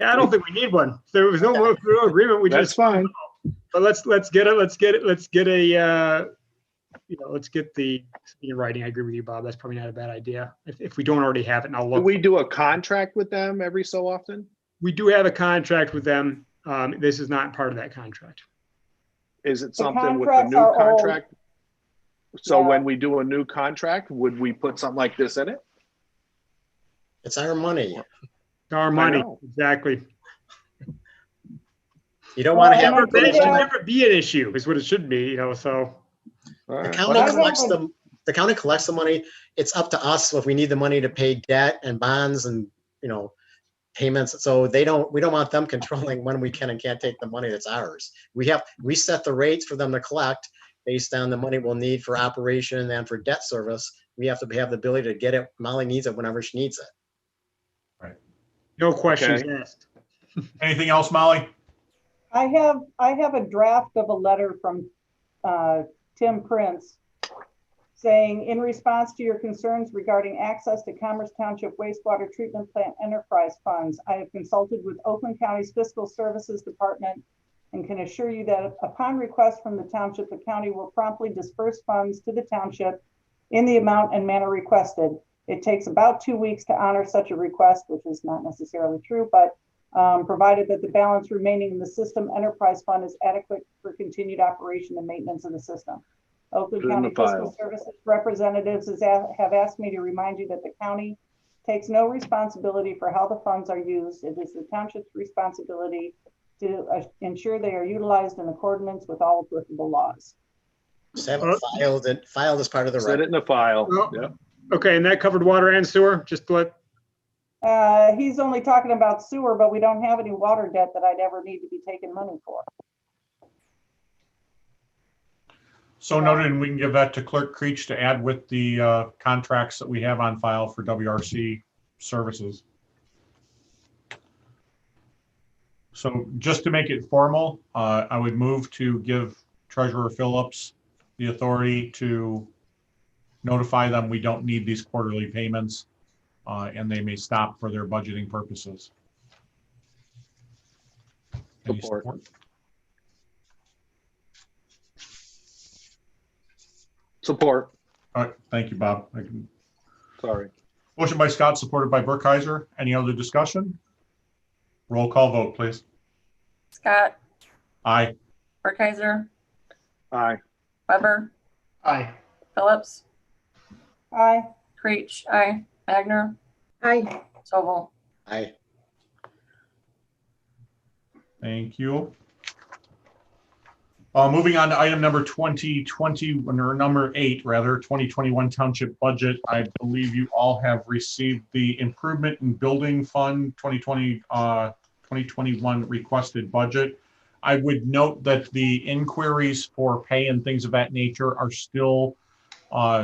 Yeah, I don't think we need one. There was no agreement. That's fine. But let's get the writing. I agree with you, Bob. That's probably not a bad idea. If we don't already have it, and I'll look. Do we do a contract with them every so often? We do have a contract with them. This is not part of that contract. Is it something with the new contract? So when we do a new contract, would we put something like this in it? It's our money. It's our money, exactly. You don't want to have it should never be an issue, is what it should be, so. The county collects the money. It's up to us if we need the money to pay debt and bonds and, payments. So we don't want them controlling when we can and can't take the money that's ours. We set the rates for them to collect based on the money we'll need for operation and for debt service. We have to have the ability to get it. Molly needs it whenever she needs it. Right. No questions asked. Anything else, Molly? I have a draft of a letter from Tim Prince saying, in response to your concerns regarding access to Commerce Township wastewater treatment plant enterprise funds, I have consulted with Oakland County's Fiscal Services Department and can assure you that upon request from the township, the county will promptly disperse funds to the township in the amount and manner requested. It takes about 2 weeks to honor such a request, which is not necessarily true, but provided that the balance remaining in the system enterprise fund is adequate for continued operation and maintenance of the system. Oakland County Fiscal Services representatives have asked me to remind you that the county takes no responsibility for how the funds are used. It is the township's responsibility to ensure they are utilized in accordance with all applicable laws. Just have it filed as part of the record. Set it in the file. Yep. Okay, and that covered water and sewer, just to let. He's only talking about sewer, but we don't have any water debt that I'd ever need to be taking money for. So noted, and we can give that to Clerk Creech to add with the contracts that we have on file for WRC services. So just to make it formal, I would move to give Treasurer Phillips the authority to notify them we don't need these quarterly payments, and they may stop for their budgeting purposes. Any support? Support. All right, thank you, Bob. Sorry. Motion by Scott, supported by Burkheiser. Any other discussion? Roll call vote, please. Scott, Aye. Burkheiser, Aye. Weber, Aye. Phillips, Aye. Creech, aye. Magner, Aye. Sobel. Aye. Thank you. Moving on to item number 2020, or number 8, rather, 2021 Township Budget. I believe you all have received the Improvement in Building Fund 2021 requested budget. I would note that the inquiries for pay and things of that nature are still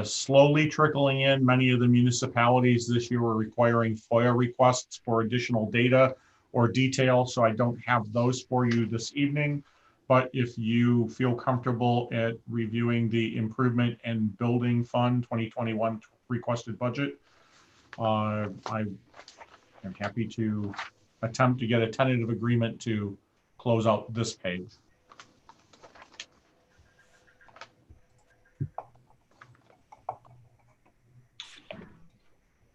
slowly trickling in. Many of the municipalities this year are requiring FOIA requests for additional data or detail, so I don't have those for you this evening. But if you feel comfortable at reviewing the Improvement and Building Fund 2021 requested budget, I am happy to attempt to get a tentative agreement to close out this page.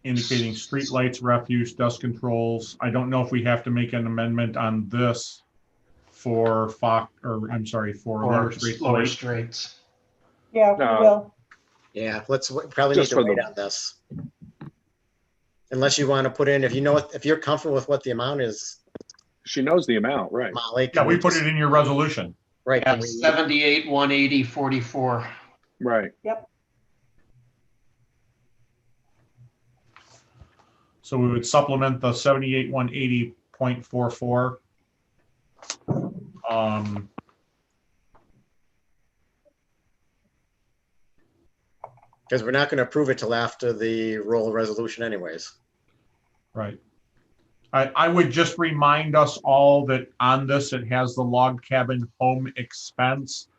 Indicating street lights, refuse, dust controls. I don't know if we have to make an amendment on this for for lower streets. Lower streets. Yeah, we will. Yeah, let's probably need Just to for wait the- on this. Unless you want to put in, if you're comfortable with what the amount is, She knows the amount, right? Molly. Yeah, can we we put just- it in your resolution. Right. Yeah, can we- 78, 180, 44. Right. Yep. So we would supplement the 78, 180.44. Because we're not going to approve it till after the roll resolution anyways. Right. I would just remind us all that on this, it has the log cabin home expense.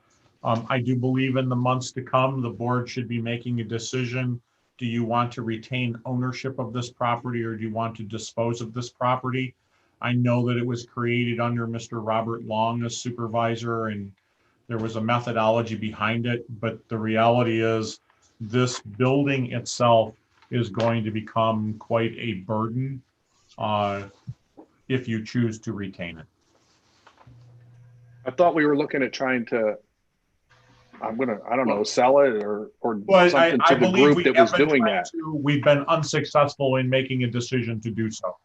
I do believe in the months to come, the board should be making a decision. Do you want to retain ownership of this property, or do you want to dispose of this property? I know that it was created under Mr. Robert Long as supervisor, and there was a methodology behind it, but the reality is this building itself is going to become quite a burden if you choose to retain it. I thought we were looking at trying to, I don't know, sell it or Well, something I to the believe we group that have was been doing trying that. to. We've been unsuccessful in making a decision to do so.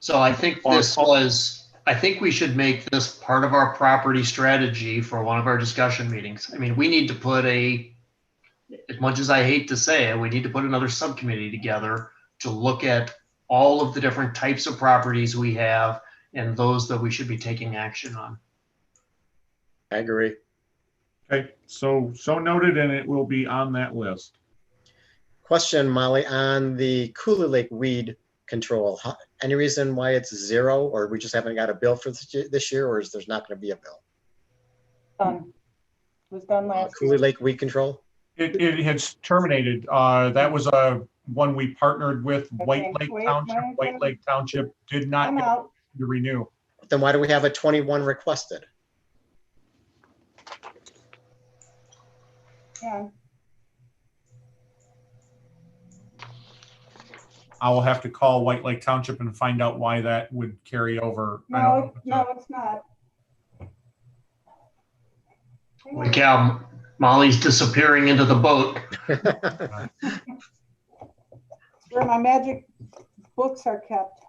So I think I think we should make this part of our property strategy for one of our discussion meetings. I mean, we need to put as much as I hate to say it, we need to put another subcommittee together to look at all of the different types of properties we have and those that we should be taking action on. I agree. Okay, so noted, and it will be on that list. Question, Molly, on the Cooley Lake weed control. Any reason why it's 0, or we just haven't got a bill for this year, or is there's not going to be a bill? Done. It was done last Cooley Lake weed control? It has terminated. That was one we partnered with White Lake Township. White Lake Township did not get to renew. Then why do we have a 21 requested? Yeah. I will have to call White Lake Township and find out why that would carry over. No, it's not. Holy cow, Molly's disappearing into the boat. Where my magic books are kept.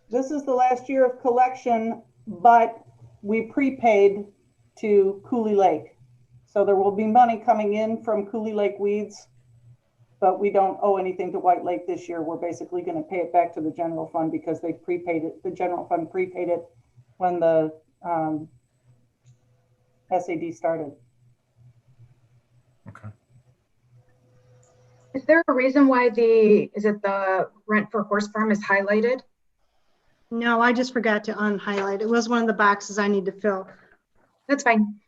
This is the last year of collection, but we prepaid to Cooley Lake. So there will be money coming in from Cooley Lake weeds, but we don't owe anything to White Lake this year. We're basically going to pay it back to the general fund because they prepaid it. The general fund prepaid it when the SAD started. Okay. Is there a reason why is it the rent for horse farm is highlighted? No, I just forgot to unhighlight. It was one of the boxes I need to fill. That's fine.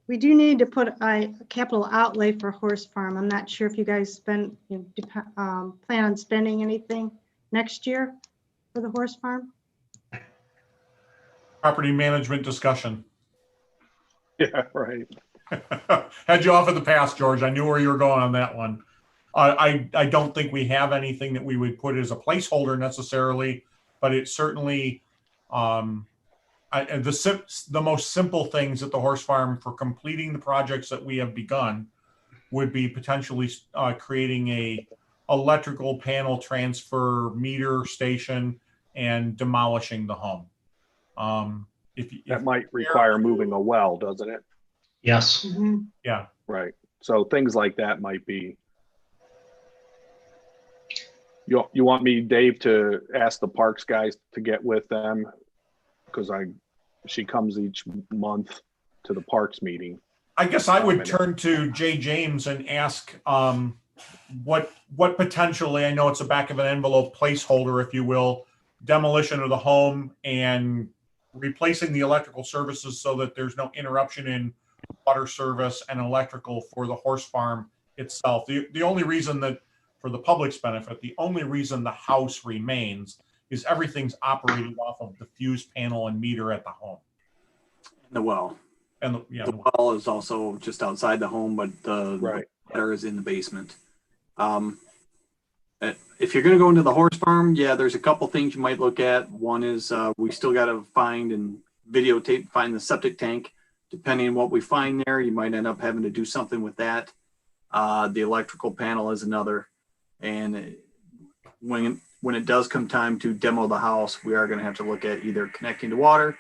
We do need to put a capital outlay for horse farm. I'm not sure if you guys plan on spending anything next year for the horse farm. Property management discussion. Yeah, right. Had you off at the pass, George. I knew where you were going on that one. I don't think we have anything that we would put as a placeholder necessarily, but it certainly the most simple things at the horse farm for completing the projects that we have begun would be potentially creating a electrical panel transfer meter station and demolishing the home. That might require moving a well, doesn't it? Yes. Mm-hmm. Yeah. Right. So things like that might be. You want me, Dave, to ask the parks guys to get with them? Because she comes each month to the parks meeting. I guess I would turn to Jay James and ask what potentially, I know it's a back of an envelope placeholder, if you will, demolition of the home and replacing the electrical services so that there's no interruption in water service and electrical for the horse farm itself. The only reason that, for the public's benefit, the only reason the house remains is everything's operating off of the fuse panel and meter at the home. And the well. And the well is also just outside the home, but the water is in the basement. If you're going to go into the horse farm, yeah, there's a couple things you might look at. One is we still got to find and find the septic tank. Depending on what we find there, you might end up having to do something with that. The electrical panel is another. And when it does come time to demo the house, we are going to have to look at either connecting to water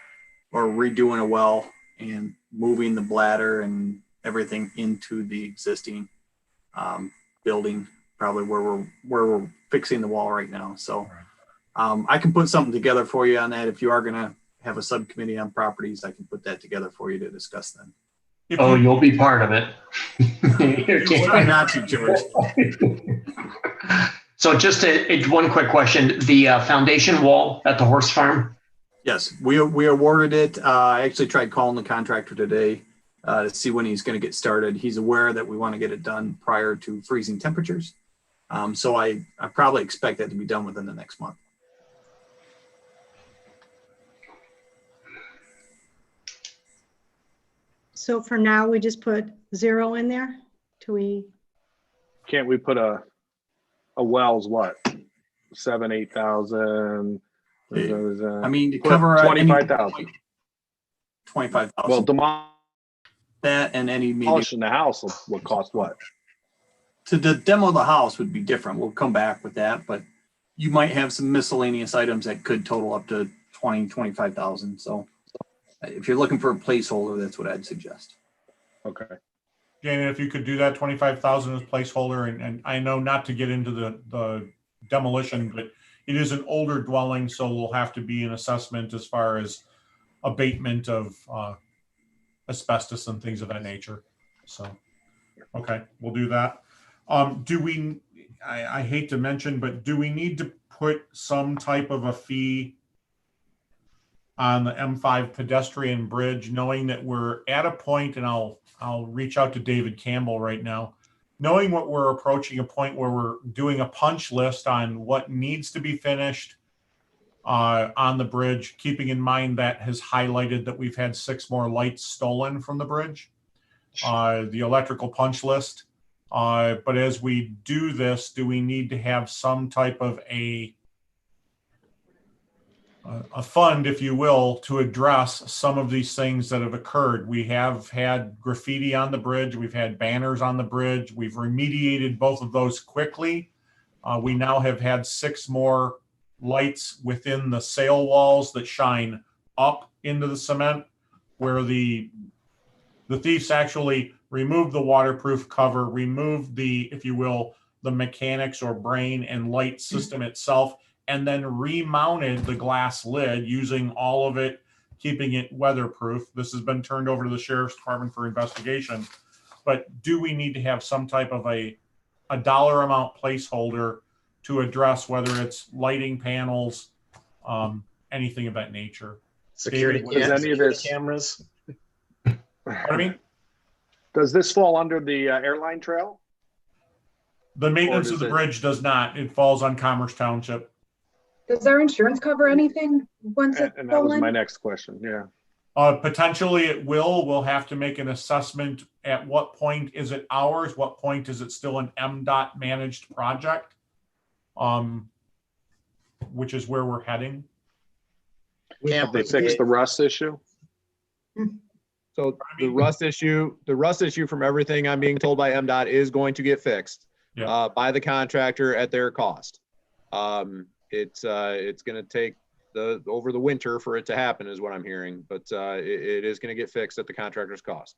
or redoing a well and moving the bladder and everything into the existing building, probably where we're fixing the wall right now. So I can put something together for you on that. If you are going to have a subcommittee on properties, I can put that together for you to discuss then. You'll be part of it. Try not to, George. So just one quick question. The foundation wall at the horse farm? Yes, we awarded it. I actually tried calling the contractor today to see when he's going to get started. He's aware that we want to get it done prior to freezing temperatures. So I probably expect that to be done within the next month. So for now, we just put 0 in there till we. Can't we put a well's what? 7,000-8,000. I mean, to cover 25,000. 25,000. Well, demolish that and any demolishing the house would cost what? To demo the house would be different. We'll come back with that, but you might have some miscellaneous items that could total up to 25,000. So if you're looking for a placeholder, that's what I'd suggest. Okay. Jane, if you could do that 25,000 as placeholder, and I know not to get into the demolition, but it is an older dwelling, so there'll have to be an assessment as far as abatement of asbestos and things of that nature. So, okay, we'll do that. I hate to mention, but do we need to put some type of a fee on the M5 pedestrian bridge, knowing that we're at a point, and I'll reach out to David Campbell right now, knowing what we're approaching a point where we're doing a punch list on what needs to be finished on the bridge, keeping in mind that has highlighted that we've had 6 more lights stolen from the bridge, the electrical punch list. But as we do this, do we need to have some type of a fund, if you will, to address some of these things that have occurred? We have had graffiti on the bridge. We've had banners on the bridge. We've remediated both of those quickly. We now have had 6 more lights within the sail walls that shine up into the cement, where the thieves actually removed the waterproof cover, removed the, if you will, the mechanics or brain and light system itself, and then remounted the glass lid using all of it, keeping it weatherproof. This has been turned over to the Sheriff's Department for investigation. but do we need to have some type of a dollar amount placeholder to address whether it's lighting panels, anything of that nature? Security, David, Does any of this, cameras. Pardon me? does this fall under the airline trail? The maintenance Or of the does it- bridge does not. It falls on Commerce Township. Does our insurance cover anything once it's And that was my stolen? next question. Yeah. Potentially it will. We'll have to make an assessment. At what point is it ours? What point is it still an MDOT managed project? Which is where we're heading. Have they fixed the rust issue? So the rust issue from everything I'm being told by MDOT is going to get fixed by the contractor at their cost. It's going to take over the winter for it to happen is what I'm hearing, but it is going to get fixed at the contractor's cost.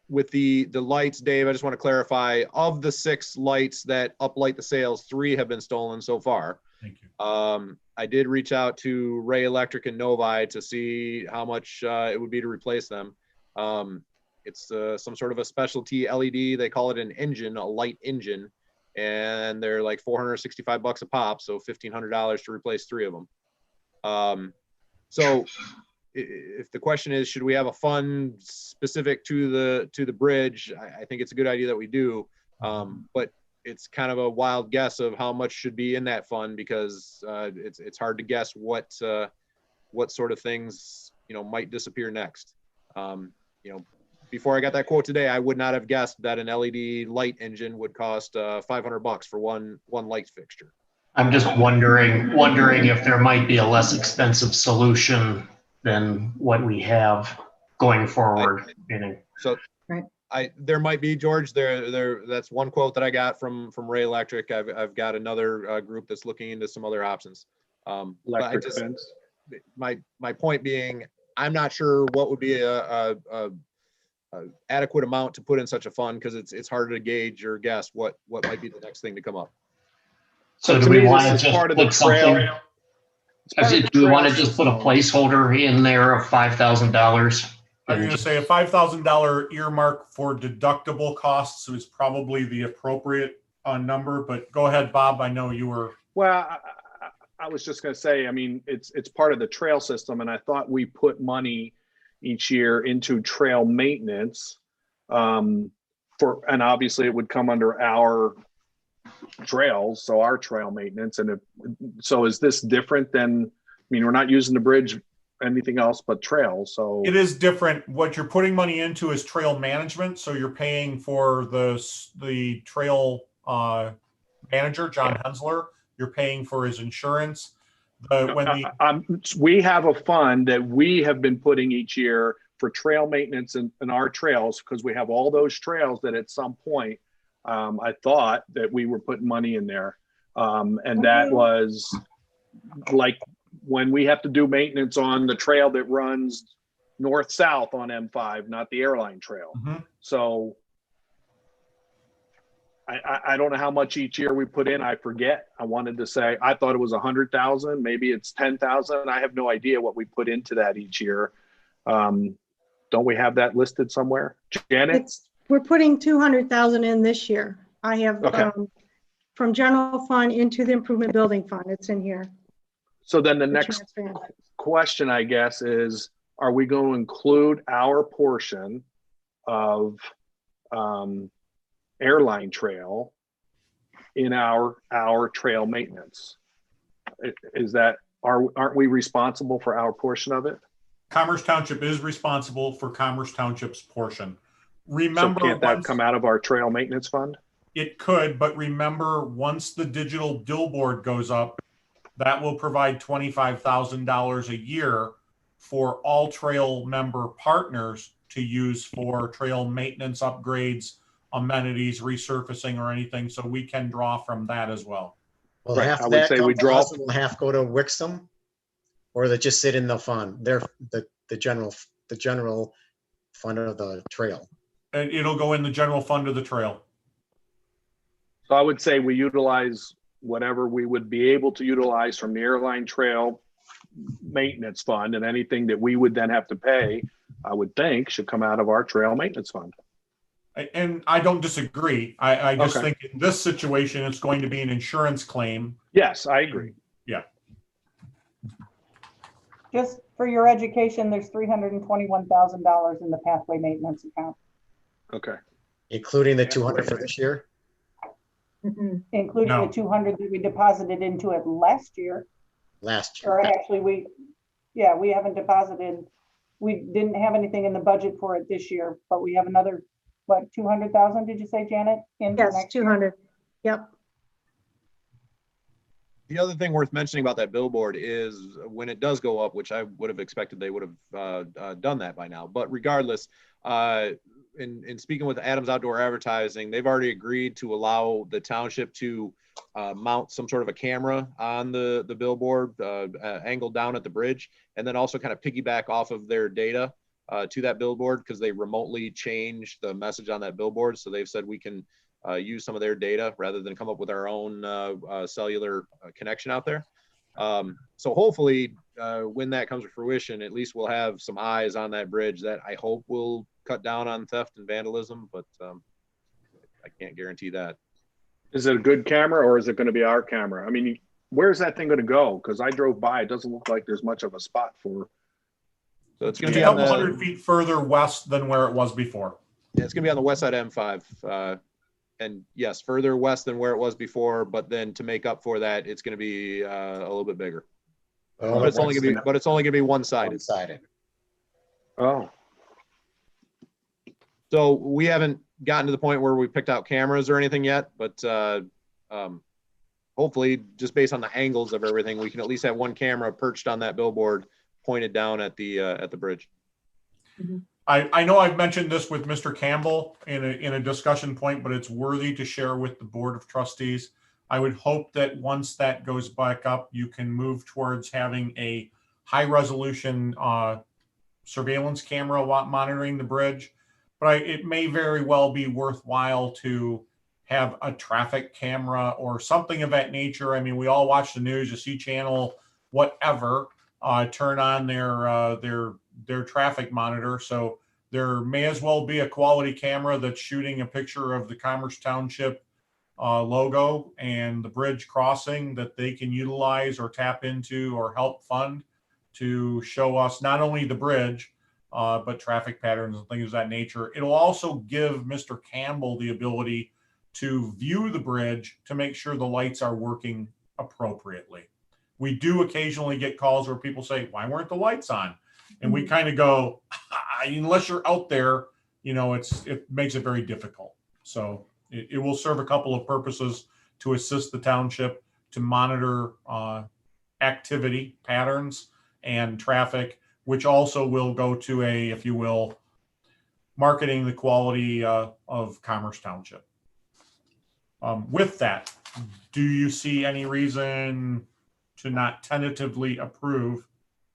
With the lights, Dave, I just want to clarify, of the 6 lights that uplight the sails, 3 have been stolen so far. Thank you. I did reach out to Ray Electric and Novi to see how much it would be to replace them. It's some sort of a specialty LED. They call it an engine, a light engine, and they're like $465 a pop, so $1,500 to replace 3 of them. So if the question is, should we have a fund specific to the bridge? I think it's a good idea that we do, but it's kind of a wild guess of how much should be in that fund, because it's hard to guess what sort of things might disappear next. Before I got that quote today, I would not have guessed that an LED light engine would cost $500 for one light fixture. I'm just wondering if there might be a less expensive solution than what we have going forward. So there might be, George. That's one quote that I got from Ray Electric. I've got another group that's looking into some other options. Electric fence. My point being, I'm not sure what would be a adequate amount to put in such a fund, because it's harder to gauge or guess what might be the next thing to come up. So do we want to just put something? Do we want to just put a placeholder in there of $5,000? I'm going to say a $5,000 earmark for deductible costs is probably the appropriate number, but go ahead, Bob. I know you were. Well, I was just going to say, I mean, it's part of the trail system, and I thought we put money each year into trail maintenance, and obviously it would come under our trails, so our trail maintenance. And so is this different than, I mean, we're not using the bridge, anything else but trails, so. It is different. What you're putting money into is trail management. So you're paying for the trail manager, John Hensler. You're paying for his insurance. We have a fund that we have been putting each year for trail maintenance in our trails, because we have all those trails that at some point I thought that we were putting money in there. And that was like when we have to do maintenance on the trail that runs north-south on M5, not the airline trail. Mm-hmm. So I don't know how much each year we put in. I forget. I wanted to say, I thought it was 100,000. Maybe it's 10,000. I have no idea what we put into that each year. Don't we have that listed somewhere? Janet? We're putting 200,000 in this year. I have from general fund into the improvement building fund. It's in here. So then the next question, I guess, is, are we going to include our portion of airline trail in our trail maintenance? Is that, aren't we responsible for our portion of it? Commerce Township is responsible for Commerce Township's portion. Remember, so can't that come out of our trail maintenance fund? It could, but remember, once the digital billboard goes up, that will provide $25,000 a year for all trail member partners to use for trail maintenance upgrades, amenities, resurfacing, or anything. So we can draw from that as well. Well, half of that come to us and we'll half go to Wixom, or they just sit in the fund. They're the general fund of the trail. And it'll go in the general fund of the trail. So I would say we utilize whatever we would be able to utilize from the airline trail maintenance fund, and anything that we would then have to pay, I would think, should come out of our trail maintenance fund. And I don't disagree. I just Okay. think in this situation, it's going to be an insurance claim. Yes, I agree. Yeah. Just for your education, there's $321,000 in the pathway maintenance account, Okay. Including the 200 for this year? including No. the 200 that we deposited into it last year. Last year. Or actually, we haven't deposited, we didn't have anything in the budget for it this year, but we have another, what, 200,000, did you say, Janet? In for Yes, next year? 200. Yep. The other thing worth mentioning about that billboard is when it does go up, which I would have expected they would have done that by now. But regardless, in speaking with Adams Outdoor Advertising, they've already agreed to allow the township to mount some sort of a camera on the billboard angled down at the bridge, and then also kind of piggyback off of their data to that billboard because they remotely change the message on that billboard. So they've said we can use some of their data rather than come up with our own cellular connection out there. So hopefully when that comes to fruition, at least we'll have some eyes on that bridge that I hope will cut down on theft and vandalism, but I can't guarantee that. Is it a good camera or is it going to be our camera? I mean, where's that thing going to go? Because I drove by, it doesn't look like there's much of a spot for. So it's It's going a to be on couple the, hundred feet further west than where it was before. yeah, it's going to be on the west side of M5. And yes, further west than where it was before, but then to make up for that, it's going to be a little bit bigger. But it's only going to be one-sided. One-sided. Oh. So we haven't gotten to the point where we picked out cameras or anything yet, but hopefully just based on the angles of everything, we can at least have one camera perched on that billboard pointed down at the bridge. I know I've mentioned this with Mr. Campbell in a discussion point, but it's worthy to share with the Board of Trustees. I would hope that once that goes back up, you can move towards having a high resolution surveillance camera monitoring the bridge. But it may very well be worthwhile to have a traffic camera or something of that nature. I mean, we all watch the news, you see channel whatever, turn on their traffic monitor. So there may as well be a quality camera that's shooting a picture of the Commerce Township logo and the bridge crossing that they can utilize or tap into or help fund to show us not only the bridge, but traffic patterns and things of that nature. It'll also give Mr. Campbell the ability to view the bridge to make sure the lights are working appropriately. We do occasionally get calls where people say, why weren't the lights on? And we kind of go, unless you're out there, you know, it makes it very difficult. So it will serve a couple of purposes to assist the township to monitor activity patterns and traffic, which also will go to a, if you will, marketing the quality of Commerce Township. With that, do you see any reason to not tentatively approve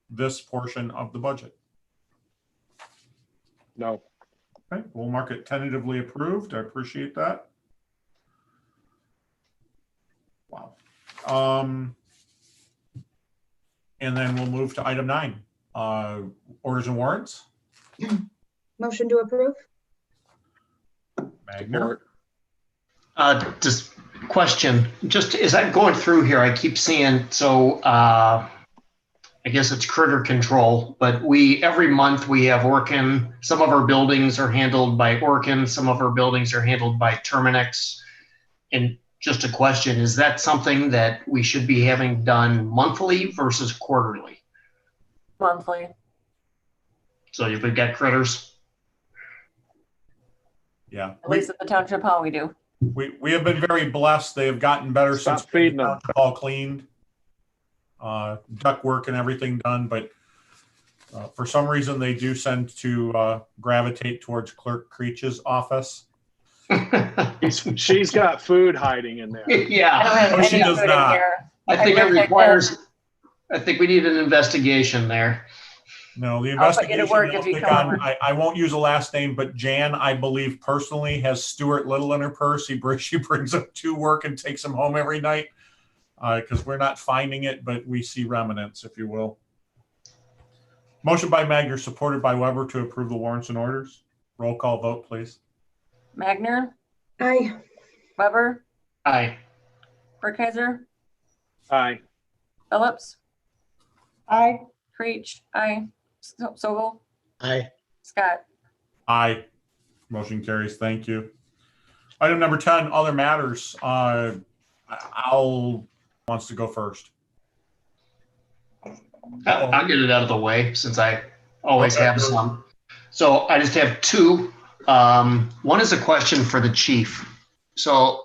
this portion of the budget? No. Okay, we'll mark it tentatively approved. I appreciate that. Wow. And then we'll move to item 9, orders and warrants. Motion to approve? Magner. Just question, just as I'm going through here, I keep seeing, so I guess it's critter control, but every month we have Orkin. Some of our buildings are handled by Orkin, some of our buildings are handled by Terminix. And just a question, is that something that we should be having done monthly versus quarterly? Monthly. So if we've got critters? Yeah. At least at the township hall we do. We have been very blessed. They have gotten better since the township hall cleaned. Duct work and everything done, but for some reason they do tend to gravitate towards Clerk Creech's office. She's got food hiding in there. Yeah. No, she does not. I think it requires, I think we need an investigation there. No, the I'll put you to investigation work they'll if you take come on, over. I won't use a last name, but Jan, I believe personally, has Stuart Little in her purse. She brings him to work and takes him home every night because we're not finding it, but we see remnants, if you will. Motion by Magner, supported by Weber to approve the warrants and orders. Roll call vote, please. Magner, Aye. Weber, Aye. Burkheiser, Aye. Phillips, Aye. Creech, aye. Sogol, Aye. Scott. Aye. Motion carries. Thank you. Item number 10, other matters. Al wants to go first. I'll get it out of the way since I always Okay. have some. So I just have two. One is a question for the chief. So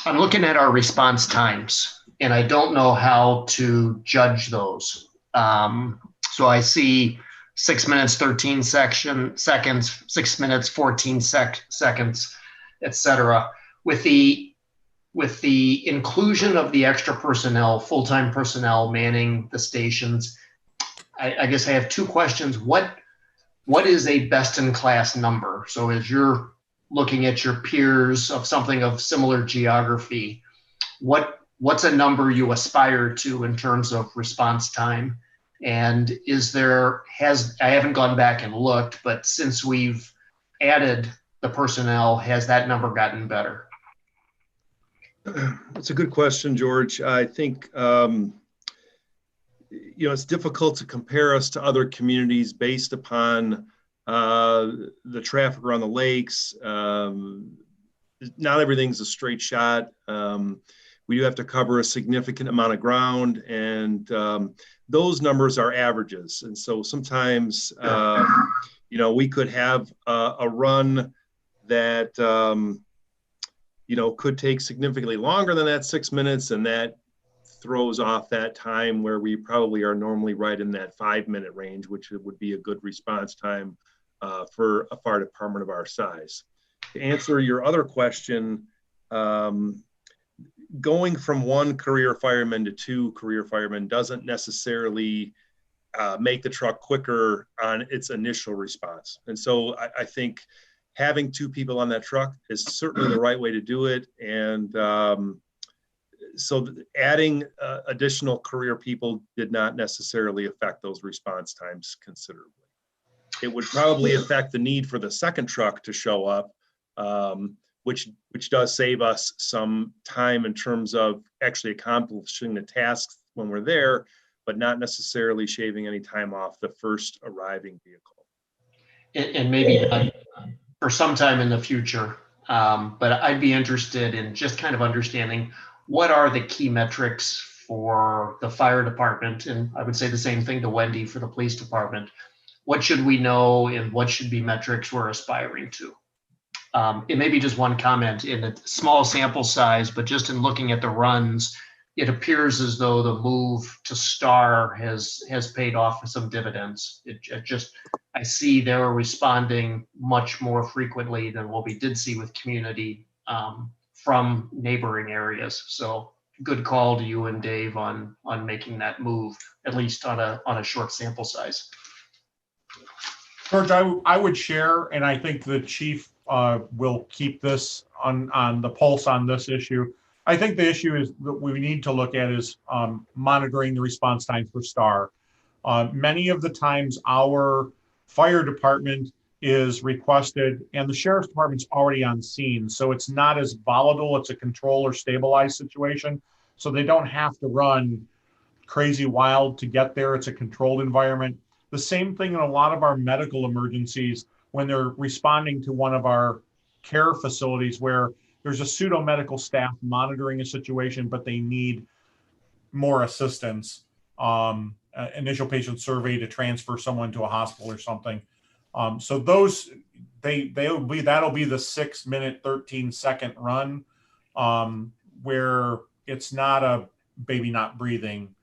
I'm looking at our response times and I don't know how to judge those. So I see 6 minutes, 13 seconds, 6 minutes, 14 seconds, etc. With the inclusion of the extra personnel, full-time personnel manning the stations, I guess I have two questions. What is a best-in-class number? So as you're looking at your peers of something of similar geography, what's a number you aspire to in terms of response time? And I haven't gone back and looked, but since we've added the personnel, has that number gotten better? That's a good question, George. I think, it's difficult to compare us to other communities based upon the traffic around the lakes. Not everything's a straight shot. We do have to cover a significant amount of ground, and those numbers are averages. And so sometimes, we could have a run that, could take significantly longer than that 6 minutes, and that throws off that time where we probably are normally right in that 5-minute range, which would be a good response time for a fire department of our size. To answer your other question, going from one career fireman to two career firemen doesn't necessarily make the truck quicker on its initial response. And so I think having two people on that truck is certainly the right way to do it. And so adding additional career people did not necessarily affect those response times considerably. It would probably affect the need for the second truck to show up, which does save us some time in terms of actually accomplishing the tasks when we're there, but not necessarily shaving any time off the first arriving vehicle. And maybe not for some time in the future, but I'd be interested in just kind of understanding what are the key metrics for the fire department, and I would say the same thing to Wendy for the police department. What should we know and what should be metrics we're aspiring to? It may be just one comment in a small sample size, but just in looking at the runs, it appears as though the move to STAR has paid off some dividends. I see they're responding much more frequently than what we did see with community from neighboring areas. So good call to you and Dave on making that move, at least on a short sample size. George, I would share, and I think the chief will keep this on the pulse on this issue. I think the issue is that we need to look at is monitoring the response time for STAR. Many of the times our fire department is requested and the sheriff's department's already on scene. So it's not as volatile. It's a control or stabilized situation. So they don't have to run crazy wild to get there. It's a controlled environment. The same thing in a lot of our medical emergencies when they're responding to one of our care facilities where there's a pseudo medical staff monitoring a situation, but they need more assistance. Initial patient survey to transfer someone to a hospital or something. So those that'll be the 6 minute, 13-second run where it's not a baby not breathing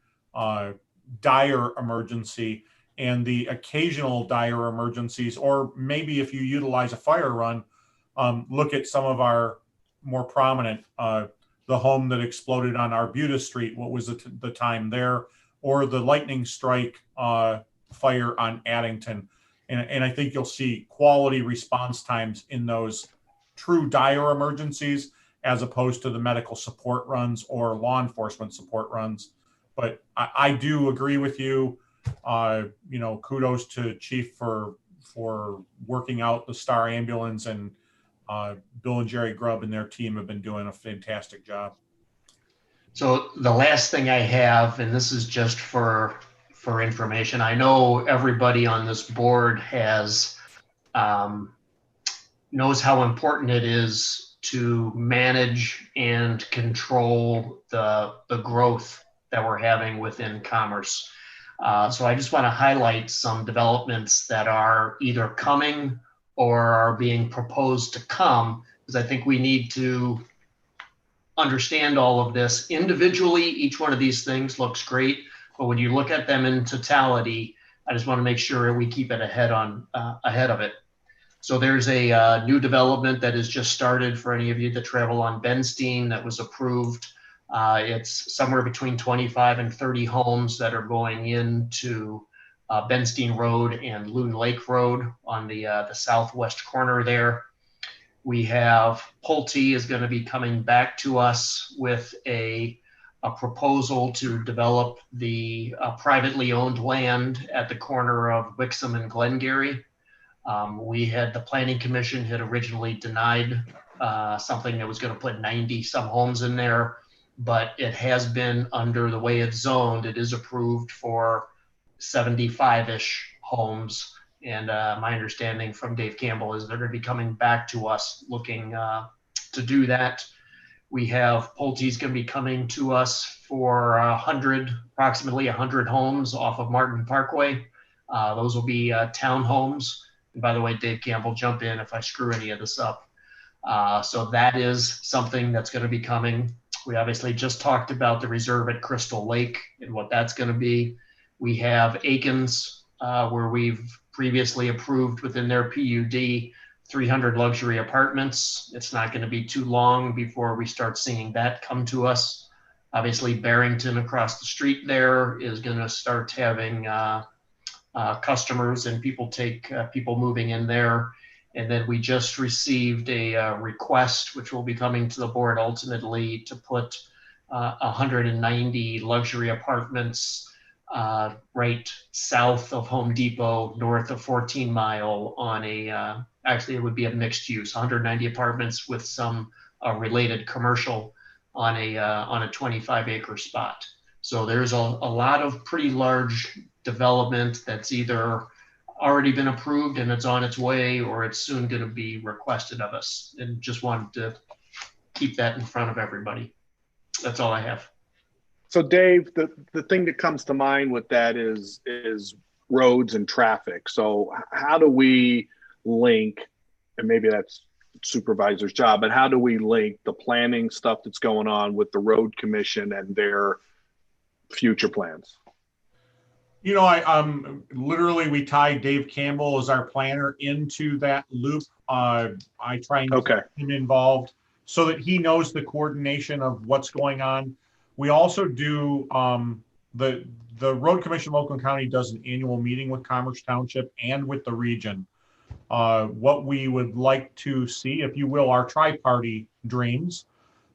dire emergency, and the occasional dire emergencies, or maybe if you utilize a fire run, look at some of our more prominent, the home that exploded on Arbutus Street, what was the time there, or the lightning strike fire on Addington. And I think you'll see quality response times in those true dire emergencies as opposed to the medical support runs or law enforcement support runs. But I do agree with you. Kudos to Chief for working out the STAR ambulance and Bill and Jerry Grubb and their team have been doing a fantastic job. So the last thing I have, and this is just for information, I know everybody on this board has knows how important it is to manage and control the growth that we're having within commerce. So I just want to highlight some developments that are either coming or are being proposed to come, because I think we need to understand all of this individually. Each one of these things looks great, but when you look at them in totality, I just want to make sure we keep it ahead of it. So there's a new development that has just started for any of you that travel on Benstein that was approved. It's somewhere between 25 and 30 homes that are going into Benstein Road and Loon Lake Road on the southwest corner there. We have Pulte is going to be coming back to us with a proposal to develop the privately owned land at the corner of Wixom and Glengarry. The Planning Commission had originally denied something that was going to put 90 some homes in there, but it has been, under the way it's zoned, it is approved for 75-ish homes. And my understanding from Dave Campbell is they're going to be coming back to us looking to do that. We have Pulte's going to be coming to us for approximately 100 homes off of Martin Parkway. Those will be townhomes. And by the way, Dave Campbell, jump in if I screw any of this up. So that is something that's going to be coming. We obviously just talked about the reserve at Crystal Lake and what that's going to be. We have Aikens, where we've previously approved within their PUD 300 luxury apartments. It's not going to be too long before we start seeing that come to us. Obviously, Barrington across the street there is going to start having customers and people moving in there. And then we just received a request, which will be coming to the board ultimately, to put 190 luxury apartments right south of Home Depot, north of 14 Mile on actually it would be a mixed use, 190 apartments with some related commercial on a 25-acre spot. So there's a lot of pretty large development that's either already been approved and it's on its way, or it's soon going to be requested of us. And just wanted to keep that in front of everybody. That's all I have. So Dave, the thing that comes to mind with that is roads and traffic. So how do we link, and maybe that's supervisor's job, but how do we link the planning stuff that's going on with the road commission and their future plans? You know, literally we tie Dave Campbell as our planner into that loop. I try and get him involved so that he knows the coordination of what's going on. We also do, the Road Commission of Oakland County does an annual meeting with Commerce Township and with the region. What we would like to see, if you will, our tri-party dreams,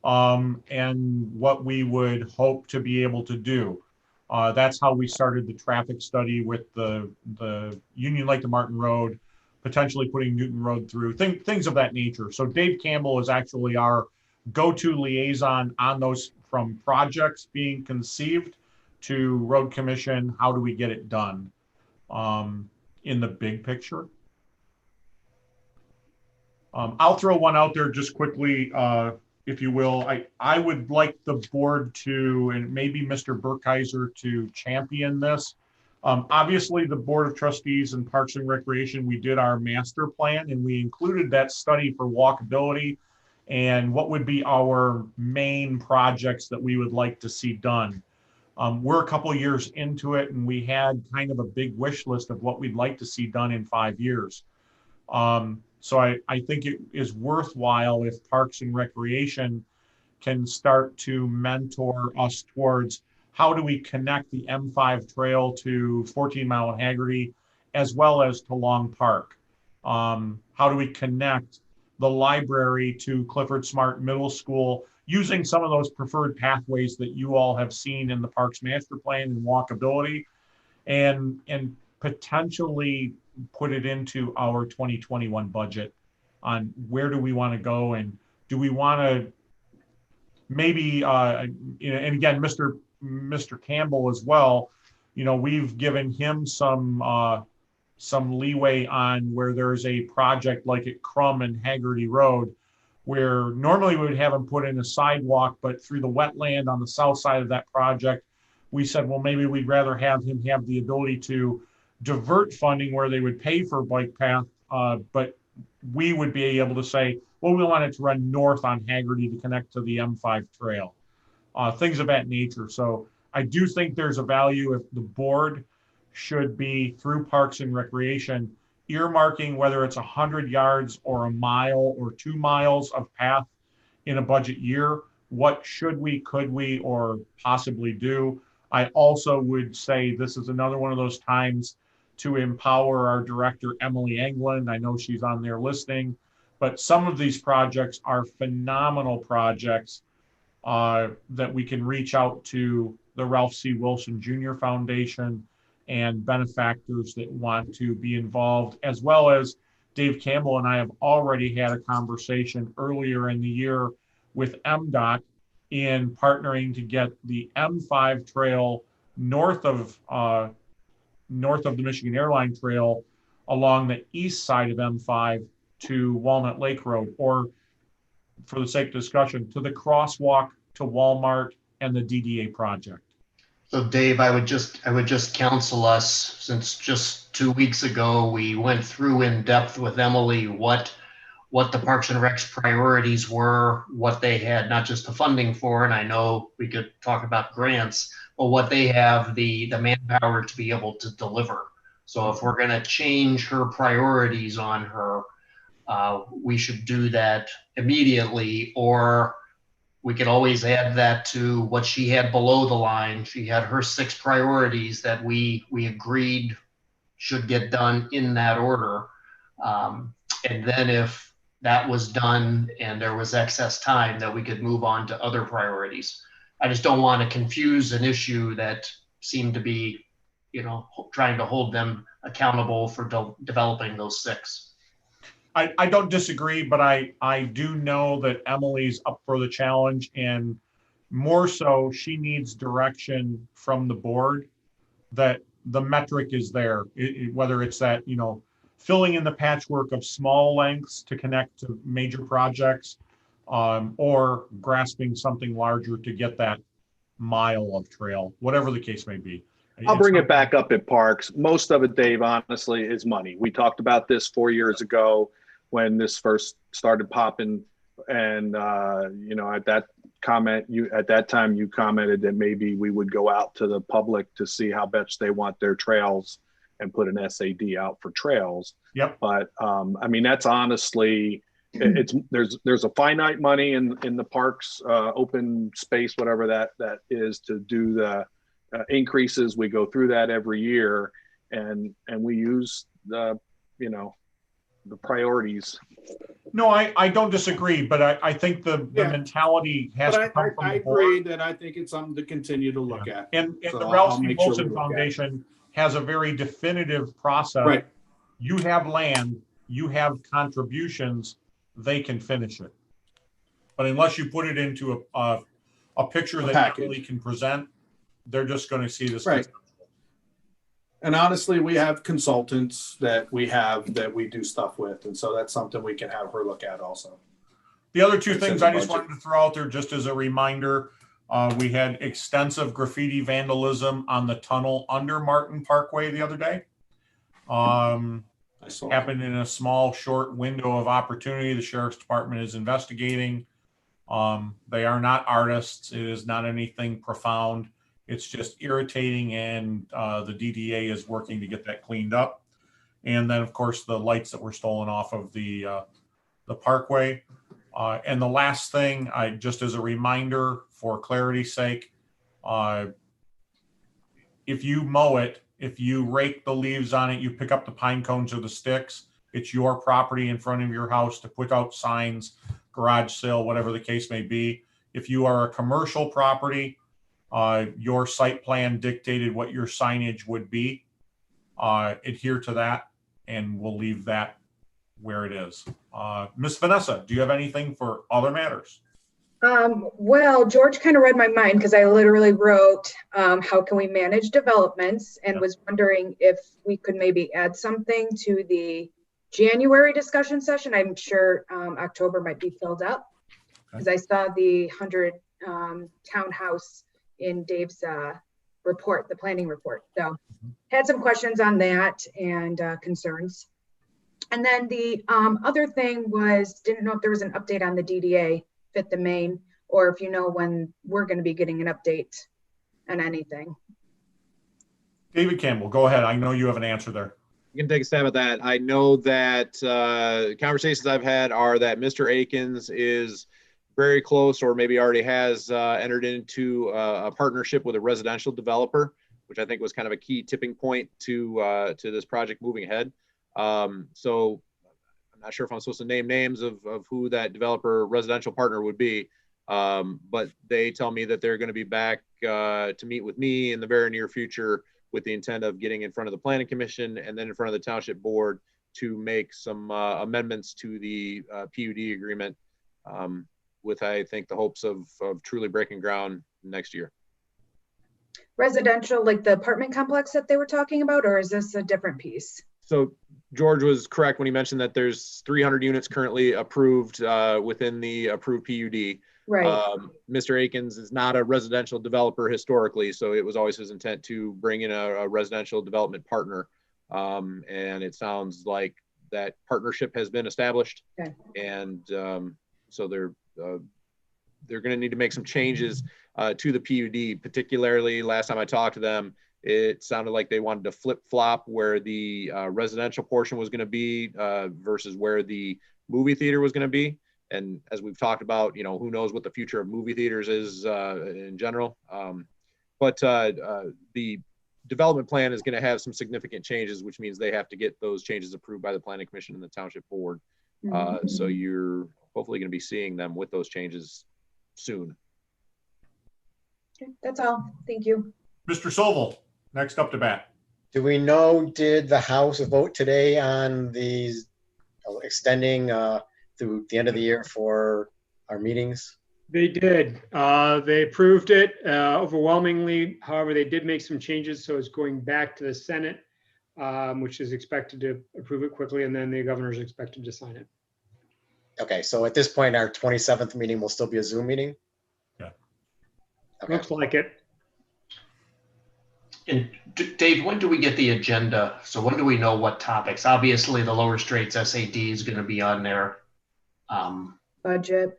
and what we would hope to be able to do. That's how we started the traffic study with the Union Lake to Martin Road, potentially putting Newton Road through, things of that nature. So Dave Campbell is actually our go-to liaison on those, from projects being conceived to Road Commission, how do we get it done in the big picture. I'll throw one out there just quickly, if you will. I would like the board to, and maybe Mr. Burkheiser, to champion this. Obviously, the Board of Trustees and Parks and Recreation, we did our master plan and we included that study for walkability and what would be our main projects that we would like to see done. We're a couple of years into it and we had kind of a big wish list of what we'd like to see done in 5 years. So I think it is worthwhile if Parks and Recreation can start to mentor us towards how do we connect the M5 trail to 14 Mile and Haggerty, as well as to Long Park. How do we connect the library to Clifford Smart Middle School using some of those preferred pathways that you all have seen in the Parks Master Plan and walkability, and potentially put it into our 2021 budget on where do we want to go, and do we want to maybe, and again, Mr. Campbell as well, we've given him some leeway on where there's a project like at Crum and Haggerty Road, where normally we would have him put in a sidewalk, but through the wetland on the south side of that project, we said, well, maybe we'd rather have him have the ability to divert funding where they would pay for bike path, but we would be able to say, well, we want it to run north on Haggerty to connect to the M5 trail, things of that nature. So I do think there's a value if the board should be, through Parks and Recreation, earmarking whether it's 100 yards or a mile or 2 miles of path in a budget year. What should we, could we, or possibly do? I also would say this is another one of those times to empower our director, Emily Englund. I know she's on there listening, but some of these projects are phenomenal projects that we can reach out to the Ralph C. Wilson Jr. Foundation and benefactors that want to be involved, as well as Dave Campbell and I have already had a conversation earlier in the year with MDOT in partnering to get the M5 trail north of the Michigan Airline Trail along the east side of M5 to Walnut Lake Road, or for the sake of discussion, to the crosswalk to Walmart and the DDA project. So Dave, I would just counsel us, since just 2 weeks ago, we went through in depth with Emily what the Parks and Rec's priorities were, what they had, not just the funding for, and I know we could talk about grants, but what they have the manpower to be able to deliver. So if we're going to change her priorities on her, we should do that immediately, or we could always add that to what she had below the line. She had her 6 priorities that we agreed should get done in that order. And then if that was done and there was excess time, that we could move on to other priorities. I just don't want to confuse an issue that seemed to be, trying to hold them accountable for developing those 6. I don't disagree, but I do know that Emily's up for the challenge, and more so, she needs direction from the board that the metric is there, whether it's that, filling in the patchwork of small lengths to connect to major projects, or grasping something larger to get that mile of trail, whatever the case may be. I'll bring it back up at Parks. Most of it, Dave, honestly, is money. We talked about this 4 years ago when this first started popping, and at that time you commented that maybe we would go out to the public to see how much they want their trails and put an SAD out for trails. Yep. But that's honestly, there's a finite money in the parks, open space, whatever that is, to do the increases. We go through that every year, and we use the priorities. No, I don't disagree, but I think the mentality has to come from I the board. agree that I think it's something to continue to look at. And So the I'll Ralph C. make sure we Wilson look at it. Foundation has a very definitive process. Right. You have land, you have contributions, they can finish it. But unless you put it into a picture that really can present, they're just going to see this. Right. And honestly, we have consultants that we do stuff with. And so that's something we can have her look at also. The other 2 things I just wanted to throw out there just as a reminder, we had extensive graffiti vandalism on the tunnel under Martin Parkway the other day. Happened in a small, short window of opportunity. The Sheriff's Department is investigating. They are not artists. It is not anything profound. It's just irritating, and the DDA is working to get that cleaned up. And then, of course, the lights that were stolen off of the parkway. And the last thing, just as a reminder for clarity's sake, if you mow it, if you rake the leaves on it, you pick up the pine cones or the sticks, it's your property in front of your house to put out signs, garage sale, whatever the case may be. If you are a commercial property, your site plan dictated what your signage would be. Adhere to that, and we'll leave that where it is. Miss Vanessa, do you have anything for other matters? Well, George kind of read my mind because I literally wrote, how can we manage developments, and was wondering if we could maybe add something to the January discussion session. I'm sure October might be filled up because I saw the 100 townhouse in Dave's report, the planning report. So had some questions on that and concerns. And then the other thing was, didn't know if there was an update on the DDA Fit the Main, or if you know when we're going to be getting an update on anything. David Campbell, go ahead. I know you have an answer there. You can take a stab at that. I know that conversations I've had are that Mr. Akins is very close, or maybe already has entered into a partnership with a residential developer, which I think was kind of a key tipping point to this project moving ahead. So I'm not sure if I'm supposed to name names of who that developer residential partner would be, but they tell me that they're going to be back to meet with me in the very near future with the intent of getting in front of the Planning Commission and then in front of the Township Board to make some amendments to the PUD agreement with, I think, the hopes of truly breaking ground next year. Residential, like the apartment complex that they were talking about, or is this a different piece? So George was correct when he mentioned that there's 300 units currently approved within the approved PUD. Right. Mr. Akins is not a residential developer historically, so it was always his intent to bring in a residential development partner. And it sounds like that partnership has been established. Okay. And so they're going to need to make some changes to the PUD, particularly last time I talked to them, it sounded like they wanted to flip-flop where the residential portion was going to be versus where the movie theater was going to be. And as we've talked about, you know, who knows what the future of movie theaters is in general. But the development plan is going to have some significant changes, which means they have to get those changes approved by the Planning Commission and the Township Board. So you're hopefully going to be seeing them with those changes soon. Okay, that's all. Thank you. Mr. Sobel, next up to bat. Do we know, did the House vote today on these extending through the end of the year for our meetings? They did. They approved it overwhelmingly. However, they did make some changes, so it's going back to the Senate, which is expected to approve it quickly, and then the governor is expected to sign it. Okay, so at this point, our 27th meeting will still be a Zoom meeting? Yeah. Okay. Looks like it. And Dave, when do we get the agenda? So when do we know what topics? Obviously, the Lower Straits SAD is going to be on there. Budget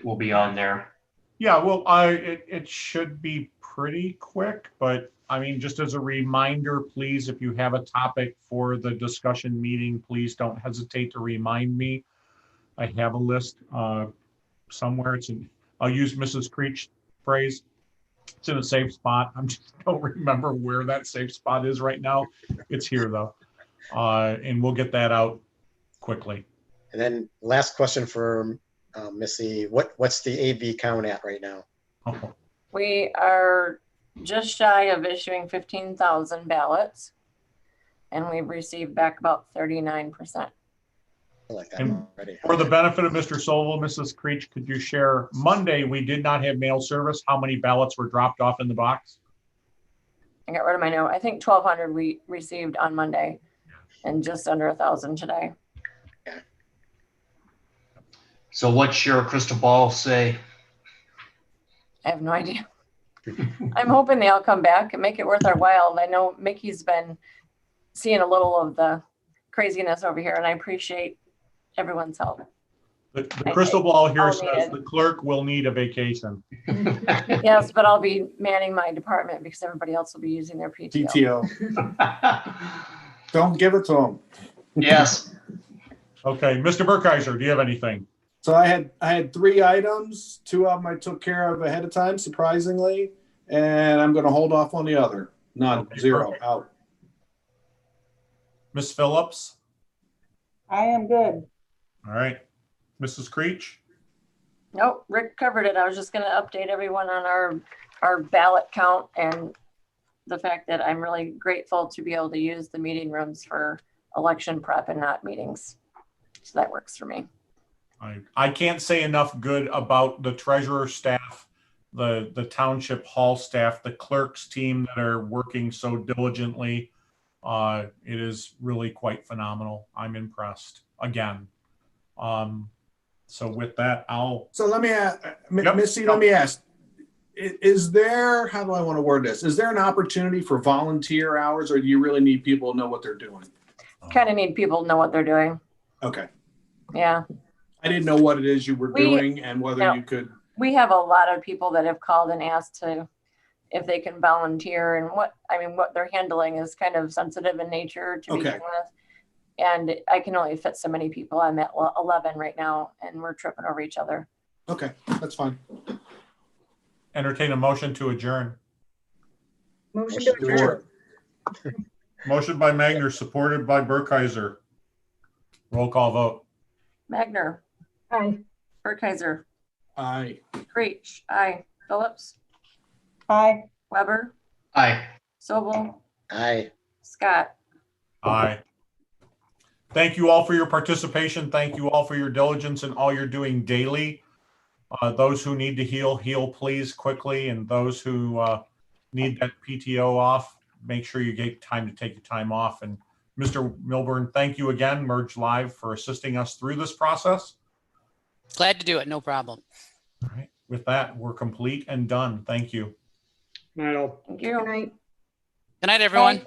will be on there. Yeah, well, it should be pretty quick, but I mean, just as a reminder, please, if you have a topic for the discussion meeting, please don't hesitate to remind me. I have a list somewhere. I'll use Mrs. Creech's phrase. It's in a safe spot. I just don't remember where that safe spot is right now. It's here though. And we'll get that out quickly. And then last question for Missy, what's the AV count at right now? Oh. We are just shy of issuing 15,000 ballots, and we've received back about 39%. Like that And already. for the benefit of Mr. Sobel, Mrs. Creech, could you share, Monday, we did not have mail service. How many ballots were dropped off in the box? I got rid of my note. I think 1,200 we received on Monday and just under 1,000 today. So what's your crystal ball say? I have no idea. I'm hoping they all come back and make it worth our while. I know Mickey's been seeing a little of the craziness over here, and I appreciate everyone's help. The crystal ball here says the clerk will need a vacation. Yes, but I'll be manning my department because everybody else will be using their PTO. Don't give it to them. Yes. Okay, Mr. Burkeiser, do you have anything? So I had 3 items. 2 of them I took care of ahead of time, surprisingly, and I'm going to hold off on the other. None. Okay, 0 perfect. Out. Miss Phillips? I am good. All right. Mrs. Creech? Nope, Rick covered it. I was just going to update everyone on our ballot count and the fact that I'm really grateful to be able to use the meeting rooms for election prep and not meetings. So that works for me. I can't say enough good about the treasurer staff, the township hall staff, the clerks team that are working so diligently. It is really quite phenomenal. I'm impressed again. So with that, So let me ask, Yep. Missy, let me ask, is there, how do I want to word this? Is there an opportunity for volunteer hours, or do you really need people to know what they're doing? Kind of need people to know what they're doing. Okay. Yeah. I didn't know what it is you were doing and whether you could. We have a lot of people that have called and asked if they can volunteer, and what they're handling is kind of sensitive in nature to begin with. And I can only fit so many people. I'm at 11 right now, and we're tripping over each other. Okay, that's fine. Entertain a motion to adjourn. Motion to adjourn. Motion by Magner, supported by Burkheiser. Roll call vote. Magner. Aye. Burkheiser. Aye. Creech. Aye. Phillips. Aye. Weber. Aye. Sobel. Aye. Scott. Aye. Thank you all for your participation. Thank you all for your diligence and all you're doing daily. Those who need to heal please quickly. And those who need that PTO off, make sure you get time to take your time off. And Mr. Milburn, thank you again, Merge Live, for assisting us through this process. Glad to do it. No problem. All right. With that, we're complete and done. Thank you. Night all. Thank you. Good night. Good night, everyone. Bye.